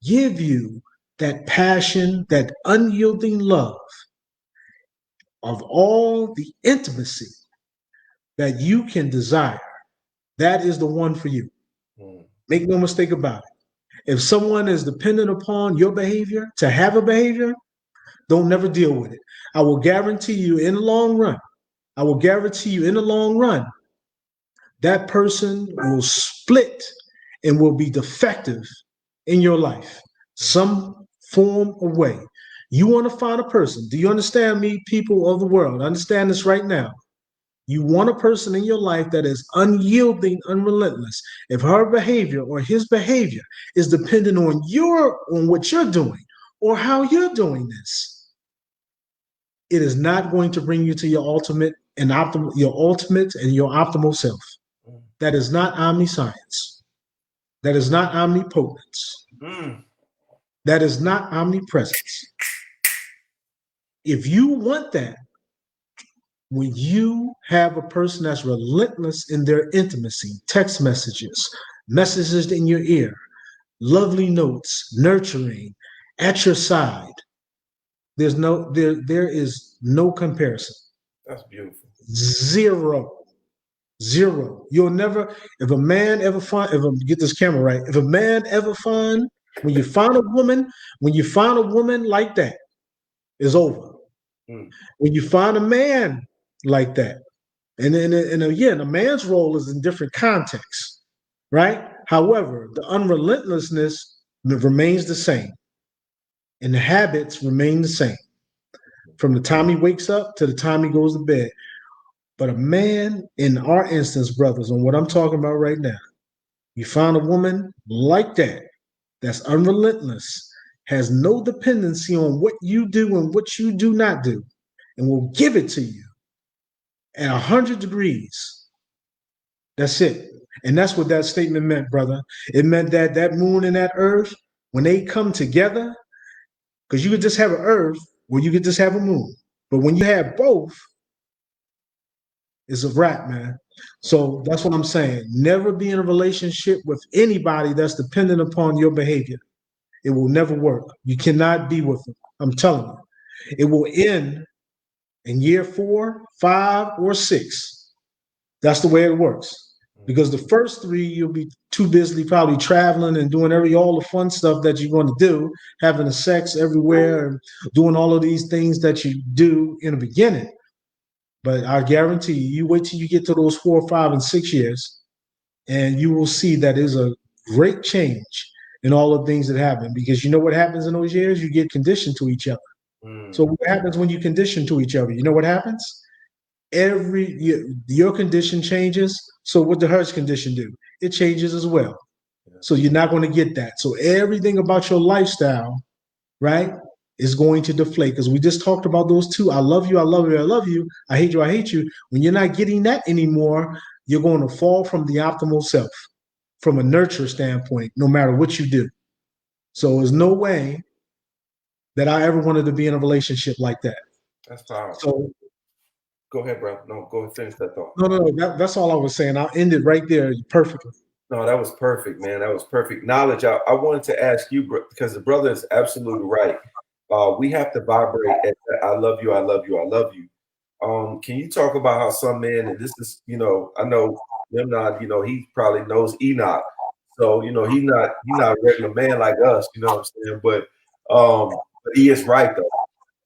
give you that passion, that unyielding love of all the intimacy that you can desire, that is the one for you. Make no mistake about it. If someone is dependent upon your behavior to have a behavior, don't never deal with it. I will guarantee you in the long run, that person will split and will be defective in your life, some form or way. You want to find a person. Do you understand me, people of the world? Understand this right now. You want a person in your life that is unyielding, unrelentless. If her behavior or his behavior is dependent on what you're doing or how you're doing this, it is not going to bring you to your ultimate and your optimal self. That is not omniscience. That is not omnipotence. That is not omnipresence. If you want that, when you have a person that's relentless in their intimacy, text messages, messages in your ear, lovely notes, nurturing, at your side, there is no comparison. That's beautiful. Zero. Zero. You'll never, if a man ever find, if I get this camera right, if a man ever find, when you find a woman, like that, it's over. Mm. When you find a man like that, and again, a man's role is in different contexts, right? However, the unrelentlessness remains the same, and the habits remain the same from the time he wakes up to the time he goes to bed. But a man, in our instance, brothers, on what I'm talking about right now, you find a woman like that, that's unrelentless, has no dependency on what you do and what you do not do, and will give it to you at 100 degrees. That's it. And that's what that statement meant, brother. It meant that that moon and that earth, when they come together, because you could just have an earth or you could just have a moon. But when you have both, it's a wrap, man. So that's what I'm saying. Never be in a relationship with anybody that's dependent upon your behavior. It will never work. You cannot be with them. I'm telling you. It will end in year 4, 5, or 6. That's the way it works. Because the first 3, you'll be too busy probably traveling and doing all the fun stuff that you're going to do, having the sex everywhere and doing all of these things that you do in the beginning. But I guarantee you wait till you get to those 4, 5, and 6 years, and you will see that there's a great change in all the things that happen. Because you know what happens in those years? You get conditioned to each other. So what happens when you condition to each other? You know what happens? Every year, your condition changes. So what does her condition do? It changes as well. So you're not going to get that. So everything about your lifestyle, right, is going to deflate. Because we just talked about those 2. I love you, I love you, I love you. I hate you, I hate you. When you're not getting that anymore, you're going to fall from the optimal self, from a nurture standpoint, no matter what you do. So there's no way that I ever wanted to be in a relationship like that. That's powerful. So go ahead, bro. No, go and finish that thought. No, that's all I was saying. I'll end it right there perfectly. No, that was perfect, man. That was perfect. Knowledge, I wanted to ask you, because the brother is absolutely right. We have to vibrate at I love you, I love you, I love you. Can you talk about how some men, and this is, I know Memnon, he probably knows Enoch. So, he's not a regular man like us, you know what I'm saying? But he is right though.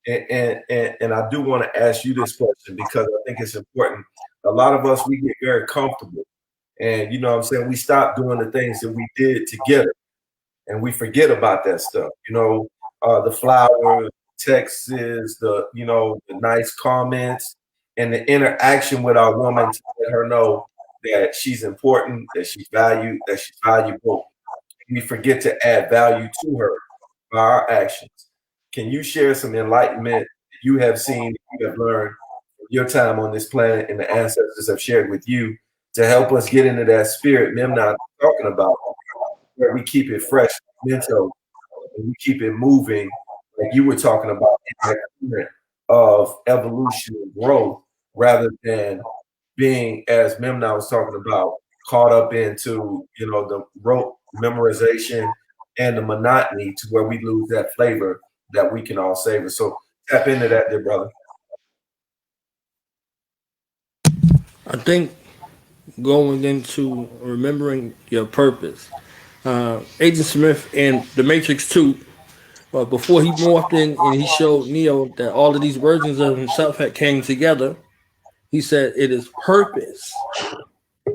And I do want to ask you this question because I think it's important. A lot of us, we get very comfortable. And you know what I'm saying? We stop doing the things that we did together and we forget about that stuff. The flowers, texts, the nice comments and the interaction with our woman to let her know that she's important, that she's valued, that she's valuable. We forget to add value to her by our actions. Can you share some enlightenment you have seen, you have learned your time on this planet and the ancestors have shared with you to help us get into that spirit Memnon is talking about, where we keep it fresh, mental, and we keep it moving, like you were talking about, in that current of evolution and growth, rather than being, as Memnon was talking about, caught up into the rote memorization and the monotony to where we lose that flavor that we can all savor. So tap into that, dear brother. I think going into remembering your purpose. Agent Smith in The Matrix 2, before he morphed in and he showed Neo that all of these versions of himself had came together, he said it is purpose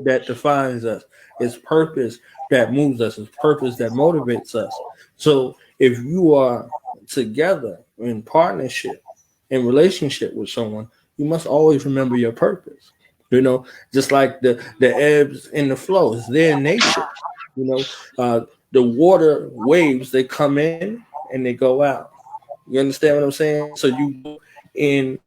that defines us. It's purpose that moves us. It's purpose that motivates us. So if you are together in partnership, in relationship with someone, you must always remember your purpose. Just like the ebbs and the flow, it's their nature. The water waves, they come in and they go out. You understand what I'm saying? So you go in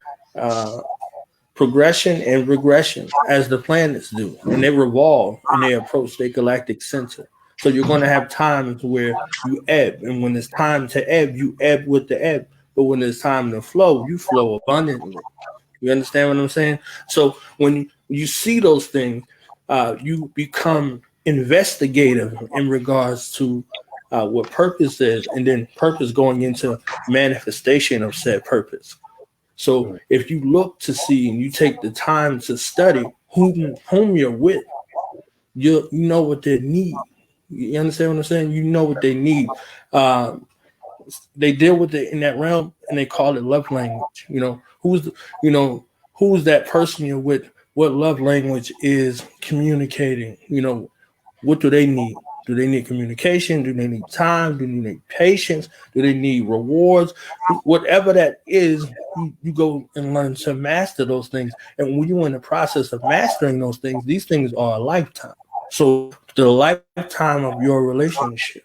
progression and regression as the planets do, and they revolve and they approach their galactic center. So you're going to have times where you ebb, and when it's time to ebb, you ebb with the ebb. but when it's time to flow, you flow abundantly. You understand what I'm saying? So when you see those things, you become investigative in regards to what purpose is, and then purpose going into manifestation of said purpose. So if you look to see and you take the time to study whom you're with, you know what they need. You understand what I'm saying? You know what they need. They deal with it in that realm, and they call it love language. Who's that person you're with? What love language is communicating? What do they need? Do they need communication? Do they need time? Do they need patience? Do they need rewards? Whatever that is, you go and learn to master those things. And when you're in the process of mastering those things, these things are a lifetime. So the lifetime of your relationship,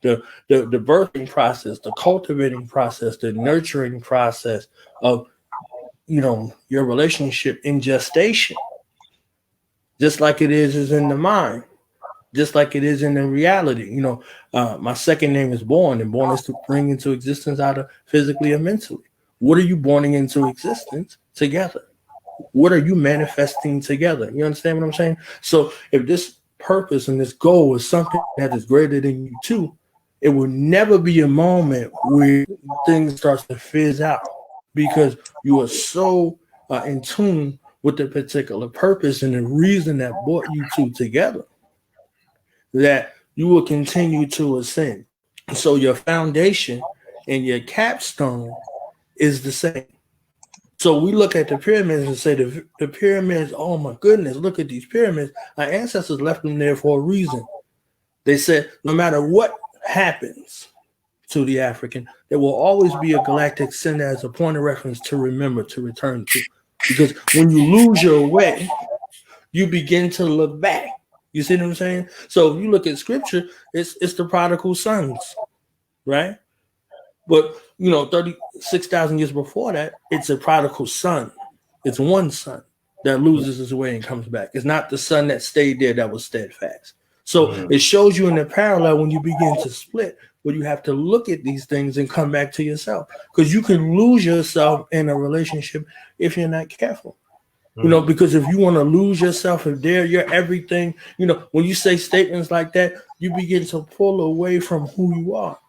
the birthing process, the cultivating process, the nurturing process of your relationship in gestation, just like it is in the mind, just like it is in the reality. My second name is born, and born is to bring into existence either physically or mentally. What are you borning into existence together? What are you manifesting together? You understand what I'm saying? So if this purpose and this goal is something that is greater than you too, it will never be a moment where things start to fizz out, because you are so in tune with the particular purpose and the reason that brought you two together, that you will continue to ascend. So your foundation and your capstone is the same. So we look at the pyramids and say the pyramids, oh my goodness, look at these pyramids. Our ancestors left them there for a reason. They said no matter what happens to the African, there will always be a galactic center as a point of reference to remember, to return to. Because when you lose your way, you begin to look back. You see what I'm saying? So if you look at scripture, it's the prodigal sons, right? But 36,000 years before that, it's a prodigal son. It's one son that loses his way and comes back. It's not the son that stayed there that was steadfast. So it shows you in the parallel when you begin to split, where you have to look at these things and come back to yourself, because you can lose yourself in a relationship if you're not careful. Because if you want to lose yourself, if they're your everything, when you say statements like that, you begin to pull away from who you are.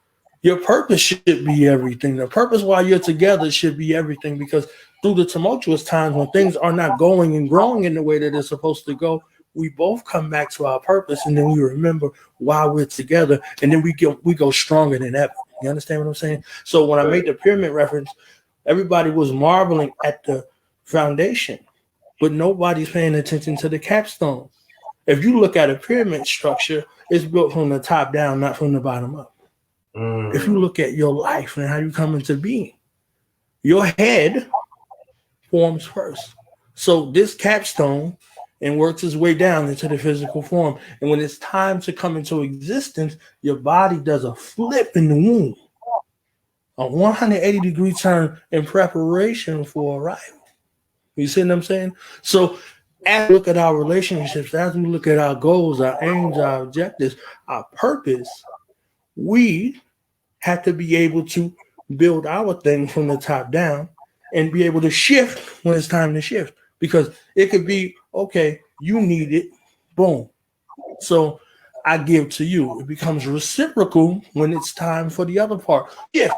Your purpose should be everything. The purpose while you're together should be everything, because through the tumultuous times when things are not going and growing in the way that they're supposed to go, we both come back to our purpose, and then we remember why we're together, and then we go stronger than ever. You understand what I'm saying? So when I made the pyramid reference, everybody was marveling at the foundation, but nobody's paying attention to the capstone. If you look at a pyramid structure, it's built from the top down, not from the bottom up. If you look at your life and how you come into being, your head forms first. So this capstone and works its way down into the physical form. And when it's time to come into existence, your body does a flip in the womb, a 180-degree turn in preparation for arrival. You see what I'm saying? So as we look at our relationships, as we look at our goals, our aims, our objectives, our purpose, we have to be able to build our thing from the top down and be able to shift when it's time to shift. Because it could be, okay, you need it, boom. So I give to you. It becomes reciprocal when it's time for the other part. Yeah.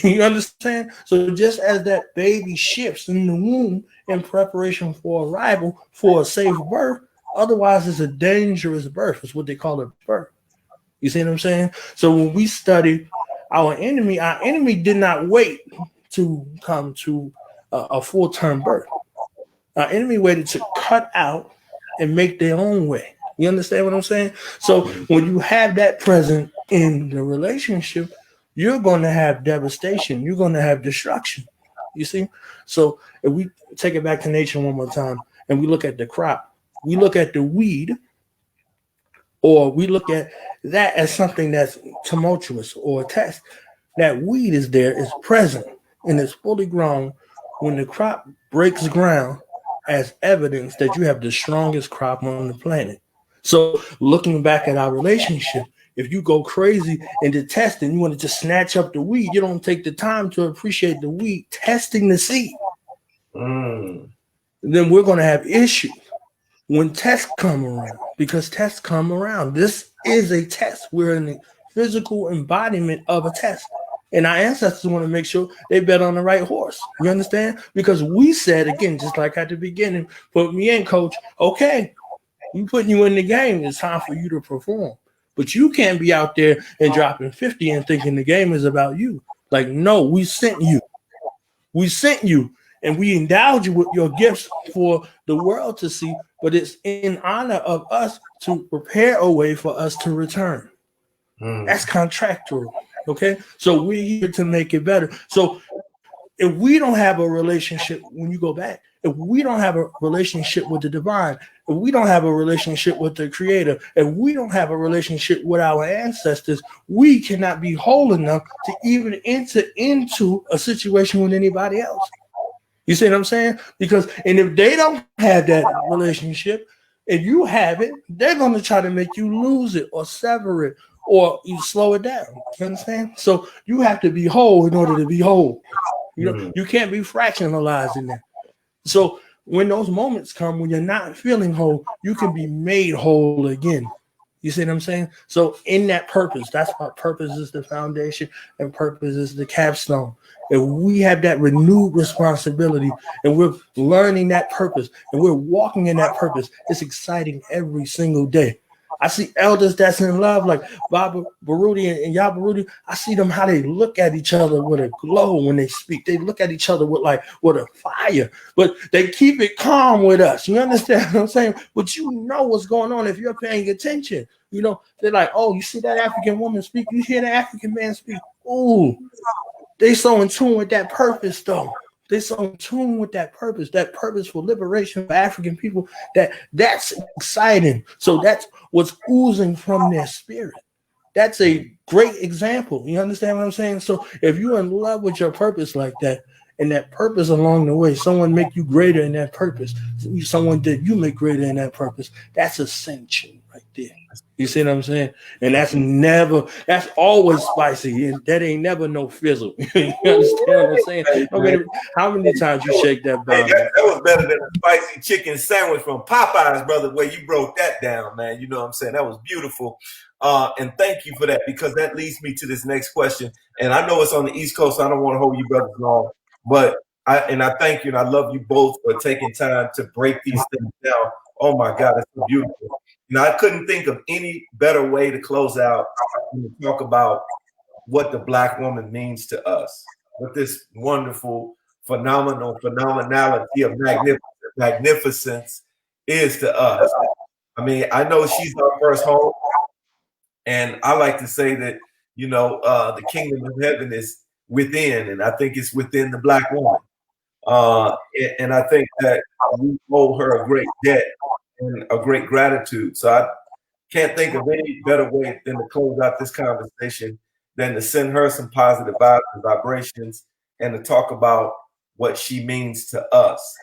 You understand? So just as that baby shifts in the womb in preparation for arrival for a safe birth, otherwise it's a dangerous birth. It's what they call a birth. You see what I'm saying? So when we study our enemy did not wait to come to a full-term birth. Our enemy waited to cut out and make their own way. You understand what I'm saying? So when you have that present in the relationship, you're going to have devastation. You're going to have destruction. You see? So if we take it back to nature one more time and we look at the crop, we look at the weed, or we look at that as something that's tumultuous or a test. That weed is there, is present, and it's fully grown when the crop breaks ground as evidence that you have the strongest crop on the planet. So looking back at our relationship, if you go crazy into testing, you want to just snatch up the weed. You don't take the time to appreciate the weed testing the seed. Then we're going to have issues when tests come around, because tests come around. This is a test. We're in the physical embodiment of a test. And our ancestors want to make sure they bet on the right horse. You understand? Because we said, again, just like at the beginning, put me in, coach. Okay, we putting you in the game. It's time for you to perform. But you can't be out there and dropping 50 and thinking the game is about you. Like, no, we sent you. We sent you. And we endowed you with your gifts for the world to see. But it's in honor of us to prepare a way for us to return. That's contractual. Okay, so we're here to make it better. So if we don't have a relationship, when you go back, if we don't have a relationship with the divine, if we don't have a relationship with the creator, if we don't have a relationship with our ancestors, we cannot be whole enough to even enter into a situation with anybody else. You see what I'm saying? Because, and if they don't have that relationship and you have it, they're going to try to make you lose it or sever it, or you slow it down. You understand? So you have to be whole in order to be whole. You know, you can't be fractionalizing that. So when those moments come when you're not feeling whole, you can be made whole again. You see what I'm saying? So in that purpose, that's why purpose is the foundation and purpose is the capstone. And we have that renewed responsibility and we're learning that purpose and we're walking in that purpose. It's exciting every single day. I see elders that's in love, like Baba Baruti and Yabarudi. I see them how they look at each other with a glow when they speak. They look at each other with a fire, but they keep it calm with us. You understand what I'm saying? But you know what's going on if you're paying attention. You know, they're like, oh, you see that African woman speak? You hear the African man speak? Ooh, they so in tune with that purpose, though. They're so in tune with that purpose for liberation for African people, that's exciting. So that's what's oozing from their spirit. That's a great example. You understand what I'm saying? So if you're in love with your purpose like that, and that purpose along the way, someone make you greater in that purpose, someone that you make greater in that purpose, that's ascension right there. You see what I'm saying? And that's always spicy. And that ain't never no fizzle. You understand what I'm saying? How many times you shake that bomb? Hey, that was better than a spicy chicken sandwich from Popeyes, brother, where you broke that down, man. You know what I'm saying? That was beautiful. And thank you for that, because that leads me to this next question. And I know it's on the East Coast, so I don't want to hold you brothers long. But I thank you, and I love you both for taking time to break these things down. Oh, my God, it's so beautiful. And I couldn't think of any better way to close out and to talk about what the Black woman means to us, what this wonderful, phenomenality of magnificence is to us. I mean, I know she's our first home, and I like to say that, you know, the kingdom of heaven is within, and I think it's within the Black woman. And I think that we owe her a great debt and a great gratitude. So I can't think of any better way than to close out this conversation than to send her some positive vibes and vibrations and to talk about what she means to us.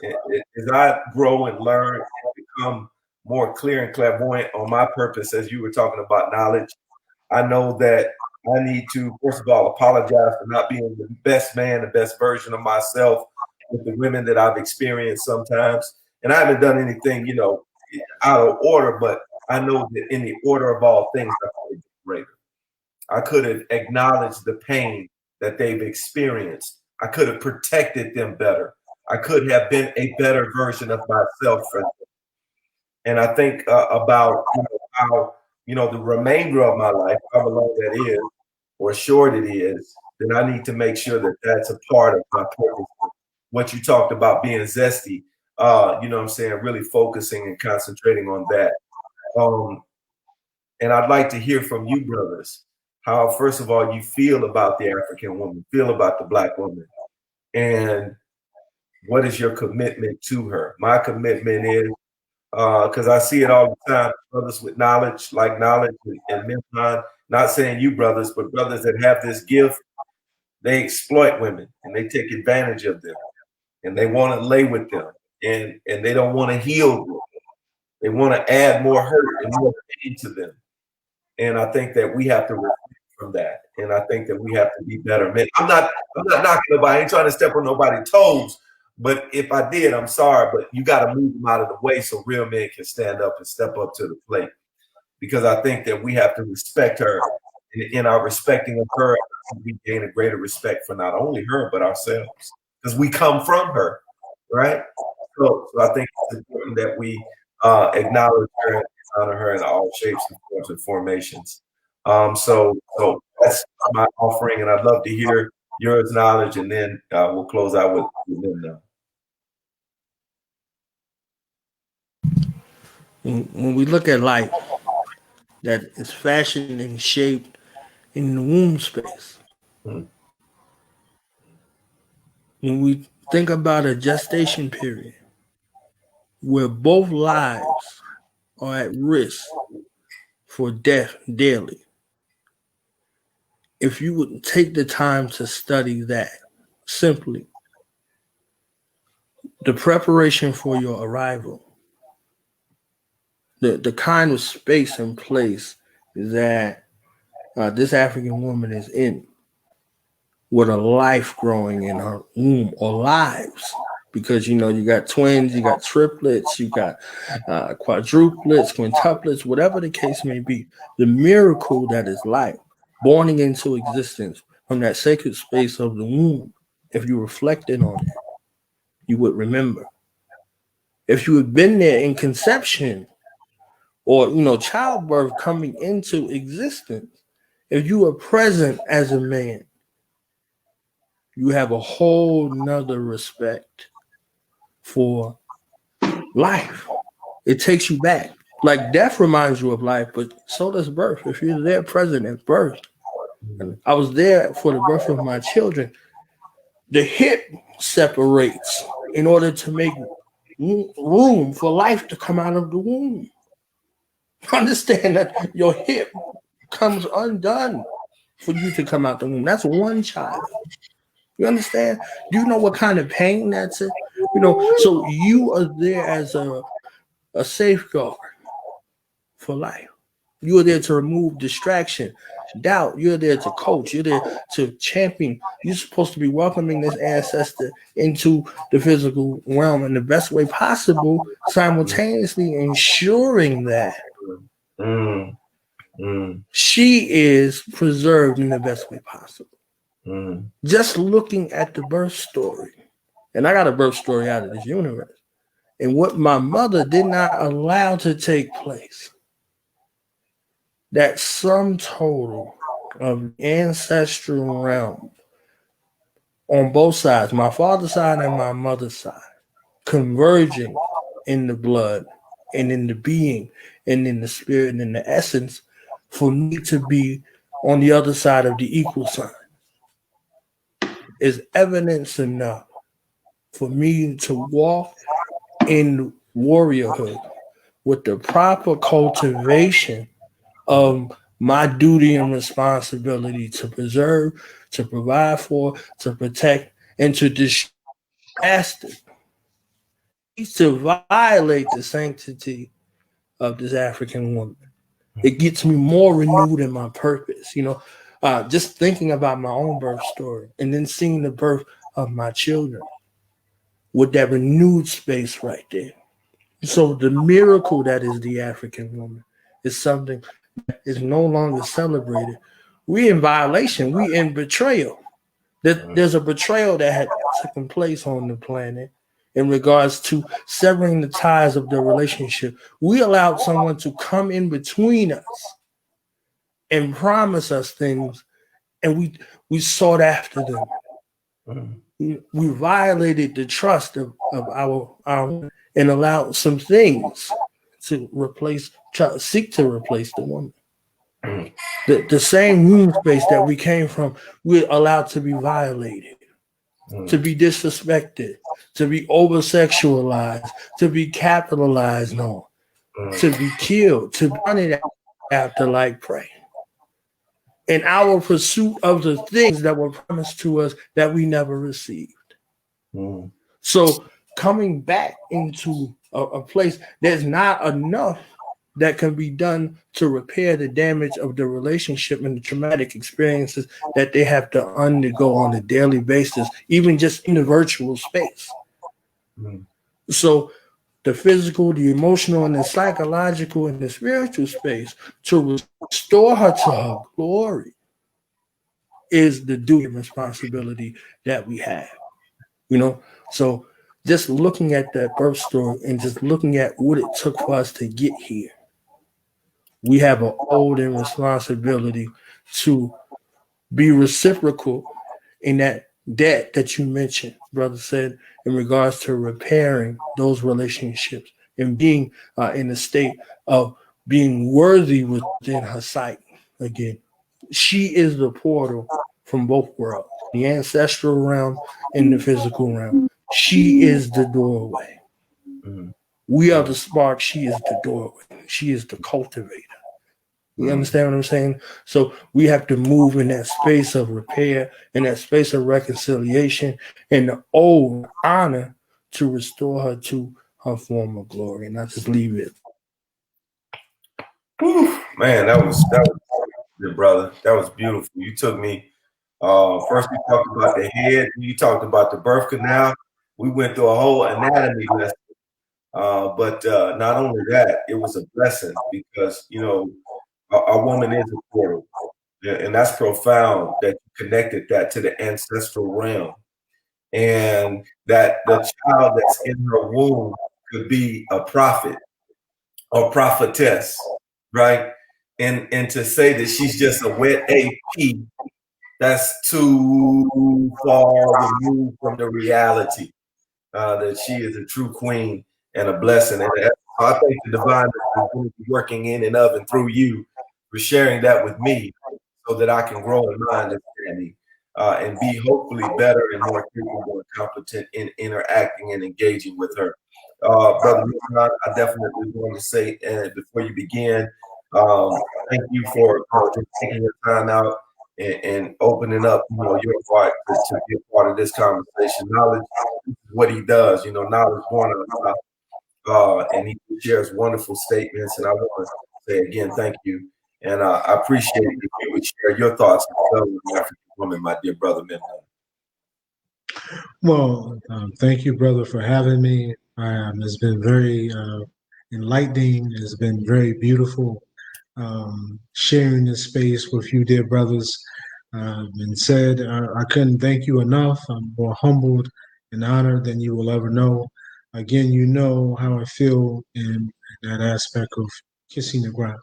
As I grow and learn and become more clear and clairvoyant on my purpose, as you were talking about knowledge, I know that I need to, first of all, apologize for not being the best man, the best version of myself with the women that I've experienced sometimes. And I haven't done anything, you know, out of order, but I know that in the order of all things, I could have acknowledged the pain that they've experienced. I could have protected them better. I could have been a better version of myself for them. And I think about how, you know, the remainder of my life, however long that is, or short it is, then I need to make sure that that's a part of my purpose. What you talked about being zesty, you know what I'm saying, really focusing and concentrating on that. And I'd like to hear from you, brothers, how, first of all, you feel about the African woman, feel about the Black woman, and what is your commitment to her? My commitment is, because I see it all the time, brothers with knowledge, like knowledge and Memnon, not saying you brothers, but brothers that have this gift, they exploit women and they take advantage of them and they want to lay with them and they don't want to heal them. They want to add more hurt and more pain to them. And I think that we have to refrain from that. And I think that we have to be better men. I'm not knocking nobody. I ain't trying to step on nobody's toes. But if I did, I'm sorry. But you got to move them out of the way so real men can stand up and step up to the plate. Because I think that we have to respect her. In our respecting of her, we gain a greater respect for not only her, but ourselves. Because we come from her, right? So I think it's important that we acknowledge her and honor her in all shapes and forms and formations. So that's my offering, and I'd love to hear yours, knowledge, and then we'll close out with Memnon. When we look at life that is fashioned and shaped in the womb space, when we think about a gestation period where both lives are at risk for death daily, if you would take the time to study that simply, the preparation for your arrival, the kind of space and place that this African woman is in, with a life growing in her womb, or lives, because you got twins, you got triplets, you got quadruplets, quintuplets, whatever the case may be. The miracle that is life, born into existence from that sacred space of the womb. If you reflected on it, you would remember. If you had been there in conception, or childbirth coming into existence, if you were present as a man, you have a whole nother respect for life. It takes you back. Like death reminds you of life, but so does birth. If you're there present at birth, and I was there for the birth of my children, the hip separates in order to make room for life to come out of the womb. Understand that your hip comes undone for you to come out the womb. That's one child. You understand? Do you know what kind of pain that's in? So you are there as a safeguard for life. You are there to remove distraction, doubt. You're there to coach. You're there to champion. You're supposed to be welcoming this ancestor into the physical realm in the best way possible, simultaneously ensuring that she is preserved in the best way possible. Just looking at the birth story, and I got a birth story out of this universe, and what my mother did not allow to take place, that sum total of ancestral realm on both sides, my father's side and my mother's side, converging in the blood and in the being and in the spirit and in the essence, for me to be on the other side of the equal sign, is evidence enough for me to walk in warriorhood with the proper cultivation of my duty and responsibility to preserve, to provide for, to protect, and to disaster, to violate the sanctity of this African woman. It gets me more renewed in my purpose. Just thinking about my own birth story and then seeing the birth of my children with that renewed space right there. So the miracle that is the African woman is something that is no longer celebrated. We in violation. We in betrayal. There's a betrayal that had taken place on the planet in regards to severing the ties of the relationship. We allowed someone to come in between us and promise us things, and we sought after them. We violated the trust of our and allowed some things to seek to replace the woman. The same womb space that we came from, we're allowed to be violated, to be disrespected, to be over-sexualized, to be capitalized on, to be killed, to run it after like prey. In our pursuit of the things that were promised to us that we never received. So coming back into a place, there's not enough that can be done to repair the damage of the relationship and the traumatic experiences that they have to undergo on a daily basis, even just in the virtual space. So the physical, the emotional, and the psychological and the spiritual space to restore her to her glory is the duty and responsibility that we have. So just looking at that birth story and just looking at what it took for us to get here, we have an olden responsibility to be reciprocal in that debt that you mentioned, brother said, in regards to repairing those relationships and being in a state of being worthy within her sight. Again, she is the portal from both worlds, the ancestral realm and the physical realm. She is the doorway. We are the spark. She is the doorway. She is the cultivator. You understand what I'm saying? So we have to move in that space of repair, in that space of reconciliation, and the old honor to restore her to her former glory, and not just leave it. Whew, man, that was good, brother. That was beautiful. You took me. First, we talked about the head. You talked about the birth canal. We went through a whole anatomy lesson. But not only that, it was a blessing because a woman is a portal, and that's profound that you connected that to the ancestral realm, and that the child that's in her womb could be a prophet or prophetess, right? And to say that she's just a wet AP, that's too far removed from the reality that she is a true queen and a blessing. And I thank the divine that is going to be working in and of and through you for sharing that with me so that I can grow in my understanding and be hopefully better and more capable and competent in interacting and engaging with her. Brother Memnon, I definitely want to say before you begin, thank you for just taking your time out and opening up, your heart to be a part of this conversation. Knowledge is what he does, knowledge born out of and he shares wonderful statements. And I want to say again, thank you. And I appreciate if you would share your thoughts as well with the African woman, my dear brother Memnon. Well, thank you, brother, for having me. It's been very enlightening. It's been very beautiful sharing this space with you, dear brothers. And said, I couldn't thank you enough. I'm more humbled and honored than you will ever know. Again, you know how I feel in that aspect of kissing the ground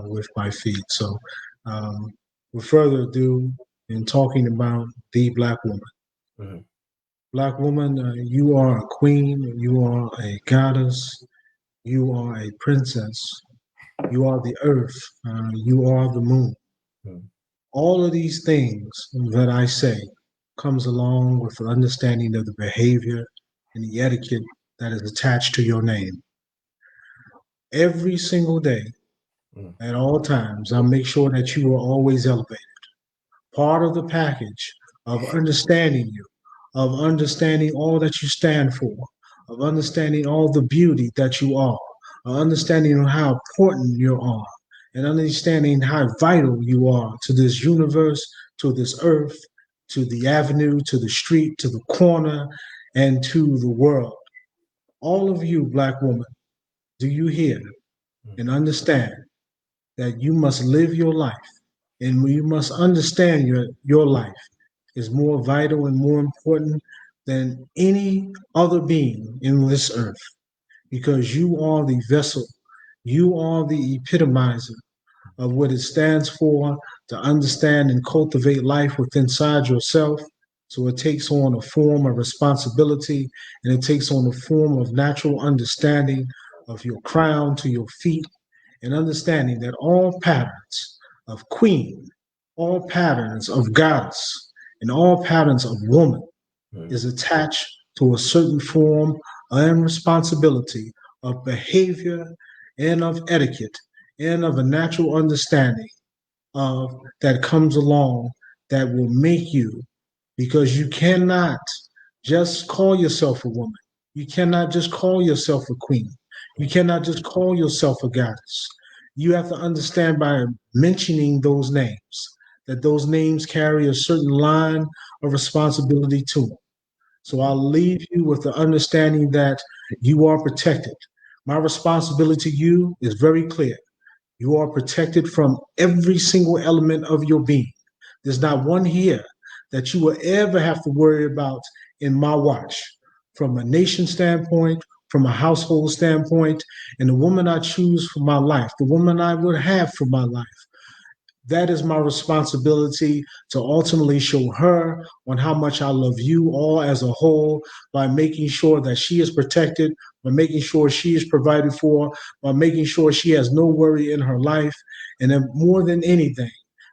with my feet. So, with further ado, in talking about the Black woman. Mm-hmm. Black woman, you are a queen, you are a goddess, you are a princess, you are the earth, you are the moon. Mm-hmm. All of these things that I say comes along with the understanding of the behavior and the etiquette that is attached to your name. Every single day, at all times, I'll make sure that you are always elevated. Part of the package of understanding you, of understanding all that you stand for, of understanding all the beauty that you are, of understanding how important you are, and understanding how vital you are to this universe, to this earth, to the avenue, to the street, to the corner, and to the world. All of you, Black woman, do you hear and understand that you must live your life, and you must understand your life is more vital and more important than any other being in this earth, because you are the vessel, you are the epitomizer of what it stands for, to understand and cultivate life within inside yourself. So it takes on a form of responsibility, and it takes on a form of natural understanding of your crown to your feet, and understanding that all patterns of queen, all patterns of goddess, and all patterns of woman is attached to a certain form and responsibility of behavior and of etiquette and of a natural understanding of that comes along that will make you, because you cannot just call yourself a woman. You cannot just call yourself a queen. You cannot just call yourself a goddess. You have to understand by mentioning those names that those names carry a certain line of responsibility to them. So I'll leave you with the understanding that you are protected. My responsibility to you is very clear. You are protected from every single element of your being. There's not one here that you will ever have to worry about in my watch, from a nation standpoint, from a household standpoint, and the woman I choose for my life, the woman I would have for my life. That is my responsibility to ultimately show her on how much I love you all as a whole by making sure that she is protected, by making sure she is provided for, by making sure she has no worry in her life, and then more than anything,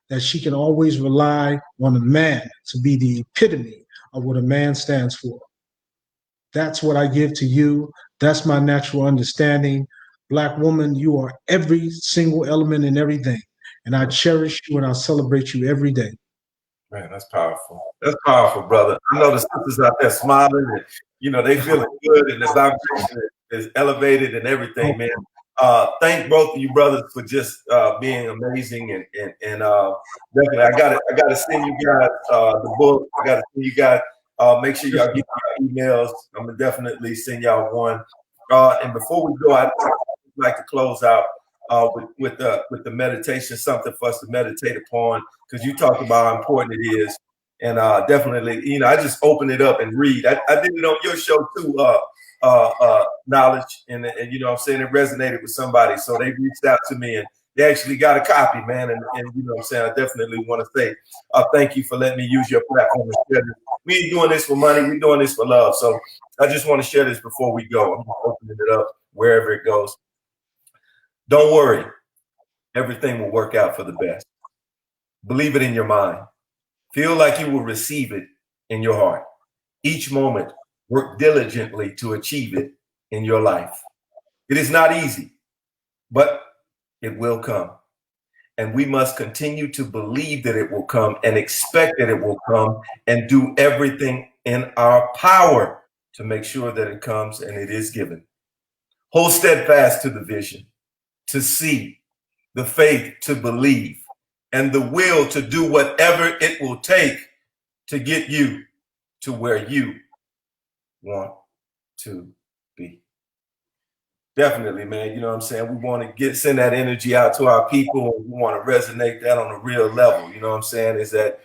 that she can always rely on a man to be the epitome of what a man stands for. That's what I give to you. That's my natural understanding. Black woman, you are every single element in everything. And I cherish you and I celebrate you every day. Man, that's powerful. That's powerful, brother. I know the sisters out there smiling and, you know, they feeling good and the vibration is elevated and everything, man. Thank both of you brothers for just being amazing and definitely I gotta send you guys the book. I gotta send you guys make sure y'all get your emails. I'm gonna definitely send y'all one. And before we go, I'd like to close out with the meditation, something for us to meditate upon, because you talked about how important it is. And definitely, you know, I just open it up and read. I did it on your show too, Knowledge, and you know what I'm saying, it resonated with somebody. So they reached out to me and they actually got a copy, man. And you know what I'm saying, I definitely want to say thank you for letting me use your platform to share this. We ain't doing this for money, we're doing this for love. So I just want to share this before we go. I'm opening it up wherever it goes. Don't worry, everything will work out for the best. Believe it in your mind. Feel like you will receive it in your heart. Each moment, work diligently to achieve it in your life. It is not easy, but it will come. And we must continue to believe that it will come and expect that it will come and do everything in our power to make sure that it comes and it is given. Hold steadfast to the vision, to see, the faith to believe, and the will to do whatever it will take to get you to where you want to be. Definitely, man. You know what I'm saying? We want to send that energy out to our people. We want to resonate that on a real level. You know what I'm saying? Is that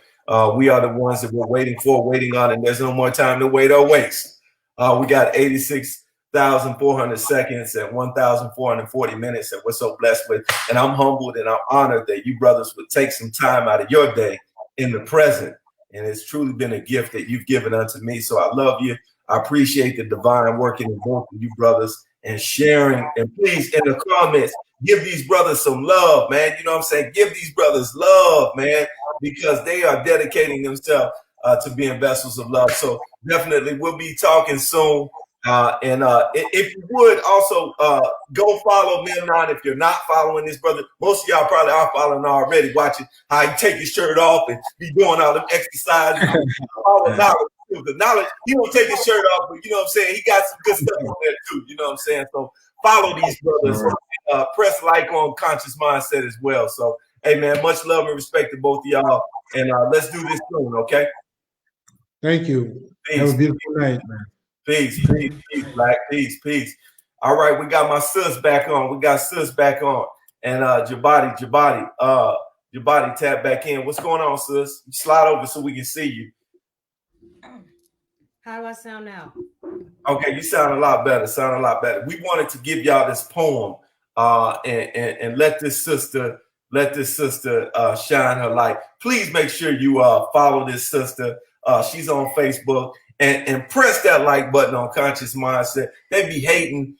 we are the ones that we're waiting on, and there's no more time to wait or waste. We got 86,400 seconds and 1,440 minutes that we're so blessed with. And I'm humbled and I'm honored that you brothers would take some time out of your day in the present. And it's truly been a gift that you've given unto me. So I love you. I appreciate the divine working in both of you brothers and sharing. And please, in the comments, give these brothers some love, man. You know what I'm saying? Give these brothers love, man, because they are dedicating themselves to being vessels of love. So definitely we'll be talking soon. If you would also go follow Memnon if you're not following this brother. Most of y'all probably are following already, watching how he take his shirt off and be doing all them exercises. Follow Knowledge. The Knowledge, he don't take his shirt off, but you know what I'm saying? He got some good stuff on there too, you know what I'm saying? So follow these brothers. Press like on Conscious Mindset as well. So, hey, man, much love and respect to both of y'all. And let's do this soon, okay? Thank you. Peace. Have a beautiful night, man. Peace, Black. Peace. All right, we got my sis back on. And Jabati, tap back in. What's going on, sis? Slide over so we can see you. How do I sound now? Okay, you sound a lot better. We wanted to give y'all this poem and let this sister shine her light. Please make sure you follow this sister. She's on Facebook and press that like button on Conscious Mindset. They be hating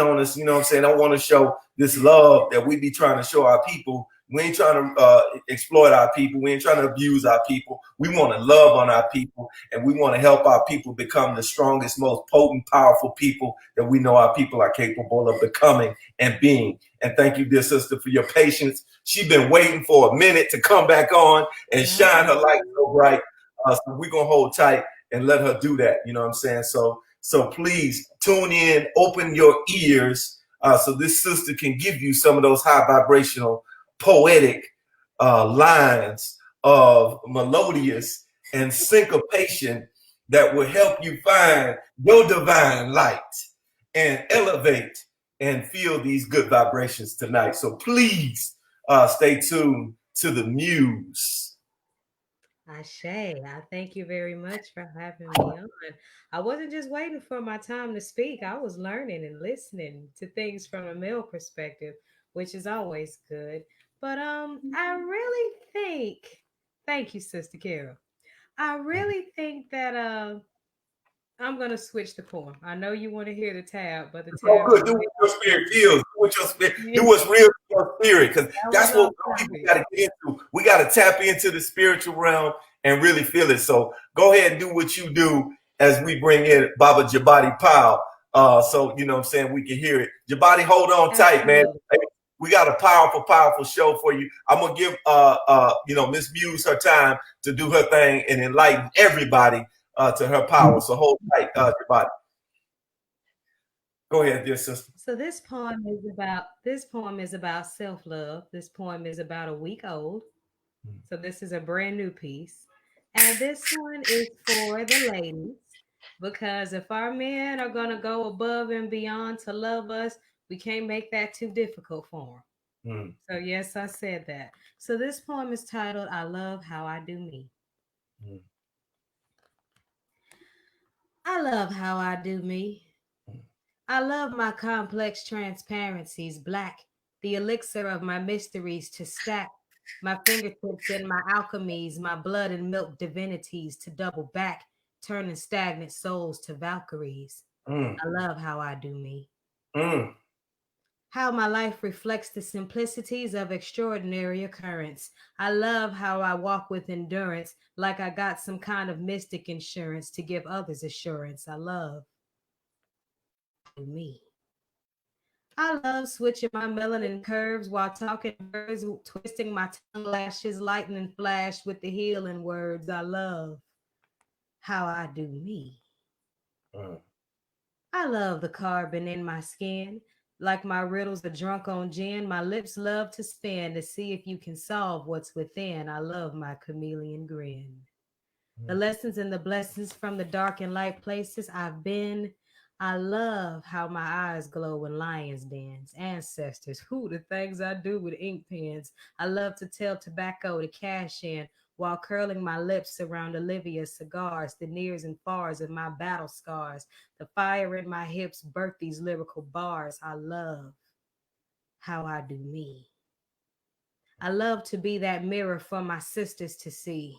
on us, you know what I'm saying? I want to show this love that we be trying to show our people. We ain't trying to exploit our people. We ain't trying to abuse our people. We want to love on our people, and we want to help our people become the strongest, most potent, powerful people that we know our people are capable of becoming and being. And thank you, dear sister, for your patience. She's been waiting for a minute to come back on and shine her light so bright. So we're going to hold tight and let her do that. You know what I'm saying? So So please tune in, open your ears, so this sister can give you some of those high vibrational, poetic lines of melodious and syncopation that will help you find your divine light and elevate and feel these good vibrations tonight. So please stay tuned to the Muse. Ashe, I thank you very much for having me on. I wasn't just waiting for my time to speak. I was learning and listening to things from a male perspective, which is always good. But I really think, thank you, Sister Carol. I really think that I'm gonna switch the poem. I know you want to hear the tab, but the Oh, tab good. Do what your spirit feels. Do what your spirit. Do what's real to your spirit, because that was that's what on people topic. got to get into. We got to tap into the spiritual realm and really feel it. So go ahead and do what you do as we bring in Baba Jabadi Powell. So you know what I'm saying, we can hear it. Jabadi, hold on tight, man. Absolutely. Hey, we got a powerful, powerful show for you. I'm gonna give Miss Muse her time to do her thing and enlighten everybody to her power. So hold tight, Jabadi. Go ahead, dear sister. So this poem is about self-love. This poem is about a week old. So this is a brand new piece. And this one is for the ladies because if our men are going to go above and beyond to love us, we can't make that too difficult for them. Mm. So yes, I said that. So this poem is titled I Love How I Do Me. Mm. I love how I do me. I love my complex transparencies, black, the elixir of my mysteries to stack, my fingertips in my alchemies, my blood and milk divinities to double back, turning stagnant souls to Valkyries. Mm. I love how I do me. Mm. How my life reflects the simplicities of extraordinary occurrence. I love how I walk with endurance, like I got some kind of mystic insurance to give others assurance. I love me. I love switching my melanin curves while talking birds, twisting my tongue lashes, lightning flash with the healing words. I love how I do me. Mm. I love the carbon in my skin. Like my riddles are drunk on gin, my lips love to spin to see if you can solve what's within. I love my chameleon grin. The lessons and the blessings from the dark and light places I've been. I love how my eyes glow when lions dance. Ancestors, who the things I do with ink pens. I love to tell tobacco to cash in while curling my lips around Olivia's cigars, the nears and fars of my battle scars. The fire in my hips birth these lyrical bars. I love how I do me. I love to be that mirror for my sisters to see.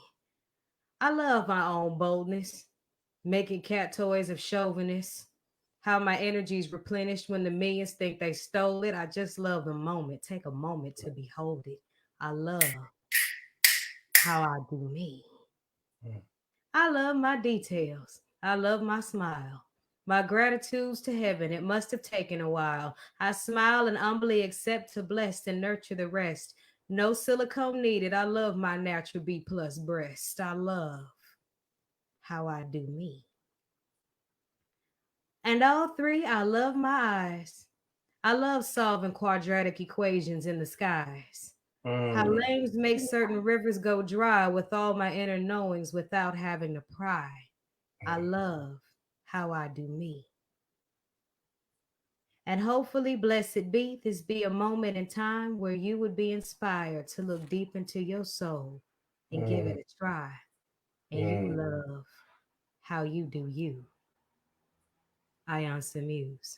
I love my own boldness, making cat toys of chauvinists. How my energy's replenished when the millions think they stole it. I just love the moment. Take a moment to behold it. I love how I do me. I love my details. I love my smile. My gratitudes to heaven. It must have taken a while. I smile and humbly accept to bless and nurture the rest. No silicone needed. I love my natural B plus breast. I love how I do me. And all three, I love my eyes. I love solving quadratic equations in the skies. How Mm. lames make certain rivers go dry with all my inner knowings without having to pry. I love how I do me. And hopefully, blessed be, this be a moment in time where you would be inspired to look deep into your soul and give it a try. And you love how you do you. I answer Muse.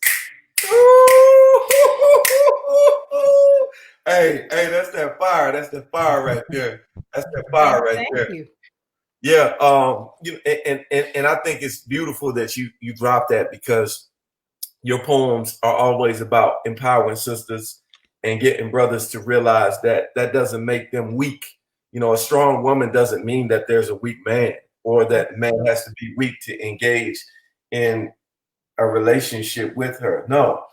Hey, that's that fire. That's the fire right there. That's that fire right Thank there. you. Yeah. And I think it's beautiful that you dropped that, because your poems are always about empowering sisters and getting brothers to realize that that doesn't make them weak. You know, a strong woman doesn't mean that there's a weak man, or that man has to be weak to engage in a relationship with her. No,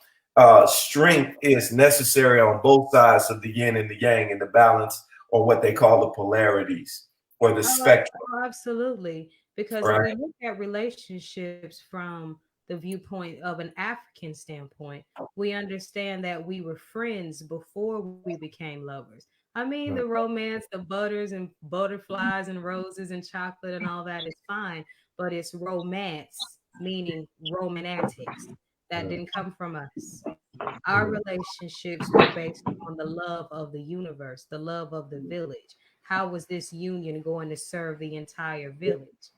strength is necessary on both sides of the yin and the yang, and the balance, or what they call the polarities or the Oh, spectrum. absolutely. Because if Right? we look at relationships from the viewpoint of an African standpoint, we understand that we were friends before we became lovers. I mean, the romance, the butters and butterflies and roses and chocolate and all that is fine, but it's romance, meaning romantics, that didn't come from us. Our relationships were based on the love of the universe, the love of the village. How was this union going to serve the entire village?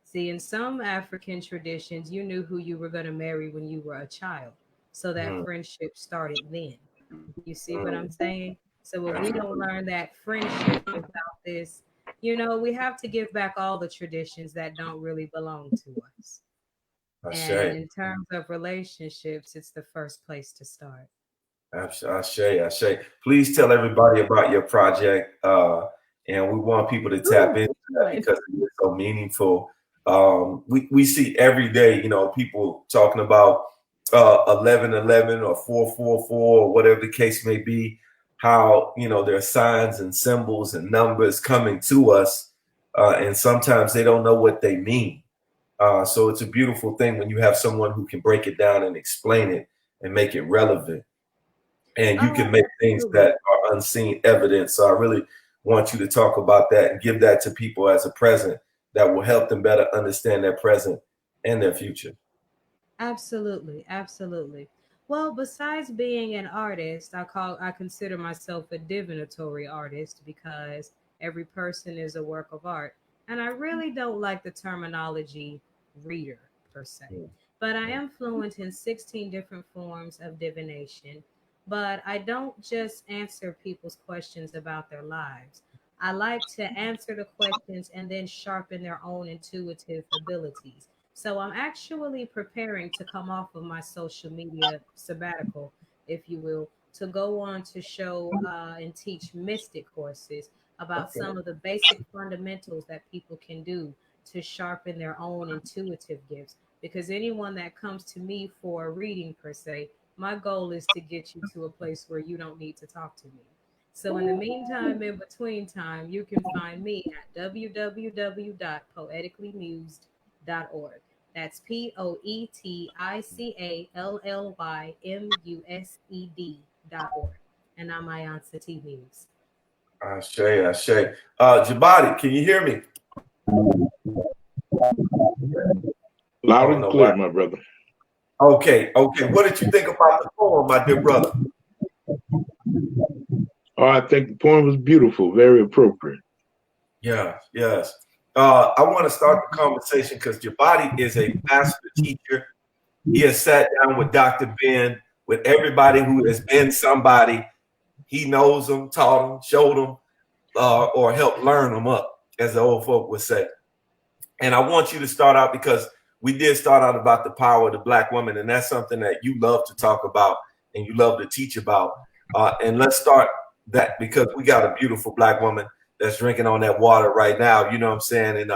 See, in some African traditions, you knew who you were going to marry when you were a child. So that friendship started then. You see what I'm saying? So if we don't learn that friendship without this, we have to give back all the traditions that don't really belong to us. And in terms of relationships, it's the first place to start. Ashe. Please tell everybody about your project. And we want people to tap into that because it's so meaningful. We see every day, people talking about 1111 or 444 or whatever the case may be, how, there are signs and symbols and numbers coming to us. And sometimes they don't know what they mean. So it's a beautiful thing when you have someone who can break it down and explain it and make it relevant. And you can make things that are unseen evidence. So I really want you to talk about that and give that to people as a present that will help them better understand their present and their future. Absolutely. Well, besides being an artist, I consider myself a divinatory artist because every person is a work of art. And I really don't like the terminology reader per se. But I am fluent in 16 different forms of divination. But I don't just answer people's questions about their lives. I like to answer the questions and then sharpen their own intuitive abilities. So I'm actually preparing to come off of my social media sabbatical, if you will, to go on to show and teach mystic courses about some of the basic fundamentals that people can do to sharpen their own intuitive gifts. Because anyone that comes to me for a reading per se, my goal is to get you to a place where you don't need to talk to me. So in the meantime, in between time, you can find me at www.poeticallymused.org. That's poeticallymused.org. And I'm Ayansa T. Muse. Ashe. Jabadi, can you hear me? Loud and clear, my brother. Okay. What did you think about the poem, my dear brother? Oh, I think the poem was beautiful, very appropriate. Yes. I want to start the conversation because Jabadi is a master teacher. He has sat down with Dr. Ben, with everybody who has been somebody. He knows them, taught them, showed them, or helped learn them up, as the old folk would say. And I want you to start out because we did start out about the power of the Black woman, and that's something that you love to talk about and you love to teach about. And let's start that because we got a beautiful Black woman that's drinking on that water right now, you know what I'm saying? And,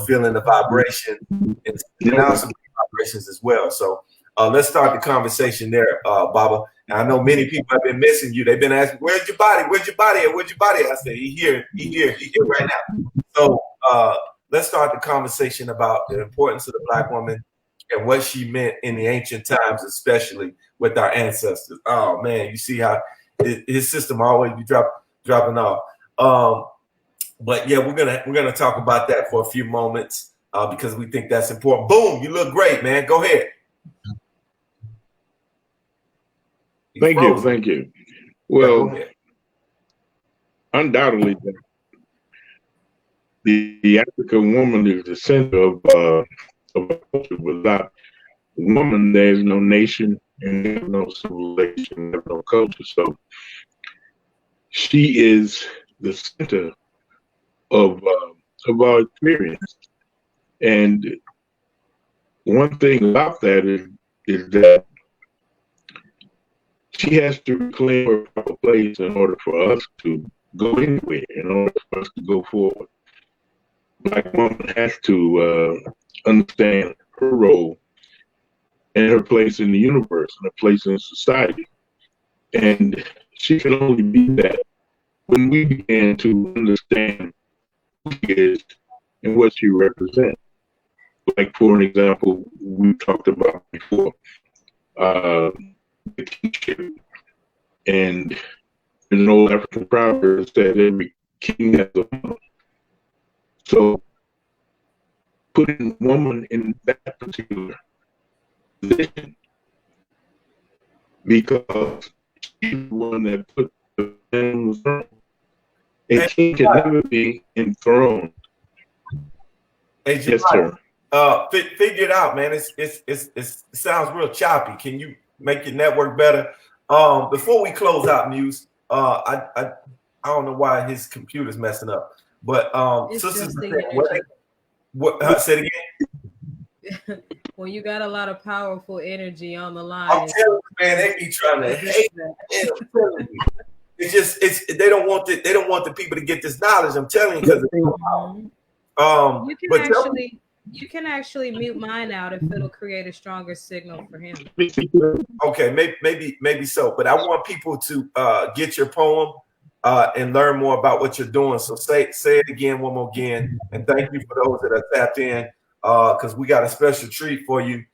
feeling the vibration and now some vibrations as well. So let's start the conversation there, Baba. And I know many people have been missing you. They've been asking, where's your body? Where's your body? Where's your body? I said, he here right now. So let's start the conversation about the importance of the Black woman and what she meant in the ancient times, especially with our ancestors. Oh man, you see how his system always be dropping off. But yeah, we're gonna talk about that for a few moments because we think that's important. Boom, you look great, man. Go ahead. Thank you. Well, undoubtedly, the African woman is the center of a culture. Without woman, there's no nation and there's no civilization, there's no culture. So she is the center of our experience. And one thing about that is that she has to reclaim her proper place in order for us to go anywhere, in order for us to go forward. Black woman has to understand her role and her place in the universe and her place in society. And she can only be that when we begin to understand who she is and what she represents. like for an example, we talked about before, the kingship. And there's an old African proverb that said every king has a woman. So putting woman in that particular position, because she's the one that put the man on the throne. A king can never be enthroned. Hey, Yes, sir. Figure it out, man. It sounds real choppy. Can you make your network better? Before we close out, Muse, I don't know why his computer's messing up, but sisters, what said again? When you got a lot of powerful energy on the line, I'm telling you, man, they be trying to hate. It's they don't want the people to get this knowledge. I'm telling you, because you can actually mute mine out if it'll create a stronger signal for him. Okay, maybe so. But I want people to get your poem and learn more about what you're doing. So say it again, one more again, and thank you for those that are tapped in, because we got a special treat for you.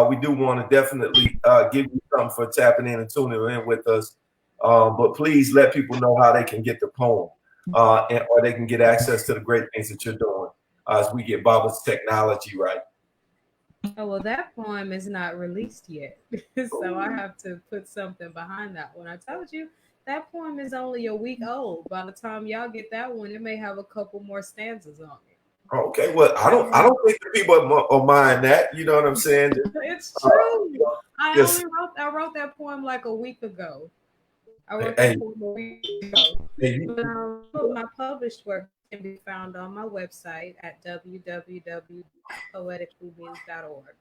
We do want to definitely give you something for tapping in and tuning in with us. But please let people know how they can get the poem, or they can get access to the great things that you're doing as we get Baba's technology right. Oh, well, that poem is not released yet. So I have to put something behind that one. I told you that poem is only a week old. By the time y'all get that one, it may have a couple more stanzas on it. Okay, well, I don't think the people will mind that. You know what I'm saying? It's true. I wrote that poem like a week ago. My published work can be found on my website at www.poeticallybeings.org.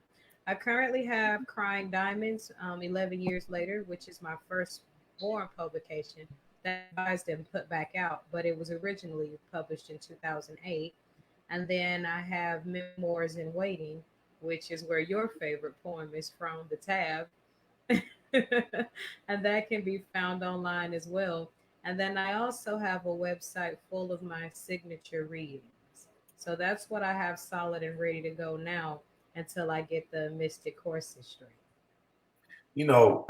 I currently have Crying Diamonds, 11 years later, which is my first-born publication that revised and put back out, but it was originally published in 2008. And then I have Memoirs in Waiting, which is where your favorite poem is from, the tab. And that can be found online as well. And then I also have a website full of my signature readings. So that's what I have solid and ready to go now until I get the Mystic Courses straight. You know,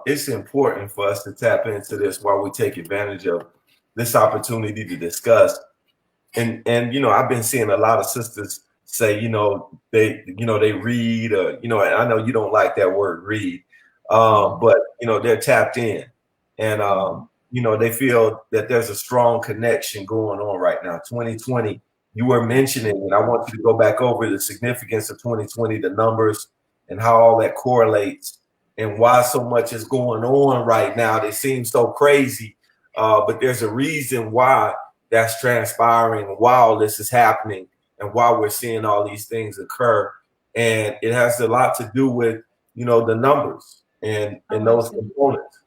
it's important for us to tap into this while we take advantage of this opportunity to discuss. And you know, I've been seeing a lot of sisters say, they read, or I know you don't like that word read, but they're tapped in, and they feel that there's a strong connection going on right now. 2020, you were mentioning, and I want you to go back over the significance of 2020, the numbers, and how all that correlates, and why so much is going on right now. They seem so crazy, but there's a reason why that's transpiring, why all this is happening, and why we're seeing all these things occur. And it has a lot to do with, the numbers and those components.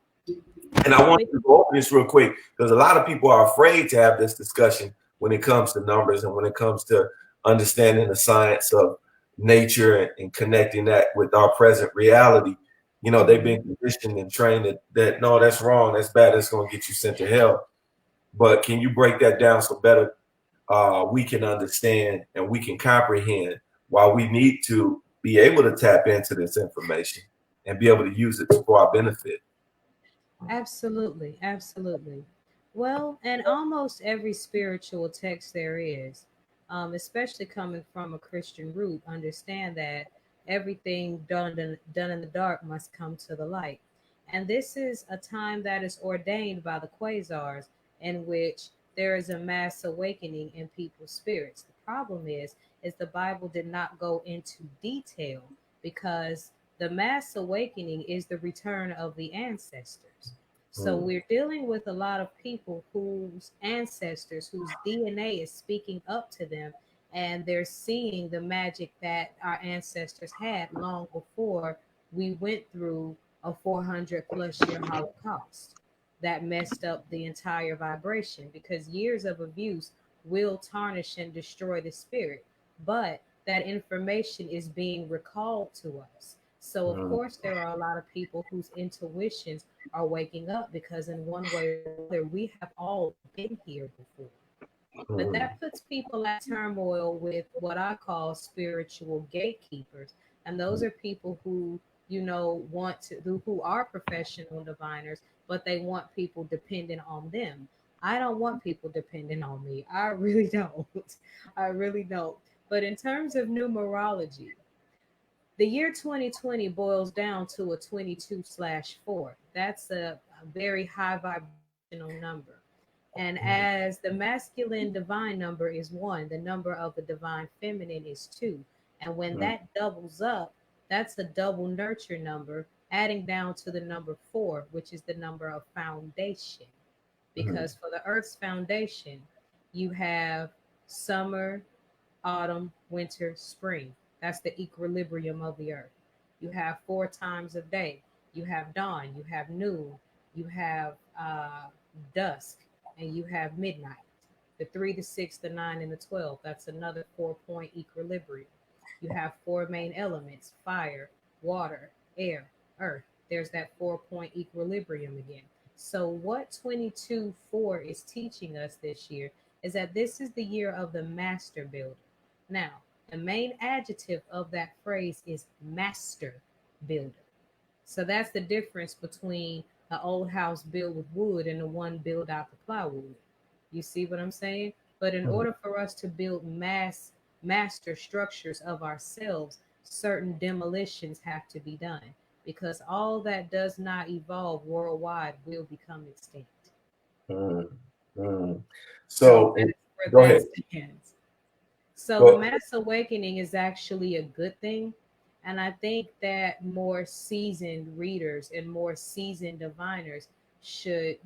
And I want to go over this real quick, because a lot of people are afraid to have this discussion when it comes to numbers and when it comes to understanding the science of nature and connecting that with our present reality. They've been conditioned and trained that no, that's wrong, that's bad, that's going to get you sent to hell. But can you break that down so better we can understand and we can comprehend why we need to be able to tap into this information and be able to use it for our benefit? Absolutely. Well, and almost every spiritual text there is, especially coming from a Christian root, understand that everything done in the dark must come to the light. And this is a time that is ordained by the quasars, in which there is a mass awakening in people's spirits. The problem is the Bible did not go into detail, because the mass awakening is the return of the ancestors. So we're dealing with a lot of people whose ancestors, whose DNA is speaking up to them, and they're seeing the magic that our ancestors had long before we went through a 400 plus year Holocaust that messed up the entire vibration, because years of abuse will tarnish and destroy the spirit. But that information is being recalled to us. So, of course, there are a lot of people whose intuitions are waking up, because in one way or another, we have all been here before. But that puts people at turmoil with what I call spiritual gatekeepers. And those are people who, want to who are professional diviners, but they want people dependent on them. I don't want people dependent on me. I really don't. I really don't. But in terms of numerology, the year 2020 boils down to a 22/4. That's a very high vibrational number. And as the masculine divine number is one, the number of the divine feminine is two. And when that doubles up, that's a double nurture number, adding down to the number four, which is the number of foundation. Because for the earth's foundation, you have summer, autumn, winter, spring. That's the equilibrium of the earth. You have four times of day. You have dawn, you have noon, you have dusk, and you have midnight. The 3, the 6, the 9, and the 12. That's another 4-point equilibrium. You have four main elements: fire, water, air, earth. There's that 4-point equilibrium again. So, what 22/4 is teaching us this year is that this is the year of the master builder. Now, the main adjective of that phrase is master builder. So that's the difference between the old house built with wood and the one built out the plywood. You see what I'm saying? But in order for us to build master structures of ourselves, certain demolitions have to be done, because all that does not evolve worldwide will become extinct. So that's where go that ahead. stands. So Go the mass awakening is actually a good thing. And I think that more seasoned readers and more seasoned diviners should,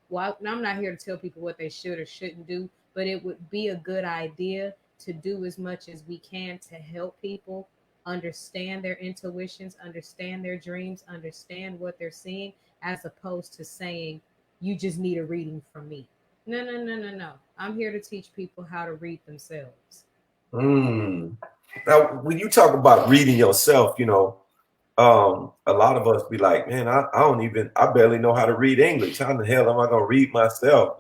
well, I'm not here to tell people what they should or shouldn't do, but it would be a good idea to do as much as we can to help people understand their intuitions, understand their dreams, understand what they're seeing, as opposed to saying, you just need a reading from me. No, no, no, no, no. I'm here to teach people how to read themselves. Now, when you talk about reading yourself, a lot of us be like, man, I barely know how to read English. How in the hell am I going to read myself?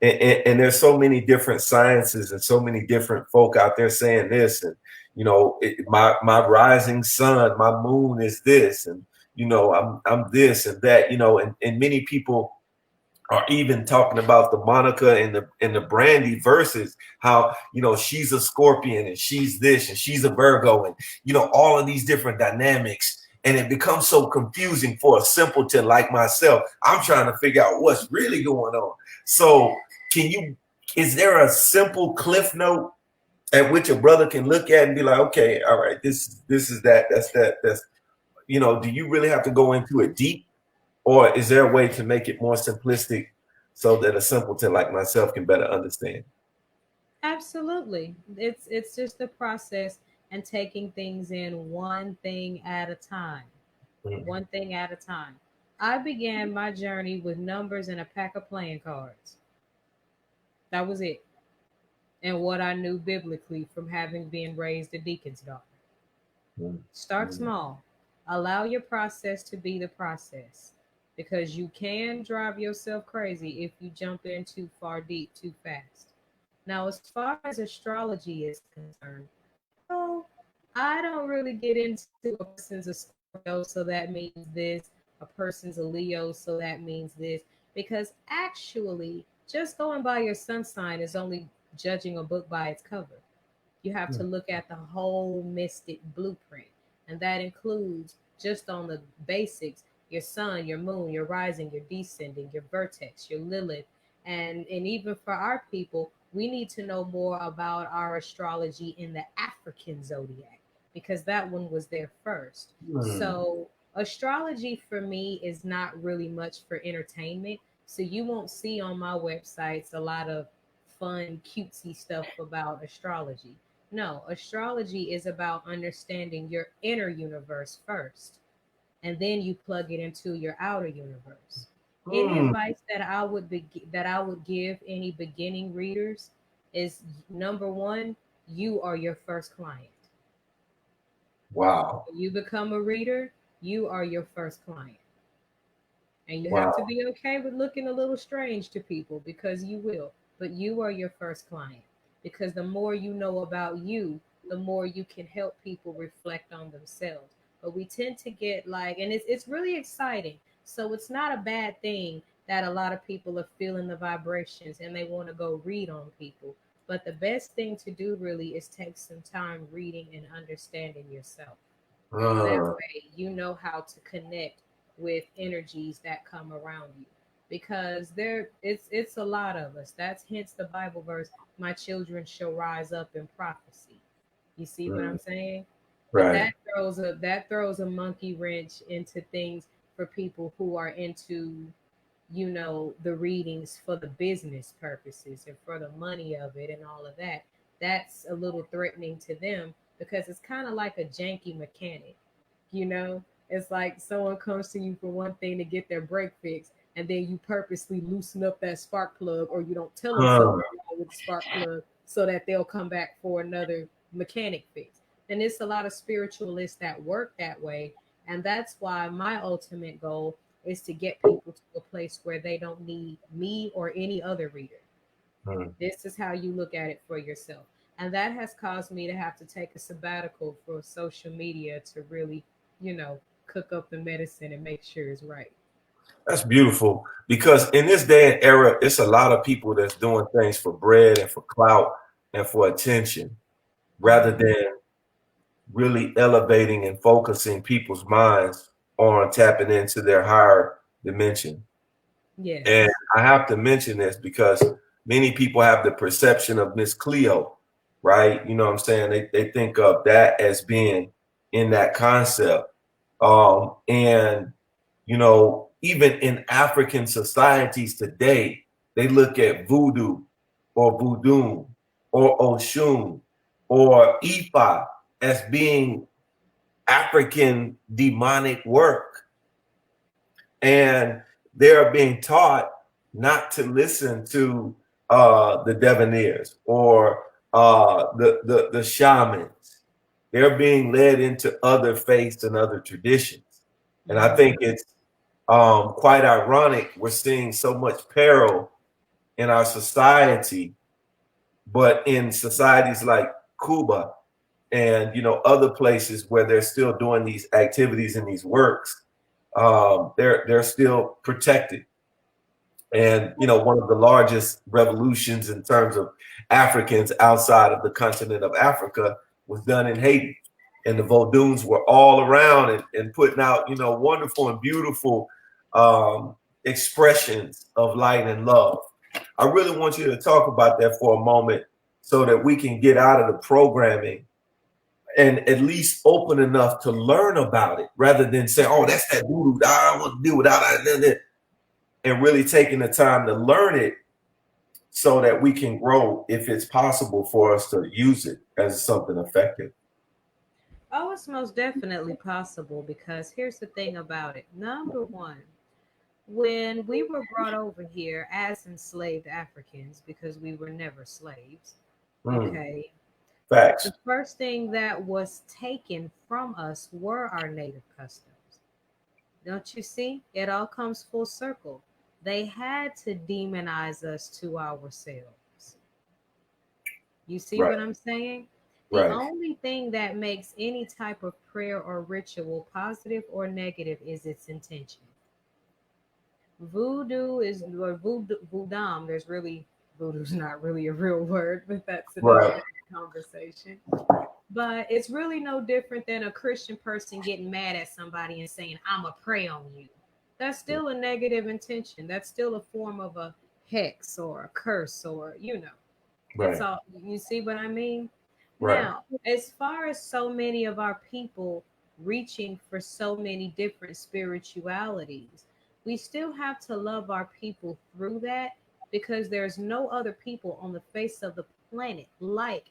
And there's so many different sciences and so many different folk out there saying this, and my rising sun, my moon is this, and I'm this and that, and many people are even talking about the Monica and the Brandy verses, how she's a Scorpion and she's this and she's a Virgo, and all of these different dynamics, and it becomes so confusing for a simpleton like myself. I'm trying to figure out what's really going on. So is there a simple cliff note at which a brother can look at and be like, okay, all right, this is that, that's do you really have to go into it deep? Or is there a way to make it more simplistic so that a simpleton like myself can better understand? Absolutely. It's just the process and taking things in one thing at a time. One thing at a time. I began my journey with numbers and a pack of playing cards. That was it. And what I knew biblically from having been raised a deacon's daughter. Start small. Allow your process to be the process, because you can drive yourself crazy if you jump in too far deep too fast. Now, as far as astrology is concerned, well, I don't really get into a person's a Scorpio, so that means this, a person's a Leo, so that means this, because actually, just going by your sun sign is only judging a book by its cover. You have to look at the whole mystic blueprint, and that includes, just on the basics, your sun, your moon, your rising, your descending, your vertex, your Lilith. And even for our people, we need to know more about our astrology in the African zodiac, because that one was there first. So astrology for me is not really much for entertainment. So you won't see on my websites a lot of fun, cutesy stuff about astrology. No, astrology is about understanding your inner universe first, and then you plug it into your outer universe. Any advice that I would give any beginning readers is, number one, you are your first client. Wow. When you become a reader, you are your first client. And you Wow. have to be okay with looking a little strange to people, because you will. but you are your first client, because the more you know about you, the more you can help people reflect on themselves. But we tend to get like, and it's really exciting. So it's not a bad thing that a lot of people are feeling the vibrations and they want to go read on people. But the best thing to do really is take some time reading and understanding yourself. That Uh, way, you know how to connect with energies that come around you. Because it's a lot of us. That's hence the Bible verse, my children shall rise up in prophecy. You see what I'm saying? But right. that throws a monkey wrench into things for people who are into, the readings for the business purposes and for the money of it and all of that. That's a little threatening to them because it's kind of like a janky mechanic. you know it's like someone comes to you for one thing to get their brake fixed, and then you purposely loosen up that spark plug, or you don't tell them something Uh, wrong with the spark plug so that they'll come back for another mechanic fix. And it's a lot of spiritualists that work that way, and that's why my ultimate goal is to get people to a place where they don't need me or any other reader. uh, This is how you look at it for yourself. And that has caused me to have to take a sabbatical for social media to really, cook up the medicine and make sure it's right. that's beautiful because in this day and era, it's a lot of people that's doing things for bread and for clout and for attention rather Mhm. than really elevating and focusing people's minds on tapping into their higher dimension. And Yes. I have to mention this because many people have the perception of Miss Cleo, right? You know what I'm saying? They think of that as being in that concept. And, even in African societies today, they look at voodoo or voodoo or Oshun or Ifa as being African demonic work. And they're being taught not to listen to the Devoneers or the shamans. They're being led into other faiths and other traditions. And I Mhm. think it's quite ironic. We're seeing so much peril in our society, but in societies like Cuba and other places where they're still doing these activities and these works, they're still protected. And one of the largest revolutions in terms of Africans outside of the continent of Africa was done in Haiti, and the Vodouns were all around and putting out wonderful and beautiful expressions of light and love. I really want you to talk about that for a moment so that we can get out of the programming and at least open enough to learn about it rather than say, oh, that's that voodoo. I don't want to deal without it. And really taking the time to learn it so that we can grow if it's possible for us to use it as something effective. Oh, it's most definitely possible, because here's the thing about it. Number one, when we were brought over here as enslaved Africans, because we were never slaves, Mm, okay, facts. the first thing that was taken from us were our native customs. Don't you see? It all comes full circle. They had to demonize us to ourselves. You see Right, what I'm saying? The right. only thing that makes any type of prayer or ritual positive or negative is its intention. Voodoo is, or voodoo, there's really, voodoo's not really a real word, but that's another Right. conversation. But it's really no different than a Christian person getting mad at somebody and saying, I'm going to pray on you. That's still a negative intention. That's still a form of a hex or a curse, or, it's Right. all, you see what I mean? Right. Now, as far as so many of our people reaching for so many different spiritualities, we still have to love our people through that, because there's no other people on the face of the planet like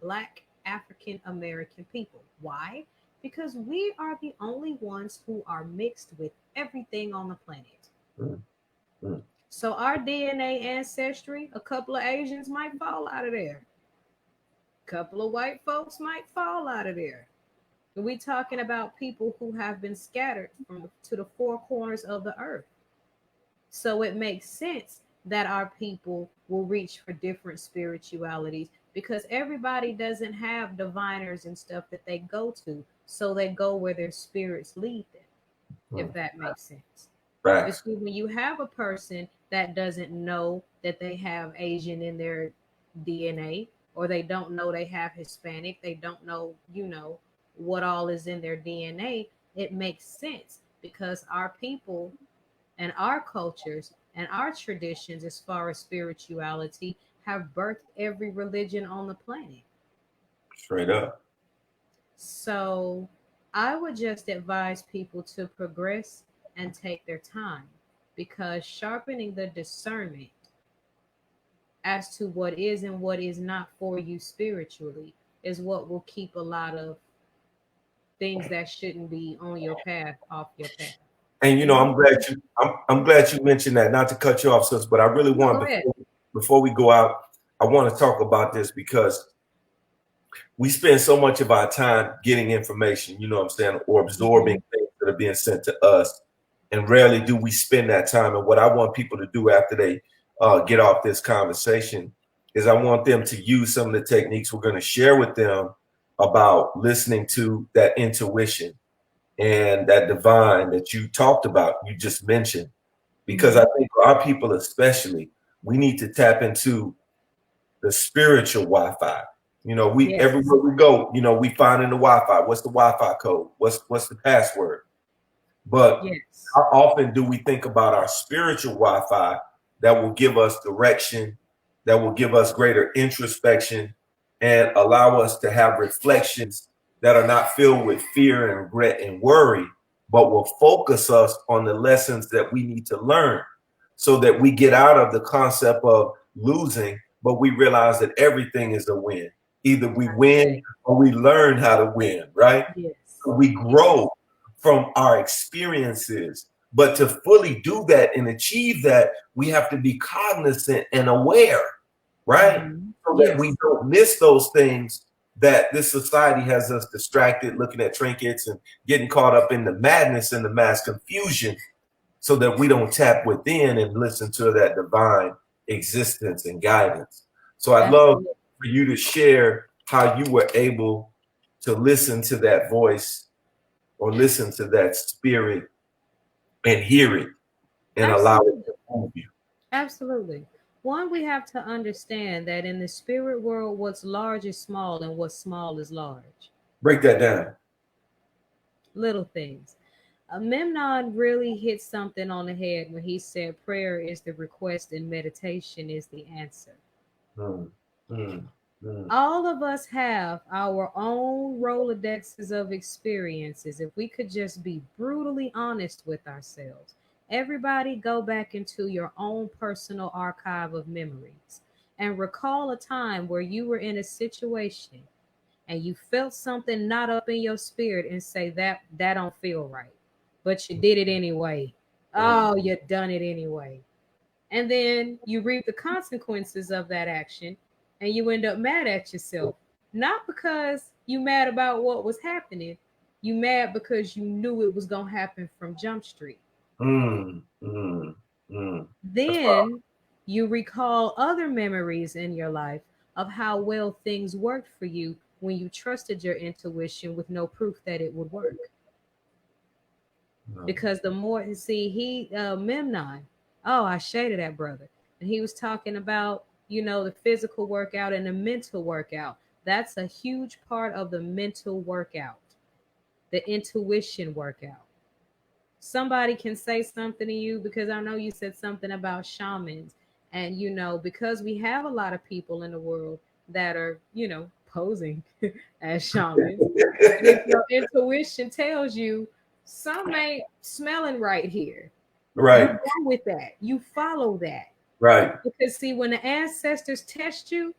Black African American people. Why? Because we are the only ones who are mixed with everything on the planet. Mm, mm. So our DNA ancestry, a couple of Asians might fall out of there. A couple of white folks might fall out of there. We talking about people who have been scattered to the four corners of the earth. So it makes sense that our people will reach for different spiritualities, because everybody doesn't have diviners and stuff that they go to. So they go where their spirits lead them, if that makes sense. Right. But see, when you have a person that doesn't know that they have Asian in their DNA, or they don't know they have Hispanic, they don't know, what all is in their DNA, it makes sense, because our people and our cultures and our traditions, as far as spirituality, have birthed every religion on the planet. Straight up. So I would just advise people to progress and take their time, because sharpening the discernment as to what is and what is not for you spiritually is what will keep a lot of things that shouldn't be on your path off your path. And I'm glad you mentioned that. Not to cut you off, sis, but I really want before we go out, I want to talk about this, because we spend so much of our time getting information, you know what I'm saying, or absorbing things that are being sent to us, and rarely do we spend that time. And what I want people to do after they get off this conversation is I want them to use some of the techniques we're going to share with them about listening to that intuition and that divine that you talked about, you just mentioned. Because I think for our people especially, we need to tap into the spiritual Wi-Fi. Everywhere we go, we find in the Wi-Fi, what's the Wi-Fi code? What's the password? But how often do we think about our spiritual Wi-Fi that will give us direction, that will give us greater introspection, and allow us to have reflections that are not filled with fear and regret and worry, but will focus us on the lessons that we need to learn, so that we get out of the concept of losing, but we realize that everything is a win. Either we win or we learn how to win, right? Yes. So we grow from our experiences. But to fully do that and achieve that, we have to be cognizant and aware, right? So that we don't miss those things that this society has us distracted, looking at trinkets and getting caught up in the madness and the mass confusion, so that we don't tap within and listen to that divine existence and guidance. So I'd love for you to share how you were able to listen to that voice or listen to that spirit and hear it and allow it to move you. Absolutely. One, we have to understand that in the spirit world, what's large is small and what's small is large. Break that down. Little things. Memnon really hit something on the head when he said prayer is the request and meditation is the answer. All of us have our own Rolodexes of experiences. If we could just be brutally honest with ourselves, everybody go back into your own personal archive of memories and recall a time where you were in a situation and you felt something not up in your spirit and say that don't feel right, but you did it anyway. Oh, you done it anyway. And then you reap the consequences of that action and you end up mad at yourself. Not because you mad about what was happening. You mad because you knew it was going to happen from Jump Street. Then you recall other memories in your life of how well things worked for you when you trusted your intuition with no proof that it would work. Because the more, Memnon, I shaded that brother. And he was talking about, the physical workout and the mental workout. That's a huge part of the mental workout, the intuition workout. Somebody can say something to you, because I know you said something about shamans. And, because we have a lot of people in the world that are, posing as shamans. And if your intuition tells you some ain't smelling right here, right, you go with that. You follow that. Right. Because see, when the ancestors test you,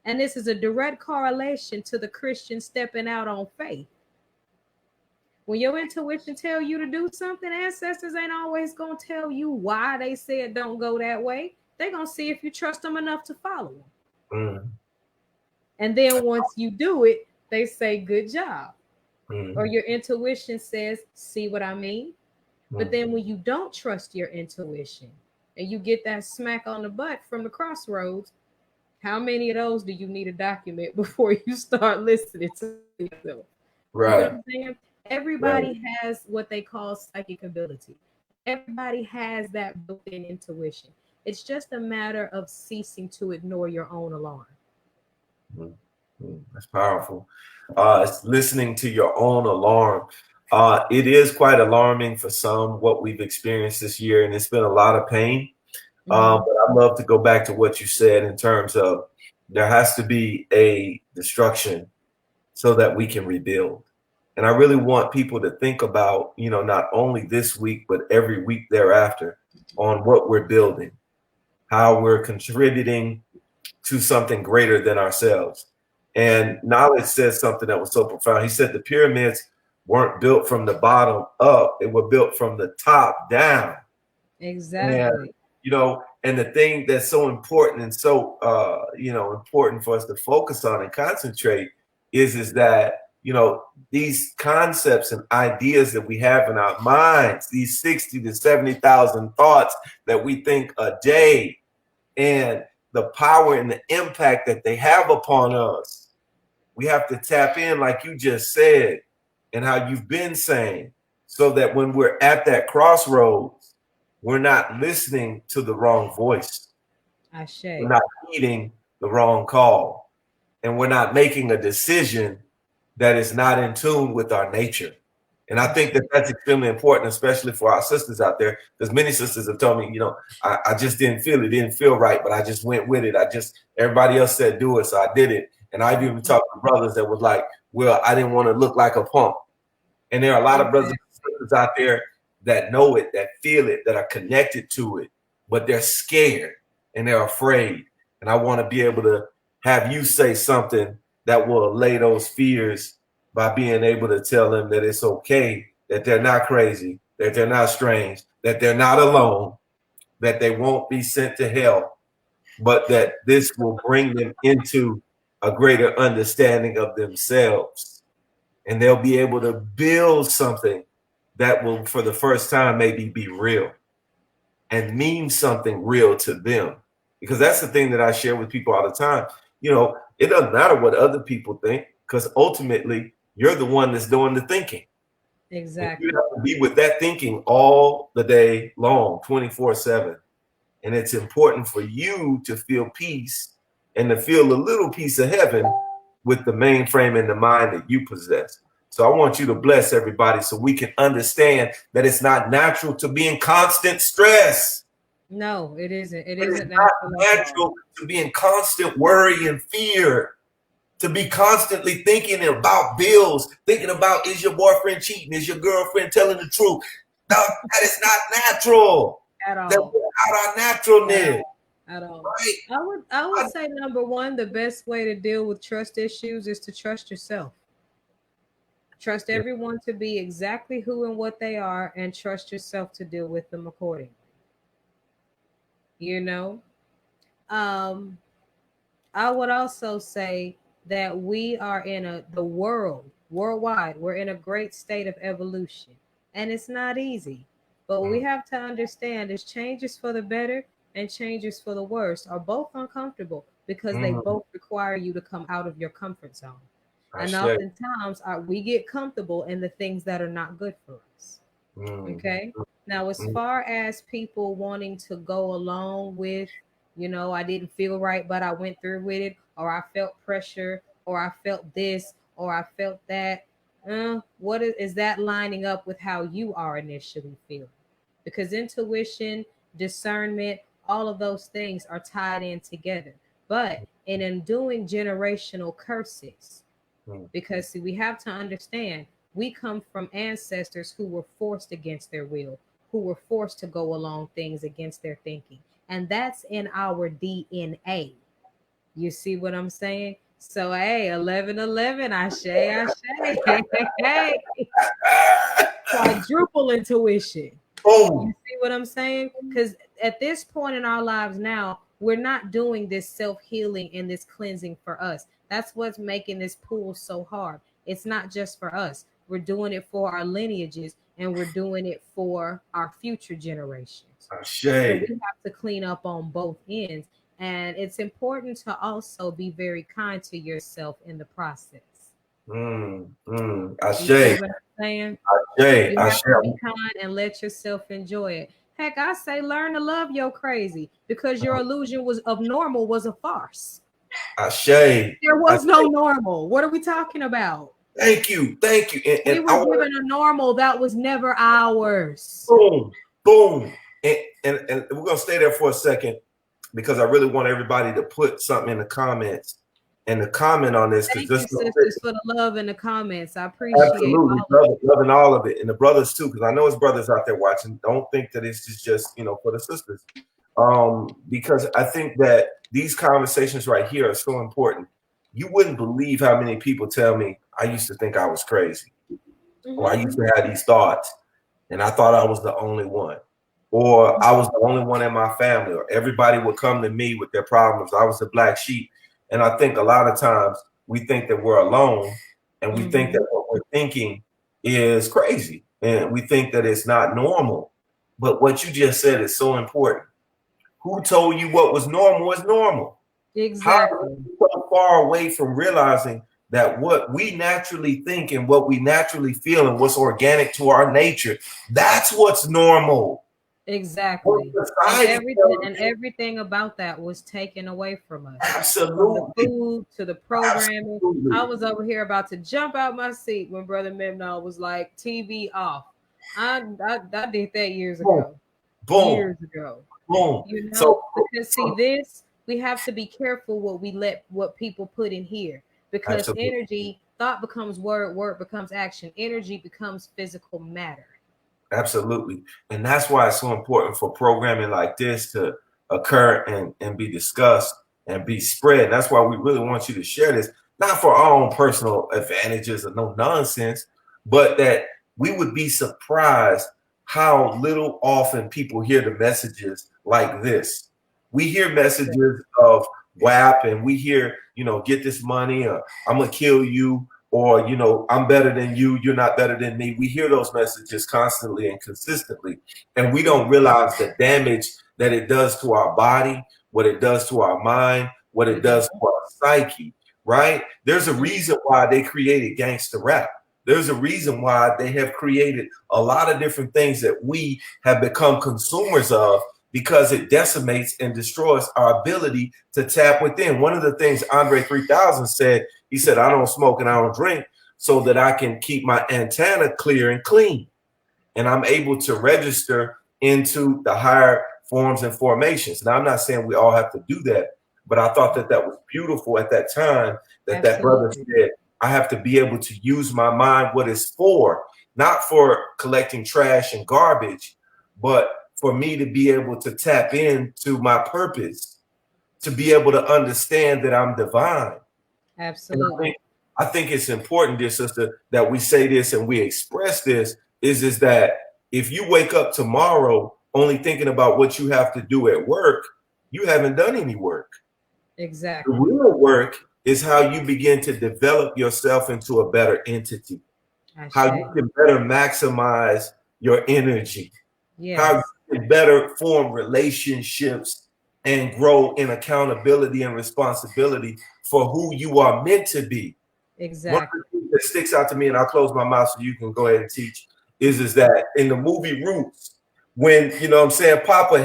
and this is a direct correlation to the Christian stepping out on faith. When your intuition tell you to do something, ancestors ain't always going to tell you why they said don't go that way. They're going to see if you trust them enough to follow them. And then once you do it, they say, good job. Or your intuition says, see what I mean? But then when you don't trust your intuition, and you get that smack on the butt from the crossroads, how many of those do you need to document before you start listening to yourself? You get what Right. I'm saying? Right. Everybody has what they call psychic ability. Everybody has that built-in intuition. It's just a matter of ceasing to ignore your own alarm. That's powerful. It's listening to your own alarm. It is quite alarming for some what we've experienced this year, and it's been a lot of pain. But I'd love to go back to what you said in terms of there has to be a destruction so that we can rebuild. And I really want people to think about, not only this week, but every week thereafter on what we're building, how we're contributing to something greater than ourselves. And Knowledge said something that was so profound. He said the pyramids weren't built from the bottom up, they were built from the top down. Exactly. And the thing that's so important and so important for us to focus on and concentrate is that these concepts and ideas that we have in our minds, these 60 to 70,000 thoughts that we think a day, and the power and the impact that they have upon us, we have to tap in, like you just said, and how you've been saying, so that when we're at that crossroads, we're not listening to the wrong voice. We're not heeding the wrong call. And we're not making a decision that is not in tune with our nature. And I think that that's extremely important, especially for our sisters out there, because many sisters have told me, I just didn't feel it, didn't feel right, but I just went with it. Everybody else said do it, so I did it. And I've even talked to brothers that was like, well, I didn't want to look like a punk. And there are a lot of brothers and sisters out there that know it, that feel it, that are connected to it, but they're scared and they're afraid. And I want to be able to have you say something that will allay those fears by being able to tell them that it's okay, that they're not crazy, that they're not strange, that they're not alone, that they won't be sent to hell, but that this will bring them into a greater understanding of themselves. And they'll be able to build something that will, for the first time, maybe be real and mean something real to them. Because that's the thing that I share with people all the time. It doesn't matter what other people think, because ultimately you're the one that's doing the thinking. Exactly. And you have to be with that thinking all the day long, 24/7. And it's important for you to feel peace and to feel a little piece of heaven with the mainframe and the mind that you possess. So I want you to bless everybody so we can understand that it's not natural to be in constant stress. No, it isn't. It It's isn't not natural to be in constant worry and fear, to be constantly thinking about bills, thinking about, is your boyfriend cheating? Is your girlfriend telling the truth? No, that is not natural. at all. That we're out our naturalness. At all. Right? I would say number one, the best way to deal with trust issues is to trust yourself. Trust everyone to be exactly who and what they are, and trust yourself to deal with them accordingly. You know, um, I would also say that we are in the worldwide, we're in a great state of evolution, and it's not easy. But what we have to understand is changes for the better and changes for the worse are both uncomfortable because they both require you to come out of your comfort zone. And oftentimes we get comfortable in the things that are not good for us. Okay. Now, as far as people wanting to go along with, I didn't feel right, but I went through with it, or I felt pressure, or I felt this, or I felt that. What is that lining up with how you are initially feeling? Because intuition, discernment, all of those things are tied in together. But in undoing generational curses, because see, we have to understand we come from ancestors who were forced against their will, who were forced to go along things against their thinking. And that's in our DNA. You see what I'm saying? So, hey, 1111, Ashe, Ashe. Hey, quadruple intuition. You see what I'm saying? Because at this point in our lives now, we're not doing this self-healing and this cleansing for us. That's what's making this pool so hard. It's not just for us. We're doing it for our lineages, and we're doing it for our future generations. So Shay. we have to clean up on both ends. And it's important to also be very kind to yourself in the process. You see what I'm saying? You have to be kind and let yourself enjoy it. Heck, I say learn to love your crazy, because your illusion of normal was a farce. There was no normal. What are we talking about? Thank you. And we were given a normal that was never ours. Boom. And we're gonna stay there for a second, because I really want everybody to put something in the comments and to comment on this. Thank you, sisters, for the love in the comments. I appreciate absolutely loving all of it, and the brothers too, because I know it's brothers out there watching. Don't think that it's just for the sisters, because I think that these conversations right here are so important. You wouldn't believe how many people tell me, I used to think I was crazy, or I used to have these thoughts, and I thought I was the only one, or I was the only one in my family, or everybody would come to me with their problems. I was the black sheep. And I think a lot of times we think that we're alone, and we think that what we're thinking is crazy, and we think that it's not normal. But what you just said is so important. Who told you what was normal is normal? Exactly. How are we so far away from realizing that what we naturally think and what we naturally feel and what's organic to our nature, that's what's normal. Exactly. And everything about that was taken away from us. Absolutely. From the food to the programming. Absolutely. I was over here about to jump out my seat when Brother Memnon was like, TV off. I did that years ago. Boom. Years ago. Boom. Because this, we have to be careful what people put in here, because absolutely. Energy, thought becomes word becomes action, energy becomes physical matter. Absolutely. And that's why it's so important for programming like this to occur and be discussed and be spread. That's why we really want you to share this, not for our own personal advantages or no nonsense, but that we would be surprised how little often people hear the messages like this. We hear messages of WAP, and we hear, get this money, or I'm going to kill you, or, I'm better than you, you're not better than me. We hear those messages constantly and consistently, and we don't realize the damage that it does to our body, what it does to our mind, what it does to our psyche, right? There's a reason why they created gangster rap. There's a reason why they have created a lot of different things that we have become consumers of, because it decimates and destroys our ability to tap within. One of the things Andre 3000 said, he said, I don't smoke and I don't drink so that I can keep my antenna clear and clean. And I'm able to register into the higher forms and formations. Now, I'm not saying we all have to do that, but I thought that was beautiful at that time that brother said, I have to be able to use my mind what it's for, not for collecting trash and garbage, but for me to be able to tap into my purpose, to be able to understand that I'm divine. Absolutely. I think it's important, dear sister, that we say this and we express this, is that if you wake up tomorrow only thinking about what you have to do at work, you haven't done any work. Exactly. The real work is how you begin to develop yourself into a better entity, how you can better maximize your energy, how you can better form relationships and grow in accountability and responsibility for who you are meant to be. Exactly. One of the things that sticks out to me, and I'll close my mouth so you can go ahead and teach, is that in the movie Roots, when, Papa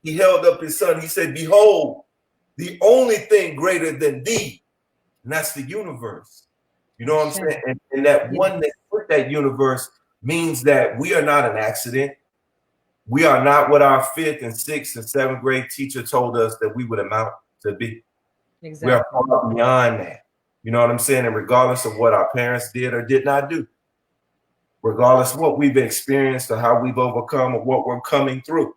he held up his son, he said, behold, the only thing greater than thee, and that's the universe. You know what I'm saying? And that oneness with that universe means that we are not an accident. We are not what our 5th and 6th and 7th grade teacher told us that we would amount to be. Exactly. We are far beyond that. You know what I'm saying? And regardless of what our parents did or did not do, regardless of what we've experienced or how we've overcome or what we're coming through,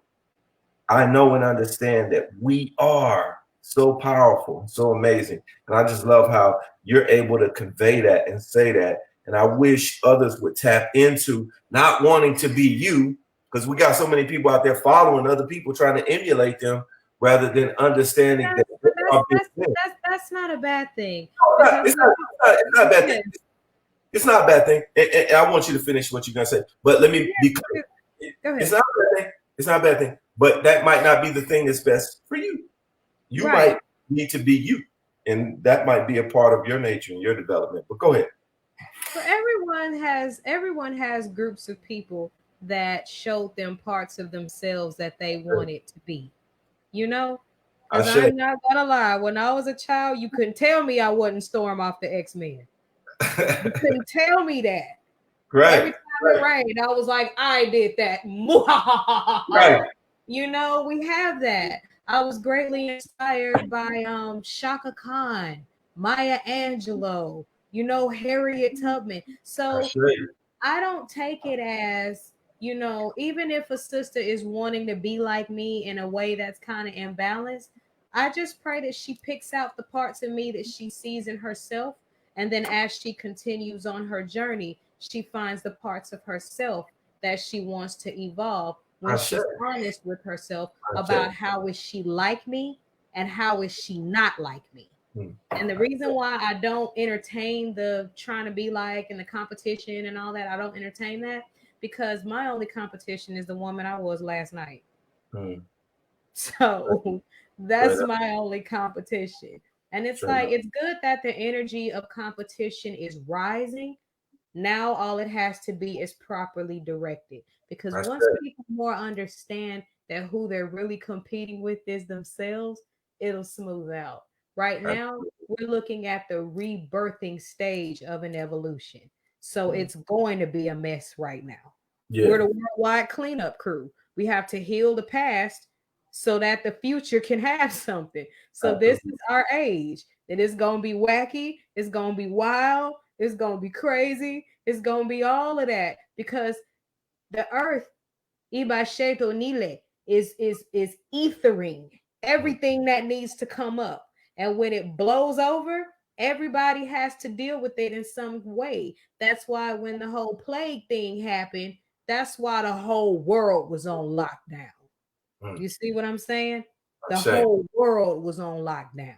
I know and understand that we are so powerful, so amazing. And I just love how you're able to convey that and say that. And I wish others would tap into not wanting to be you, because we got so many people out there following other people trying to emulate them rather than understanding that's not a bad thing. It's not a bad thing. It's not a bad thing. And I want you to finish what you're gonna say. But let me be clear. Go ahead. It's not a bad thing. It's not a bad thing. But that might not be the thing that's best for you. You Right. might need to be you. And that might be a part of your nature and your development. But go ahead. So everyone has groups of people that showed them parts of themselves that they wanted to be. You know? I Because should. I'm not gonna lie, when I was a child, you couldn't tell me I wasn't Storm off the X-Men. You couldn't tell me that. Every Right. time it rained, I was like, I did that. Right. You know, we have that. I was greatly inspired by Shaka Khan, Maya Angelou, you know, Harriet Tubman. I So should. I don't take it as, you know, even if a sister is wanting to be like me in a way that's kind of imbalanced, I just pray that she picks out the parts of me that she sees in herself. And then as she continues on her journey, she finds the parts of herself that she wants to evolve when I she's should. honest with herself I about should. how is she like me and how is she not like me. Hmm. And the reason why I don't entertain the trying to be like and the competition and all that, I don't entertain that because my only competition is the woman I was last night. Hmm. So Straight that's up. my only competition. And it's Straight like, up. it's good that the energy of competition is rising. Now all it has to be is properly directed. Because I once should. people more understand that who they're really competing with is themselves, it'll smooth out. Right now, we're looking at the rebirthing stage of an evolution. So Hmm. it's going to be a mess right now. We're Yeah. the worldwide cleanup crew. We have to heal the past so that the future can have something. So this Absolutely. is our age. That it's gonna be wacky, it's gonna be wild, it's gonna be crazy, it's gonna be all of that because the earth, Ibasheto Nile, is ethering everything that needs to come up. And when it blows over, everybody has to deal with it in some way. That's why when the whole plague thing happened, that's why the whole world was on lockdown. Hmm. You see what I'm saying? I The should. whole world was on lockdown.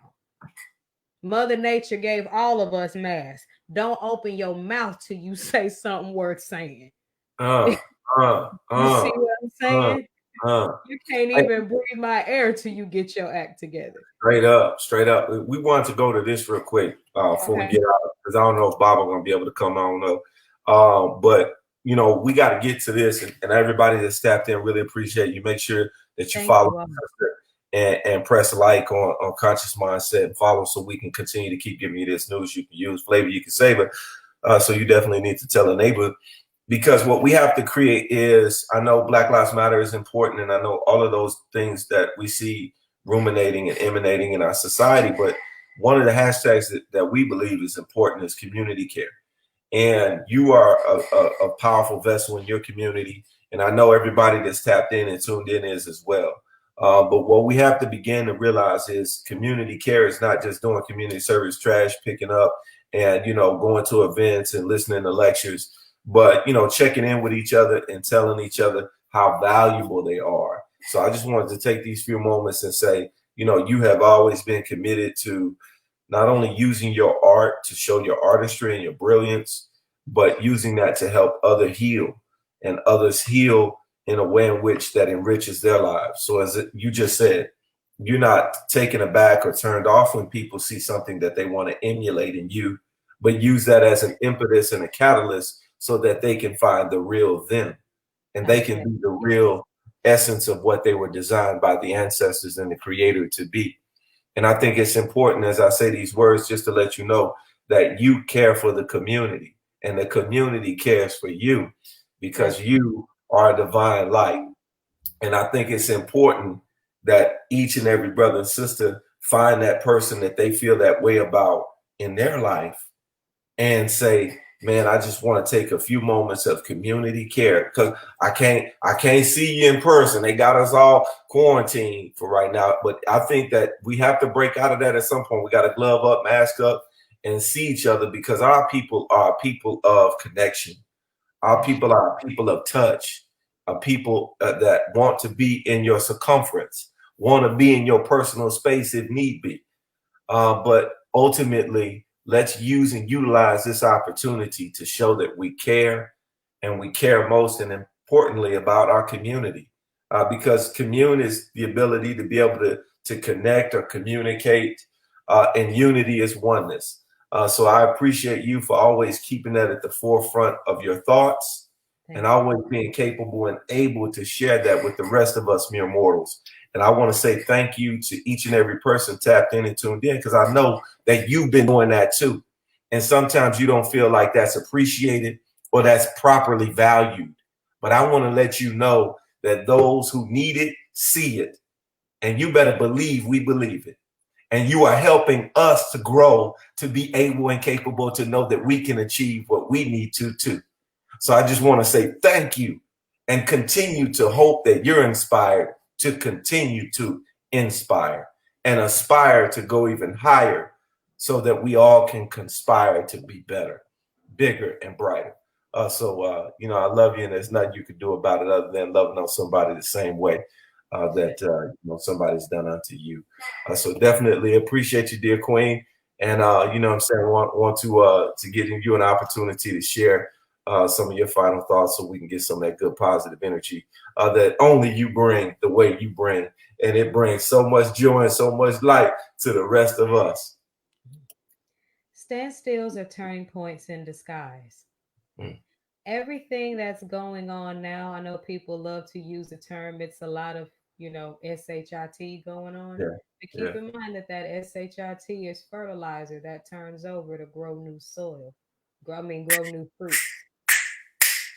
Mother Nature gave all of us masks. Don't open your mouth till you say something worth saying. Uh, uh, You see uh, what I'm uh, saying? You can't Hey, even breathe my air till you get your act together. straight up, straight up. We wanted to go to this real quick before we Okay. get out because I don't know if Bob are going to be able to come. I don't know. But you know, we got to get to this, and everybody that stepped in really appreciate you. Make sure that you Thank follow you all. and press like on Conscious Mindset and follow so we can continue to keep giving you this news you can use, flavor you can savor. So you definitely need to tell a neighbor. Because what we have to create is, I know Black Lives Matter is important, and I know all of those things that we see ruminating and emanating in our society. But one of the hashtags that we believe is important is community care. And you are a powerful vessel in your community. And I know everybody that's tapped in and tuned in is as well. But what we have to begin to realize is community care is not just doing community service, trash picking up, and going to events and listening to lectures, but checking in with each other and telling each other how valuable they are. So I just wanted to take these few moments and say, you have always been committed to not only using your art to show your artistry and your brilliance, but using that to help others heal and others heal in a way in which that enriches their lives. So as you just said, you're not taken aback or turned off when people see something that they want to emulate in you, but use that as an impetus and a catalyst so that they can find the real them and they can be the real essence of what they were designed by the ancestors and the creator to be. And I think it's important as I say these words just to let you know that you care for the community and the community cares for you because you are a divine light. And I think it's important that each and every brother and sister find that person that they feel that way about in their life and say, man, I just want to take a few moments of community care because I can't see you in person. They got us all quarantined for right now. But I think that we have to break out of that at some point. We got to glove up, mask up, and see each other because our people are people of connection. Our people are people of touch, are people that want to be in your circumference, want to be in your personal space if need be. But ultimately, let's use and utilize this opportunity to show that we care, and we care most and importantly about our community, because commune is the ability to be able to connect or communicate, and unity is oneness. So I appreciate you for always keeping that at the forefront of your thoughts, and always being capable and able to share that with the rest of us mere mortals. And I want to say thank you to each and every person tapped in and tuned in, because I know that you've been doing that too. And sometimes you don't feel like that's appreciated or that's properly valued. But I want to let you know that those who need it see it. And you better believe we believe it. And you are helping us to grow, to be able and capable to know that we can achieve what we need to too. So I just want to say thank you, and continue to hope that you're inspired to continue to inspire and aspire to go even higher, so that we all can conspire to be better, bigger, and brighter. You know, I love you, and there's nothing you can do about it other than loving on somebody the same way that you know, somebody's done unto you. So definitely appreciate you, dear Queen. And you know what I'm saying, want to give you an opportunity to share some of your final thoughts, so we can get some of that good positive energy that only you bring, the way you bring, and it brings so much joy and so much light to the rest of us. Standstills are turning points in disguise. Everything that's going on now, I know people love to use the term, it's a lot of, you know, SHIT going on. Yeah. But keep in mind that SHIT is fertilizer that turns over to grow new soil. Grow new fruits.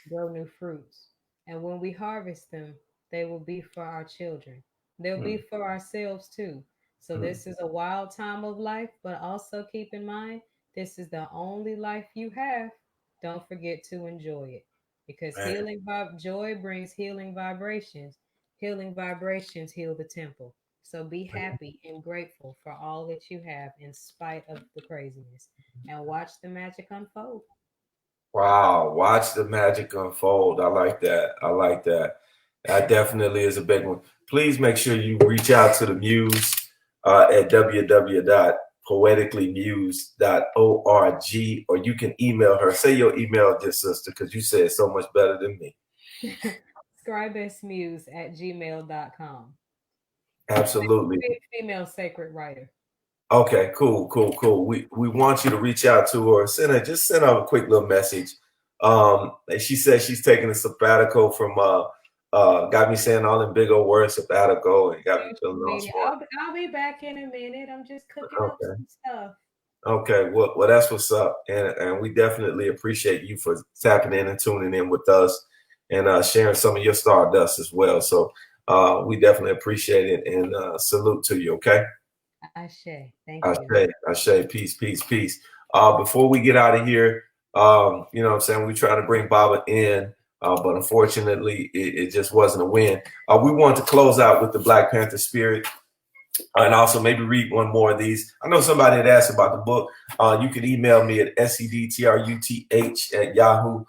Grow new fruits. And when we harvest them, they will be for our children. They'll be for ourselves too. So this is a wild time of life, but also keep in mind, this is the only life you have. Don't forget to enjoy it, because joy brings healing vibrations. Healing vibrations heal the temple. So be happy and grateful for all that you have in spite of the craziness, and watch the magic unfold. Wow, watch the magic unfold. I like that. I like that. That definitely is a big one. Please make sure you reach out to the Muse at www.poeticallymuse.org, or you can email her. Say your email, dear sister, because you say it so much better than me. scribesmuse@gmail.com. Absolutely. Female sacred writer. Okay, cool. We want you to reach out to her. Send her a quick little message. And she says she's taking a sabbatical from got me saying all them big old words, sabbatical, and got me feeling all smart. I'll be back in a minute. I'm just cooking up some stuff. Okay, well, that's what's up, and we definitely appreciate you for tapping in and tuning in with us, and sharing some of your stardust as well. So we definitely appreciate it, and salute to you. Okay. Ashe. Thank you. Ashe. Peace. Before we get out of here, you know what I'm saying, we try to bring Baba in, but unfortunately it just wasn't a win. We want to close out with the Black Panther spirit, and also maybe read one more of these. I know somebody had asked about the book. You can email me at sedtruth@yahoo.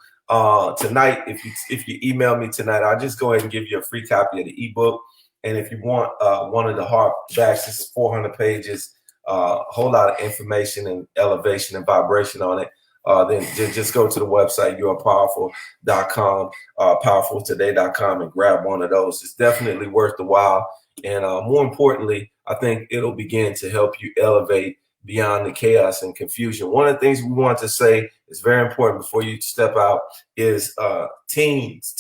Tonight, if you email me tonight, I'll just go ahead and give you a free copy of the ebook. And if you want one of the hardbacks, it's 400 pages, whole lot of information and elevation and vibration on it. Then just go to the website, youarepowerful.com, powerfultoday.com, and grab one of those. It's definitely worth the while. And more importantly, I think it'll begin to help you elevate beyond the chaos and confusion. One of the things we want to say is very important before you step out is teens.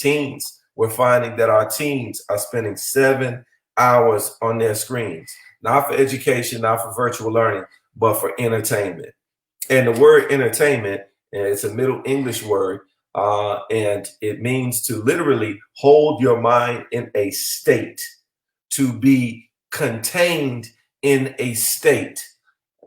We're finding that our teens are spending 7 hours on their screens, not for education, not for virtual learning, but for entertainment. And the word entertainment, and it's a Middle English word, and it means to literally hold your mind in a state, to be contained in a state,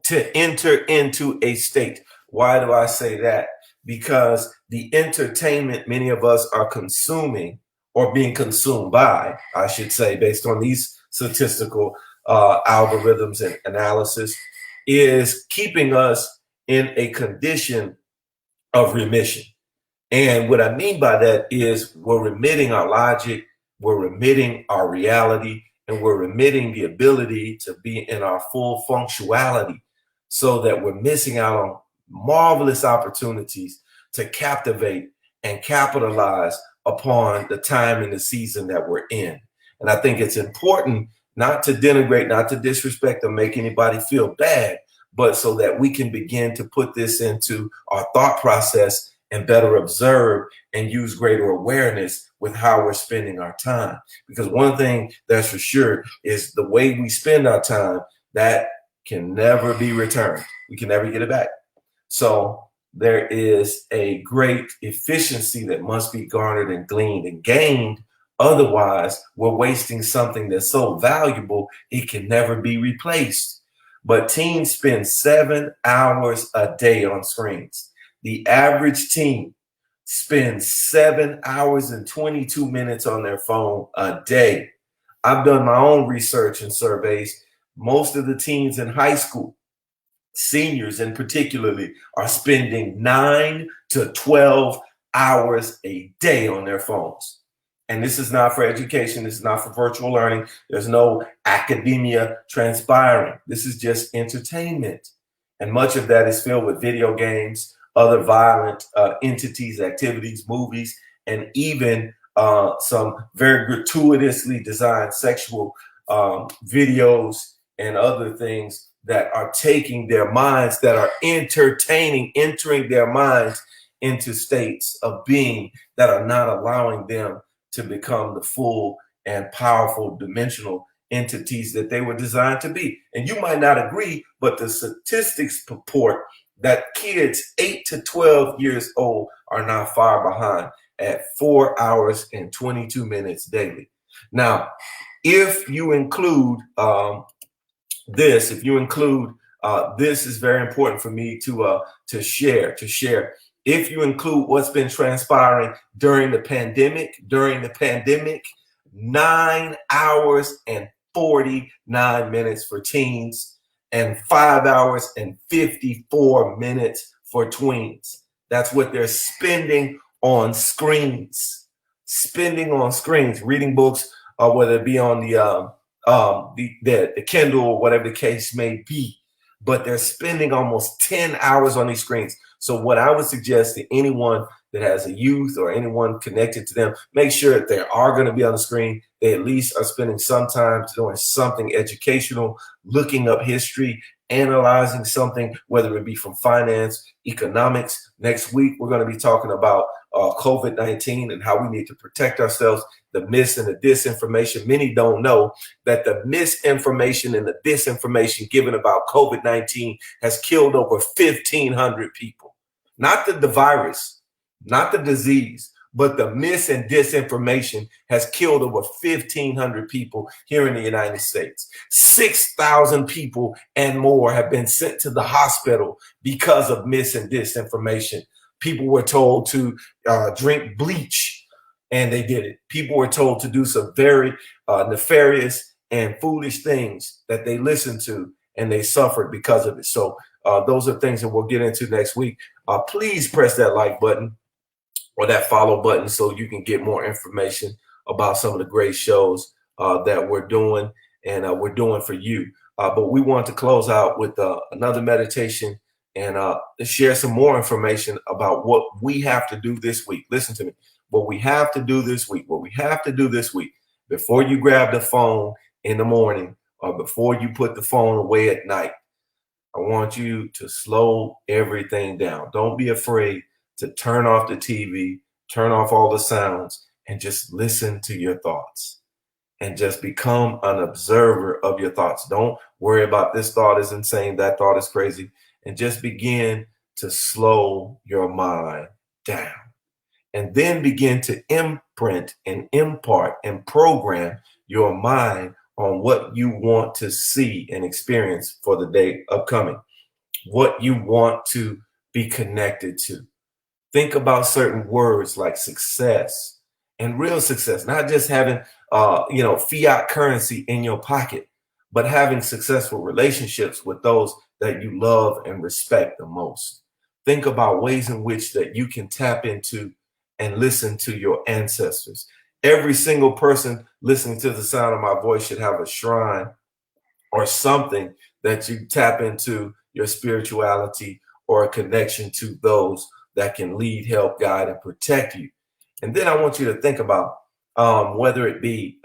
to enter into a state. Why do I say that? Because the entertainment many of us are consuming, or being consumed by, I should say, based on these statistical algorithms and analysis, is keeping us in a condition of remission. And what I mean by that is we're remitting our logic, we're remitting our reality, and we're remitting the ability to be in our full functionality, so that we're missing out on marvelous opportunities to captivate and capitalize upon the time and the season that we're in. And I think it's important not to denigrate, not to disrespect or make anybody feel bad, but so that we can begin to put this into our thought process and better observe and use greater awareness with how we're spending our time. Because one thing that's for sure is the way we spend our time, that can never be returned. We can never get it back. So there is a great efficiency that must be garnered and gleaned and gained. Otherwise, we're wasting something that's so valuable, it can never be replaced. But teens spend 7 hours a day on screens. The average teen spends 7 hours and 22 minutes on their phone a day. I've done my own research and surveys. Most of the teens in high school, seniors in particularly, are spending 9 to 12 hours a day on their phones. And this is not for education. This is not for virtual learning. There's no academia transpiring. This is just entertainment. And much of that is filled with video games, other violent entities, activities, movies, and even some very gratuitously designed sexual videos and other things that are taking their minds, that are entering their minds into states of being that are not allowing them to become the full and powerful dimensional entities that they were designed to be. And you might not agree, but the statistics purport that kids 8 to 12 years old are not far behind at 4 hours and 22 minutes daily. Now, if you include this is very important for me to share. If you include what's been transpiring during the pandemic, 9 hours and 49 minutes for teens and 5 hours and 54 minutes for tweens. That's what they're spending on screens. Reading books, whether it be on the Kindle or whatever the case may be. But they're spending almost 10 hours on these screens. So what I would suggest to anyone that has a youth or anyone connected to them, make sure that they are going to be on the screen. They at least are spending some time doing something educational, looking up history, analyzing something, whether it be from finance, economics. Next week, we're going to be talking about COVID-19 and how we need to protect ourselves, the mis and the disinformation. Many don't know that the misinformation and the disinformation given about COVID-19 has killed over 1,500 people. Not the virus, not the disease, but the mis and disinformation has killed over 1,500 people here in the United States. 6,000 people and more have been sent to the hospital because of mis and disinformation. People were told to drink bleach, and they did it. People were told to do some very nefarious and foolish things that they listened to, and they suffered because of it. So those are things that we'll get into next week. Please press that like button or that follow button so you can get more information about some of the great shows that we're doing and we're doing for you. But we want to close out with another meditation and share some more information about what we have to do this week. Listen to me. What we have to do this week, before you grab the phone in the morning or before you put the phone away at night, I want you to slow everything down. Don't be afraid to turn off the TV, turn off all the sounds, and just listen to your thoughts and just become an observer of your thoughts. Don't worry about this thought is insane, that thought is crazy, and just begin to slow your mind down. And then begin to imprint and impart and program your mind on what you want to see and experience for the day upcoming, what you want to be connected to. Think about certain words like success and real success, not just having, fiat currency in your pocket, but having successful relationships with those that you love and respect the most. Think about ways in which that you can tap into and listen to your ancestors. Every single person listening to the sound of my voice should have a shrine or something that you tap into your spirituality or a connection to those that can lead, help, guide, and protect you. And then I want you to think about whether it be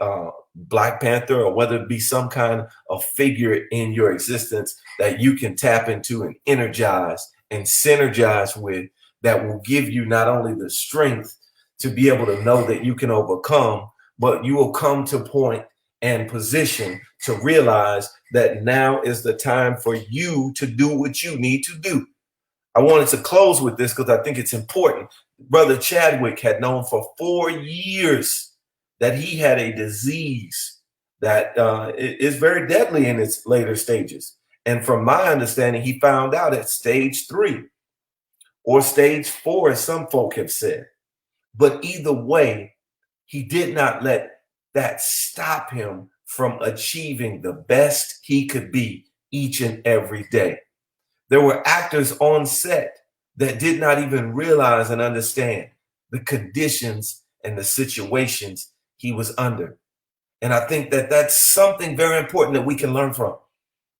Black Panther or whether it be some kind of figure in your existence that you can tap into and energize and synergize with, that will give you not only the strength to be able to know that you can overcome, but you will come to point and position to realize that now is the time for you to do what you need to do. I wanted to close with this because I think it's important. Brother Chadwick had known for 4 years that he had a disease that is very deadly in its later stages. And from my understanding, he found out at stage 3 or stage 4, as some folk have said. But either way, he did not let that stop him from achieving the best he could be each and every day. There were actors on set that did not even realize and understand the conditions and the situations he was under. And I think that that's something very important that we can learn from,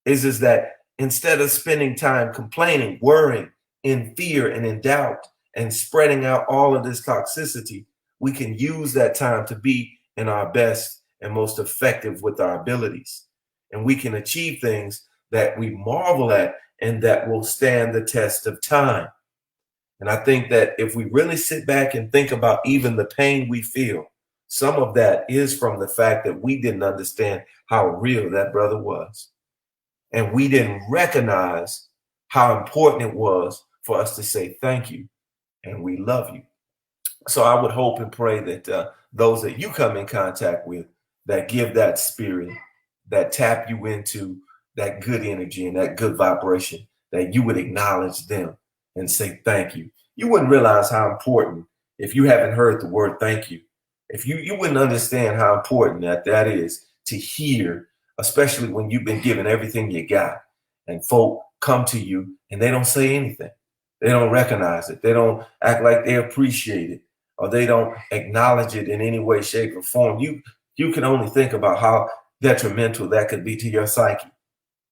is that instead of spending time complaining, worrying, in fear and in doubt, and spreading out all of this toxicity, we can use that time to be in our best and most effective with our abilities. And we can achieve things that we marvel at and that will stand the test of time. And I think that if we really sit back and think about even the pain we feel, some of that is from the fact that we didn't understand how real that brother was. And we didn't recognize how important it was for us to say thank you and we love you. So I would hope and pray that those that you come in contact with that give that spirit, that tap you into that good energy and that good vibration, that you would acknowledge them and say thank you. You wouldn't realize how important, if you haven't heard the word thank you, if you wouldn't understand how important that is to hear, especially when you've been given everything you got and folk come to you and they don't say anything. They don't recognize it. They don't act like they appreciate it, or they don't acknowledge it in any way, shape, or form. You can only think about how detrimental that could be to your psyche.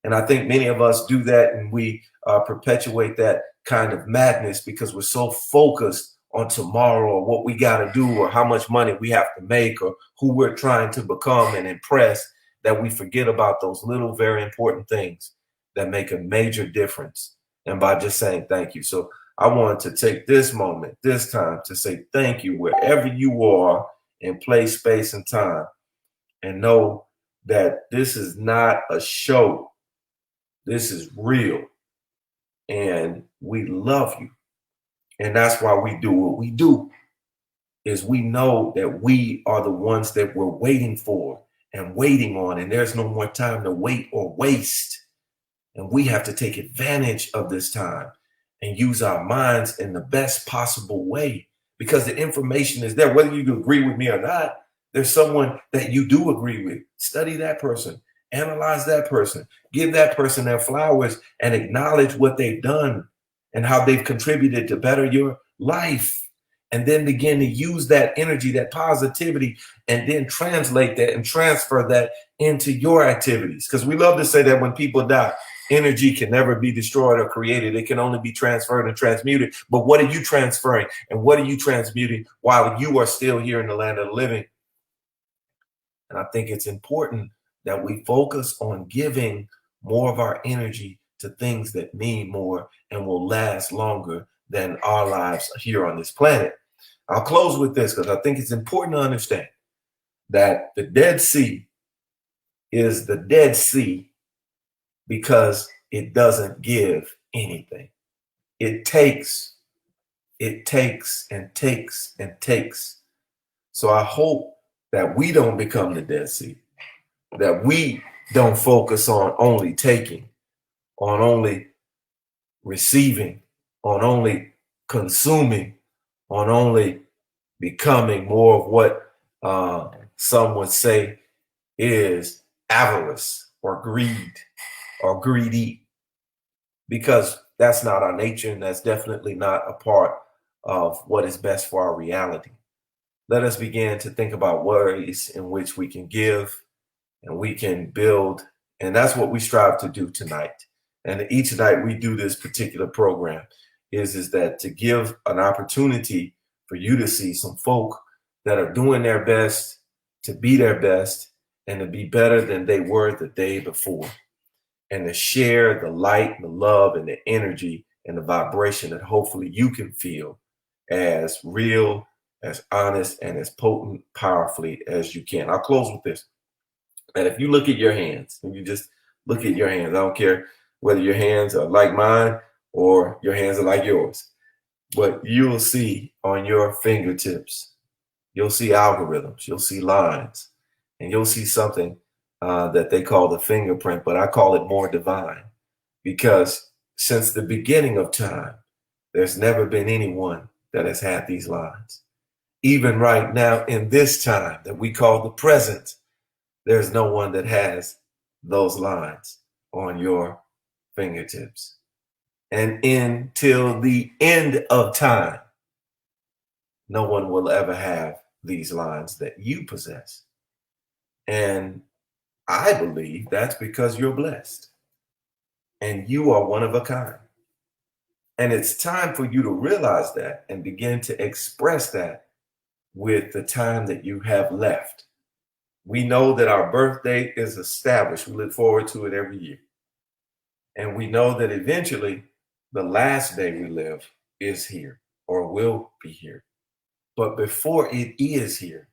And I think many of us do that, and we perpetuate that kind of madness because we're so focused on tomorrow or what we got to do or how much money we have to make or who we're trying to become and impress, that we forget about those little, very important things that make a major difference. And by just saying thank you. So I wanted to take this moment, this time, to say thank you wherever you are in place, space, and time, and know that this is not a show. This is real. And we love you. And that's why we do what we do, is we know that we are the ones that we're waiting for and waiting on. And there's no more time to wait or waste. And we have to take advantage of this time and use our minds in the best possible way, because the information is there. Whether you agree with me or not, there's someone that you do agree with. Study that person, analyze that person, give that person their flowers, and acknowledge what they've done and how they've contributed to better your life. And then begin to use that energy, that positivity, and then translate that and transfer that into your activities. Because we love to say that when people die, energy can never be destroyed or created. It can only be transferred and transmuted. But what are you transferring and what are you transmuting while you are still here in the land of the living? And I think it's important that we focus on giving more of our energy to things that mean more and will last longer than our lives here on this planet. I'll close with this because I think it's important to understand that the Dead Sea is the Dead Sea because it doesn't give anything. It takes and takes and takes. So I hope that we don't become the Dead Sea, that we don't focus on only taking, on only receiving, on only consuming, on only becoming more of what some would say is avarice or greed or greedy, because that's not our nature and that's definitely not a part of what is best for our reality. Let us begin to think about ways in which we can give and we can build. And that's what we strive to do tonight, And each night we do this particular program is that to give an opportunity for you to see some folk that are doing their best to be their best and to be better than they were the day before, and to share the light, the love, and the energy and the vibration that hopefully you can feel as real, as honest, and as potent, powerfully as you can. I'll close with this. And if you look at your hands, and you just look at your hands, I don't care whether your hands are like mine or your hands are like yours, but you'll see on your fingertips, you'll see algorithms, you'll see lines, and you'll see something that they call the fingerprint, but I call it more divine, because since the beginning of time, there's never been anyone that has had these lines. Even right now in this time that we call the present, there's no one that has those lines on your fingertips. And until the end of time, no one will ever have these lines that you possess. And I believe that's because you're blessed and you are one of a kind. And it's time for you to realize that and begin to express that with the time that you have left. We know that our birthday is established. We look forward to it every year. And we know that eventually the last day we live is here or will be here. But before it is here,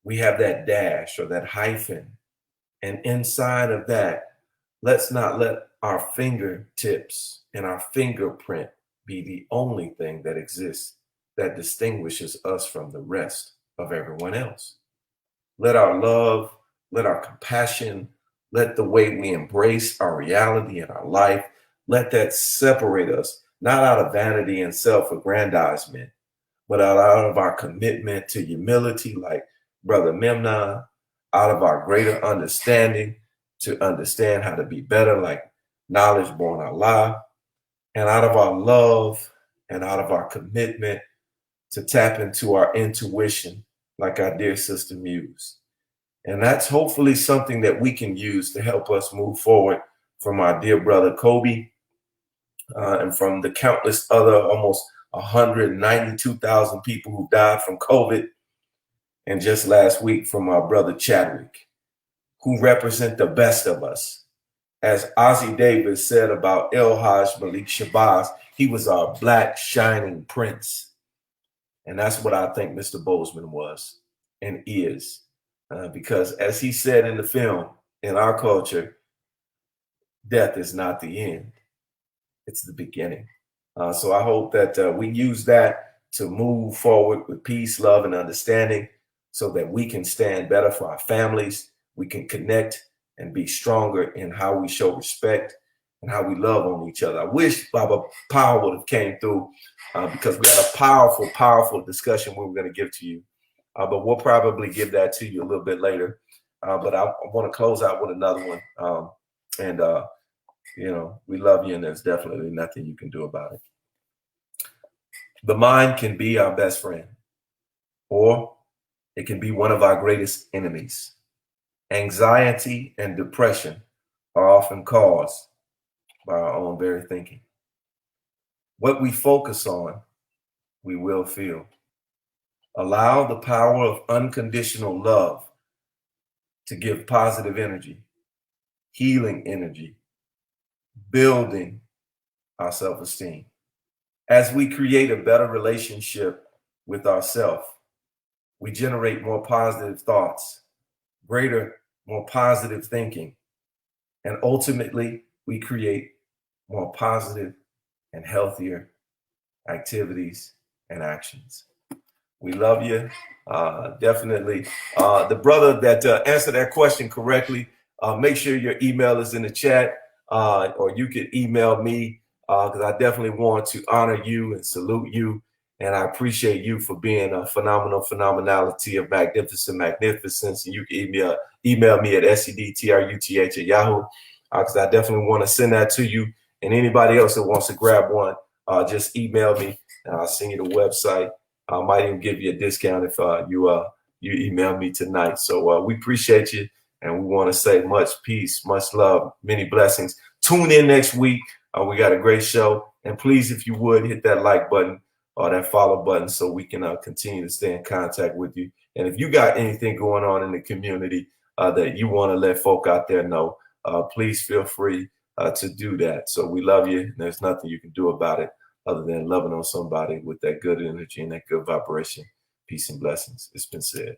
we have that dash or that hyphen. And inside of that, let's not let our fingertips and our fingerprint be the only thing that exists that distinguishes us from the rest of everyone else. Let our love, let our compassion, let the way we embrace our reality and our life, let that separate us, not out of vanity and self-aggrandizement, but out of our commitment to humility, like Brother Memnon, out of our greater understanding to understand how to be better, like Knowledge Born Allah, and out of our love and out of our commitment to tap into our intuition, like our dear sister Muse. And that's hopefully something that we can use to help us move forward from our dear brother Kobe and from the countless other almost 192,000 people who died from COVID. And just last week from our brother Chadwick, who represent the best of us. As Ozzie Davis said about El Hajj Malik Shabazz, he was our black shining prince. And that's what I think Mr. Bozeman was and is. Because as he said in the film, in our culture, death is not the end. It's the beginning. So I hope that we use that to move forward with peace, love, and understanding so that we can stand better for our families. We can connect and be stronger in how we show respect and how we love on each other. I wish Baba Power would have came through because we had a powerful, powerful discussion we were going to give to you. But we'll probably give that to you a little bit later. But I want to close out with another one. You know, we love you, and there's definitely nothing you can do about it. The mind can be our best friend, or it can be one of our greatest enemies. Anxiety and depression are often caused by our own very thinking. What we focus on, we will feel. Allow the power of unconditional love to give positive energy, healing energy, building our self-esteem. As we create a better relationship with ourselves, we generate more positive thoughts, greater, more positive thinking, and ultimately we create more positive and healthier activities and actions. We love you. Definitely. The brother that answered that question correctly, make sure your email is in the chat, or you could email me because I definitely want to honor you and salute you. And I appreciate you for being a phenomenality of magnificence. And you can email me at sedtruth@yahoo because I definitely want to send that to you. And anybody else that wants to grab one, just email me and I'll send you the website. I might even give you a discount if you email me tonight. So we appreciate you, and we want to say much peace, much love, many blessings Tune in next week. We got a great show. And please, if you would, hit that like button or that follow button so we can continue to stay in contact with you. And if you got anything going on in the community that you want to let folk out there know, please feel free to do that. So we love you. And there's nothing you can do about it other than loving on somebody with that good energy and that good vibration. Peace and blessings. It's been said.